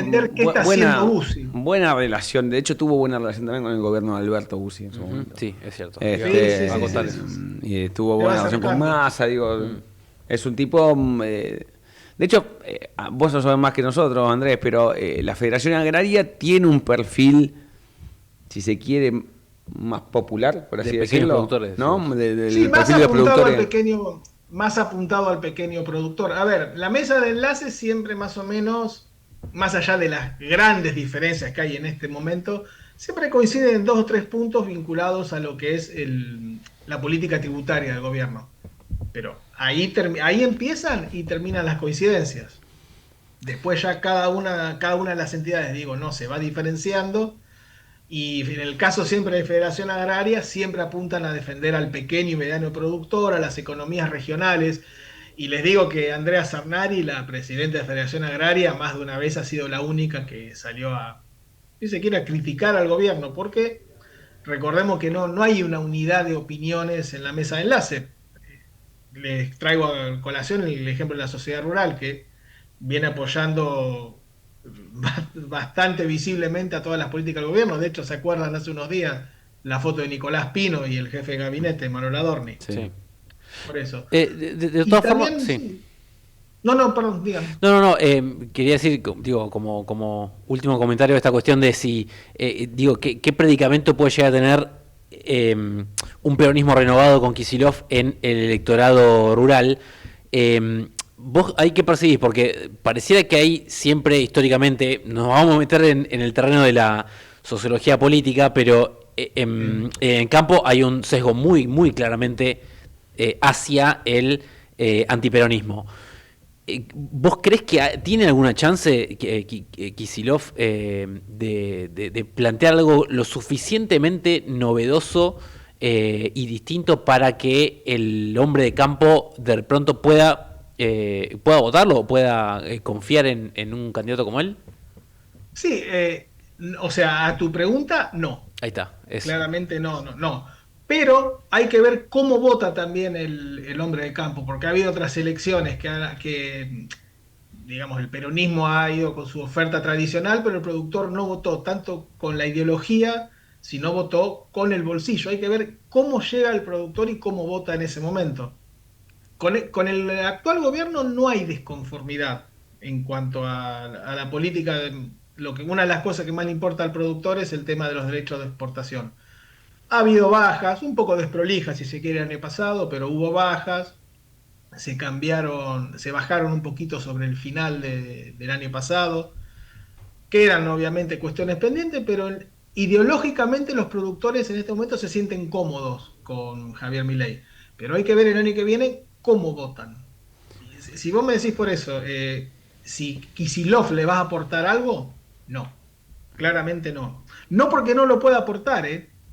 buena relación. De hecho, tuvo buena relación también con el gobierno de Alberto Bussi en su momento. Sí, es cierto. Y tuvo buena relación con Massa. Es un tipo... de hecho, vos lo sabés más que nosotros, Andrés, pero la Federación Agraria tiene un perfil, si se quiere, más popular, por así decirlo. Productores, ¿no? Sí, más apuntado al pequeño... Más apuntado al pequeño productor. A ver, la mesa de enlace siempre más o menos, más allá de las grandes diferencias que hay en este momento, siempre coinciden en 2 o 3 puntos vinculados a lo que es la política tributaria del gobierno. Pero ahí empiezan y terminan las coincidencias. Después ya cada una de las entidades, se va diferenciando. Y en el caso siempre de Federación Agraria, siempre apuntan a defender al pequeño y mediano productor, a las economías regionales. Y les digo que Andrea Sarnari, la presidenta de Federación Agraria, más de una vez ha sido la única que salió si se quiere, a criticar al gobierno, porque recordemos que no hay una unidad de opiniones en la mesa de enlace. Les traigo a colación el ejemplo de la sociedad rural, que viene apoyando bastante visiblemente a todas las políticas del gobierno. De hecho, ¿se acuerdan hace unos días la foto de Nicolás Pino y el jefe de gabinete, Manuel Adorni? Sí. Por eso. De todas formas, sí. No, perdón, dígame. No, quería decir, como último comentario de esta cuestión de si, ¿qué predicamento puede llegar a tener un peronismo renovado con Kicillof en el electorado rural? ¿Vos ahí qué percibís? Porque pareciera que hay siempre, históricamente, nos vamos a meter en el terreno de la sociología política, pero en campo hay un sesgo muy, muy claramente hacia el antiperonismo. ¿Vos crees que tiene alguna chance Kicillof de plantear algo lo suficientemente novedoso y distinto para que el hombre de campo de pronto pueda votarlo o pueda confiar en un candidato como él? Sí, o sea, a tu pregunta, no. Ahí está. Claramente no. Pero hay que ver cómo vota también el hombre de campo, porque ha habido otras elecciones que digamos, el peronismo ha ido con su oferta tradicional, pero el productor no votó tanto con la ideología, sino votó con el bolsillo. Hay que ver cómo llega el productor y cómo vota en ese momento. Con el actual gobierno no hay desconformidad en cuanto a la política. Una de las cosas que más le importa al productor es el tema de los derechos de exportación. Ha habido bajas, un poco desprolijas si se quiere el año pasado, pero hubo bajas. Se bajaron un poquito sobre el final del año pasado. Quedan obviamente cuestiones pendientes, pero ideológicamente los productores en este momento se sienten cómodos con Javier Milei. Pero hay que ver el año que viene cómo votan. Si vos me decís por eso, si Kicillof le vas a aportar algo, no. Claramente no. No porque no lo pueda aportar,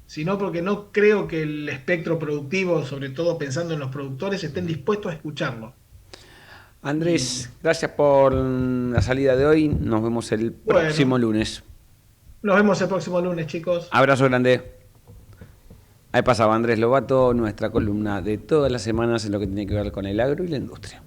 sino porque no creo que el espectro productivo, sobre todo pensando en los productores, estén dispuestos a escucharlo. Andrés, gracias por la salida de hoy. Nos vemos el próximo lunes. Nos vemos el próximo lunes, chicos. Abrazo grande. Ahí pasaba Andrés Lobato, nuestra columna de todas las semanas en lo que tiene que ver con el agro y la industria.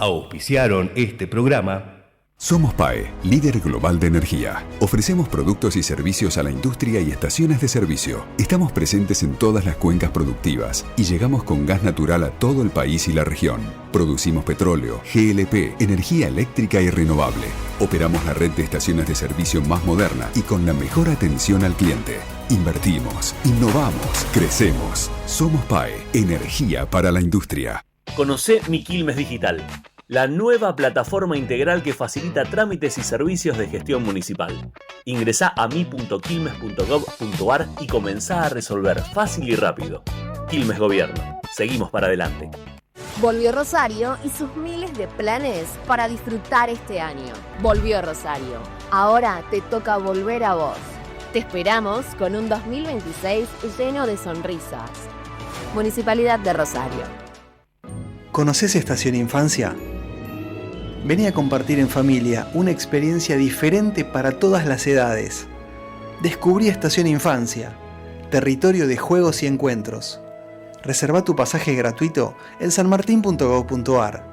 Auspiciaron este programa. Somos PAE, líder global de energía. Ofrecemos productos y servicios a la industria y estaciones de servicio. Estamos presentes en todas las cuencas productivas y llegamos con gas natural a todo el país y la región. Producimos petróleo, GLP, energía eléctrica y renovable. Operamos la red de estaciones de servicio más moderna y con la mejor atención al cliente. Invertimos, innovamos, crecemos. Somos PAE, energía para la industria. Conocé Mi Quilmes Digital, la nueva plataforma integral que facilita trámites y servicios de gestión municipal. Ingresá a mi.quilmes.gov.ar y comenzá a resolver fácil y rápido. Quilmes Gobierno. Seguimos para adelante. Volvió Rosario y sus miles de planes para disfrutar este año. Volvió Rosario. Ahora te toca volver a vos. Te esperamos con un 2026 lleno de sonrisas. Municipalidad de Rosario. ¿Conoces Estación Infancia? Vení a compartir en familia una experiencia diferente para todas las edades. Descubrí Estación Infancia, territorio de juegos y encuentros. Reserva tu pasaje gratuito en sanmartin.gov.ar.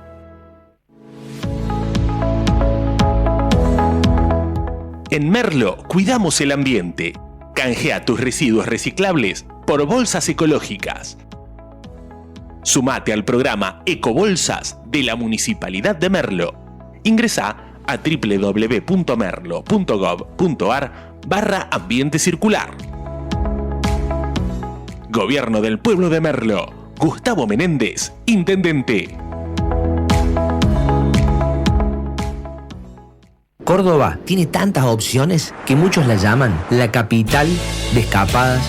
En Merlo cuidamos el ambiente. Canjea tus residuos reciclables por bolsas ecológicas. Sumate al programa Ecobolsas de la Municipalidad de Merlo. Ingresá a www.merlo.gov.ar/ambiente circular. Gobierno del Pueblo de Merlo. Gustavo Menéndez, Intendente. Córdoba tiene tantas opciones que muchos la llaman la capital de escapadas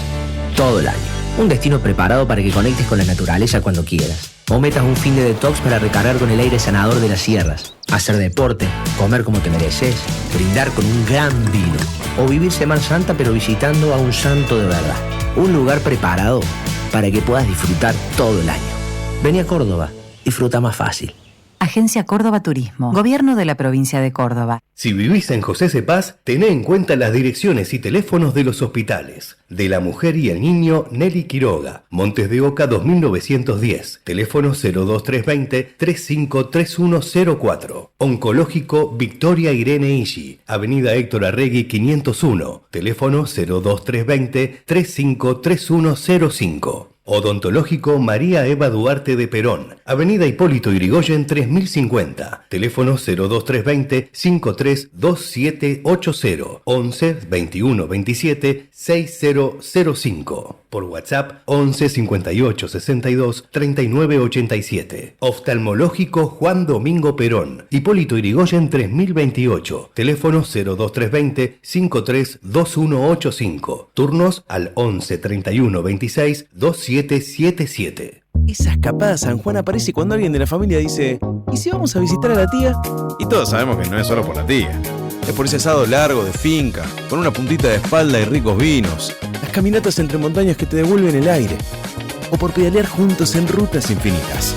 todo el año. Un destino preparado para que conectes con la naturaleza cuando quieras. O metas un fin de detox para recargar con el aire sanador de las sierras. Hacer deporte, comer como te mereces, brindar con un gran vino. O vivir Semana Santa pero visitando a un santo de verdad. Un lugar preparado para que puedas disfrutar todo el año. Vení a Córdoba, disfruta más fácil. Agencia Córdoba Turismo, Gobierno de la Provincia de Córdoba. Si vivís en José Cepaz, tené en cuenta las direcciones y teléfonos de los hospitales. De la Mujer y el Niño, Nelly Quiroga, Montes de Oca 2910, teléfono 02320-353104. Oncológico Victoria Irene Ishi, Avenida Héctor Arregui 501, teléfono 02320-353105. Odontológico María Eva Duarte de Perón, Avenida Hipólito Yrigoyen 3050, teléfono 02320-532780, 11 21 27 6005. Por WhatsApp 11 58 62 39 87. Oftalmológico Juan Domingo Perón, Hipólito Yrigoyen 3028, teléfono 02320-532185. Turnos al 11 31 26 2777. Esa escapada a San Juan aparece cuando alguien de la familia dice: ¿y si vamos a visitar a la tía? Y todos sabemos que no es solo por la tía. Es por ese asado largo de finca, con una puntita de espalda y ricos vinos. Las caminatas entre montañas que te devuelven el aire. O por pedalear juntos en rutas infinitas.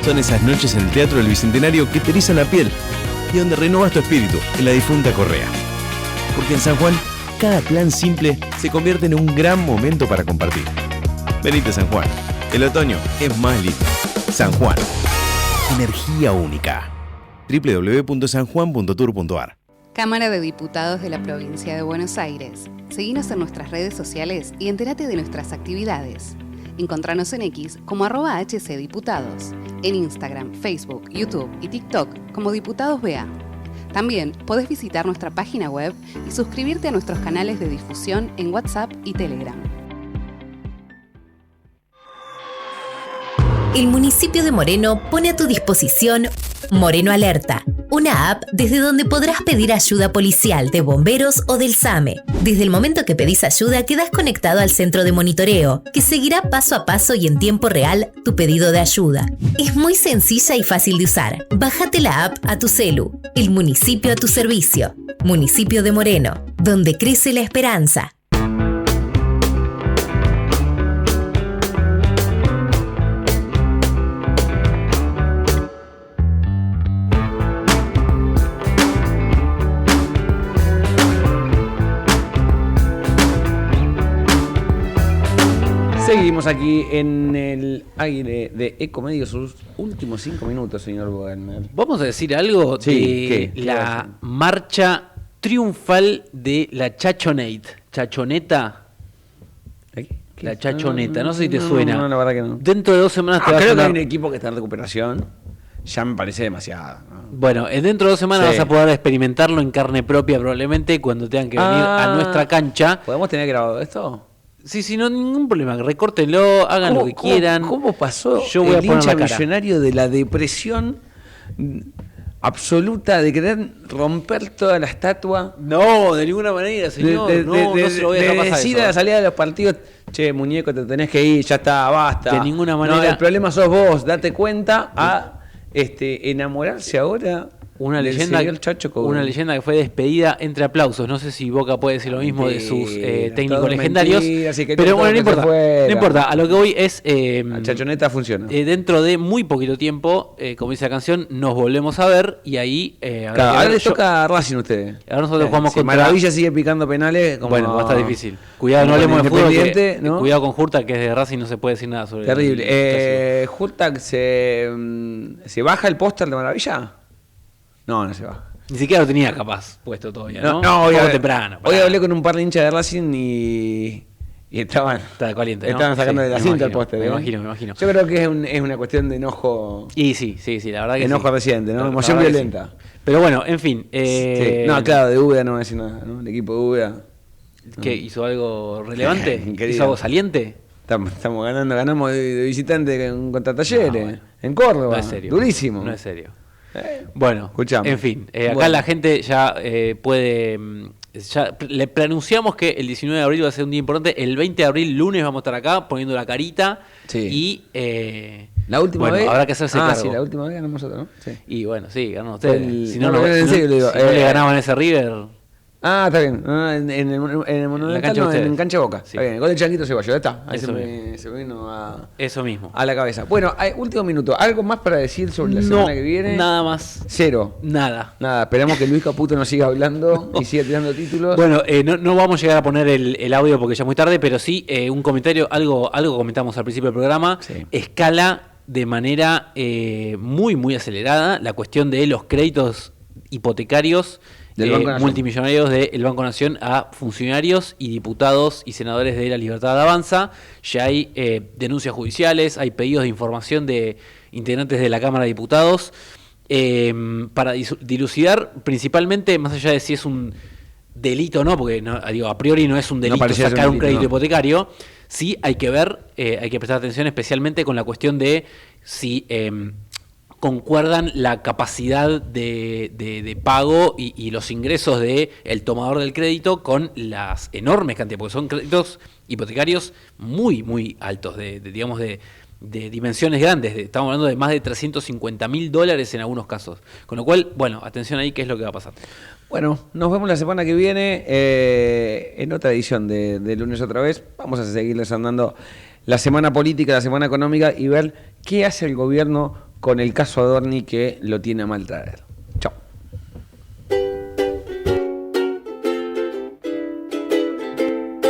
Son esas noches en el Teatro del Bicentenario que te erizan la piel y donde renovas tu espíritu en la difunta Correa. Porque en San Juan, cada plan simple se convierte en un gran momento para compartir. Venite a San Juan. El otoño es más lindo. San Juan. Energía única. www.sanjuan.tour.ar. Cámara de Diputados de la Provincia de Buenos Aires. Seguinos en nuestras redes sociales y entérate de nuestras actividades. Encontranos en X como @HCDiputados, en Instagram, Facebook, YouTube y TikTok como Diputados BA. También podés visitar nuestra página web y suscribirte a nuestros canales de difusión en WhatsApp y Telegram. El municipio de Moreno pone a tu disposición Moreno Alerta, una app desde donde podrás pedir ayuda policial, de bomberos o del SAME. Desde el momento que pedís ayuda quedás conectado al centro de monitoreo, que seguirá paso a paso y en tiempo real tu pedido de ayuda. Es muy sencilla y fácil de usar. Bájate la app a tu celu. El municipio a tu servicio. Municipio de Moreno, donde crece la esperanza. Seguimos aquí en el aire de Ecomedios, sus últimos 5 minutos, señor Bogelmer. Vamos a decir algo de la marcha triunfal de la Chachoneta. La Chachoneta, no sé si te suena. No, la verdad que no. Dentro de 2 semanas te va a creo que sonar. hay un equipo que está en recuperación. Ya me parece demasiado, ¿no? Bueno, dentro de 2 semanas vas a poder experimentarlo en carne propia probablemente cuando tengan que venir a nuestra cancha. ¿Podemos tener grabado esto? Sí, no, ningún problema. Recórtenlo, hagan lo que quieran. ¿Cómo pasó Yo voy a el poner hincha la cara. millonario de la depresión absoluta de querer romper toda la estatua? No, de ninguna manera, señor. No se lo voy a dejar pasar decir eso. a la salida de los partidos, che, muñeco, te tenés que ir, ya está, basta. De ninguna manera. No, el problema sos vos, date cuenta a enamorarse ahora. Una del leyenda, señor Chacho Coudet. una leyenda que fue despedida entre aplausos. No sé si Boca puede decir lo mismo de sus técnicos todo legendarios. mentira, así que pero todo bueno, no que se importa. fuera. No importa. A lo que voy es. La Chachoneta funciona. Dentro de muy poquito tiempo, como dice la canción, nos volvemos a ver y ahí. Ahora les toca a Racing ustedes. Ahora nosotros jugamos si contra. Maravilla sigue picando penales. Como Bueno, va a estar difícil. Cuidado, no hablemos de fútbol. ¿No? Cuidado con Hurtag, que es de Racing, no se puede decir nada sobre terrible. ¿Hurtag se baja el póster de Maravilla? No se baja. Ni siquiera lo tenía capaz puesto todavía, ¿no? Hoy temprano. Hoy hablé con un par de hinchas de Racing y estaban caliente, ¿no? Estaban sacando de la cinta el póster. Me imagino. Yo creo que es una cuestión de enojo. Y sí, la verdad que enojo reciente, ¿no? Emoción violenta. Sí. Pero bueno, en fin. No, claro, de Úbeda no voy a decir nada, ¿no? El equipo de Úbeda. ¿Qué? ¿Hizo algo relevante? ¿Hizo algo saliente? Estamos ganamos de visitante contra Talleres, en Córdoba. No es serio. Durísimo. No es serio. Bueno, escuchamos. En fin, acá la gente ya puede. Ya le anunciamos que el 19 de abril va a ser un día importante. El 20 de abril, lunes, vamos a estar acá poniendo la carita. Sí. Y. La última vez. Habrá que hacerse cargo. Sí, la última vez ganamos nosotros, ¿no? Sí. Y bueno, sí, ganaron ustedes. Si no, no le ganaban ese River. Está bien. En el Monumental, en cancha Boca. Sí. Está bien, el gol de Changuito Ceballos, ya está. Ahí Eso se me vino Eso mismo. a la cabeza. Bueno, último minuto. ¿Algo más para decir sobre la semana que viene? Nada más. Cero. Nada. Esperamos que Luis Caputo nos siga hablando y siga tirando títulos. Bueno, no vamos a llegar a poner el audio porque ya es muy tarde, pero sí un comentario, algo comentamos al principio del programa. Sí. Escala de manera muy, muy acelerada la cuestión de los créditos hipotecarios multimillonarios del Banco Nación a funcionarios y diputados y senadores de la Libertad Avanza. Ya hay denuncias judiciales, hay pedidos de información de integrantes de la Cámara de Diputados para dilucidar principalmente, más allá de si es un delito o no, porque a priori no es un delito sacar un crédito hipotecario. Sí hay que ver, hay que prestar atención especialmente con la cuestión de si concuerdan la capacidad de pago y los ingresos del tomador del crédito con las enormes cantidades, porque son créditos hipotecarios muy, muy altos, de dimensiones grandes. Estamos hablando de más de $350.000 en algunos casos. Con lo cual, bueno, atención ahí, qué es lo que va a pasar. Bueno, nos vemos la semana que viene en otra edición de Lunes otra vez. Vamos a seguirles andando la semana política, la semana económica y ver qué hace el gobierno con el caso Adorni que lo tiene a mal traer.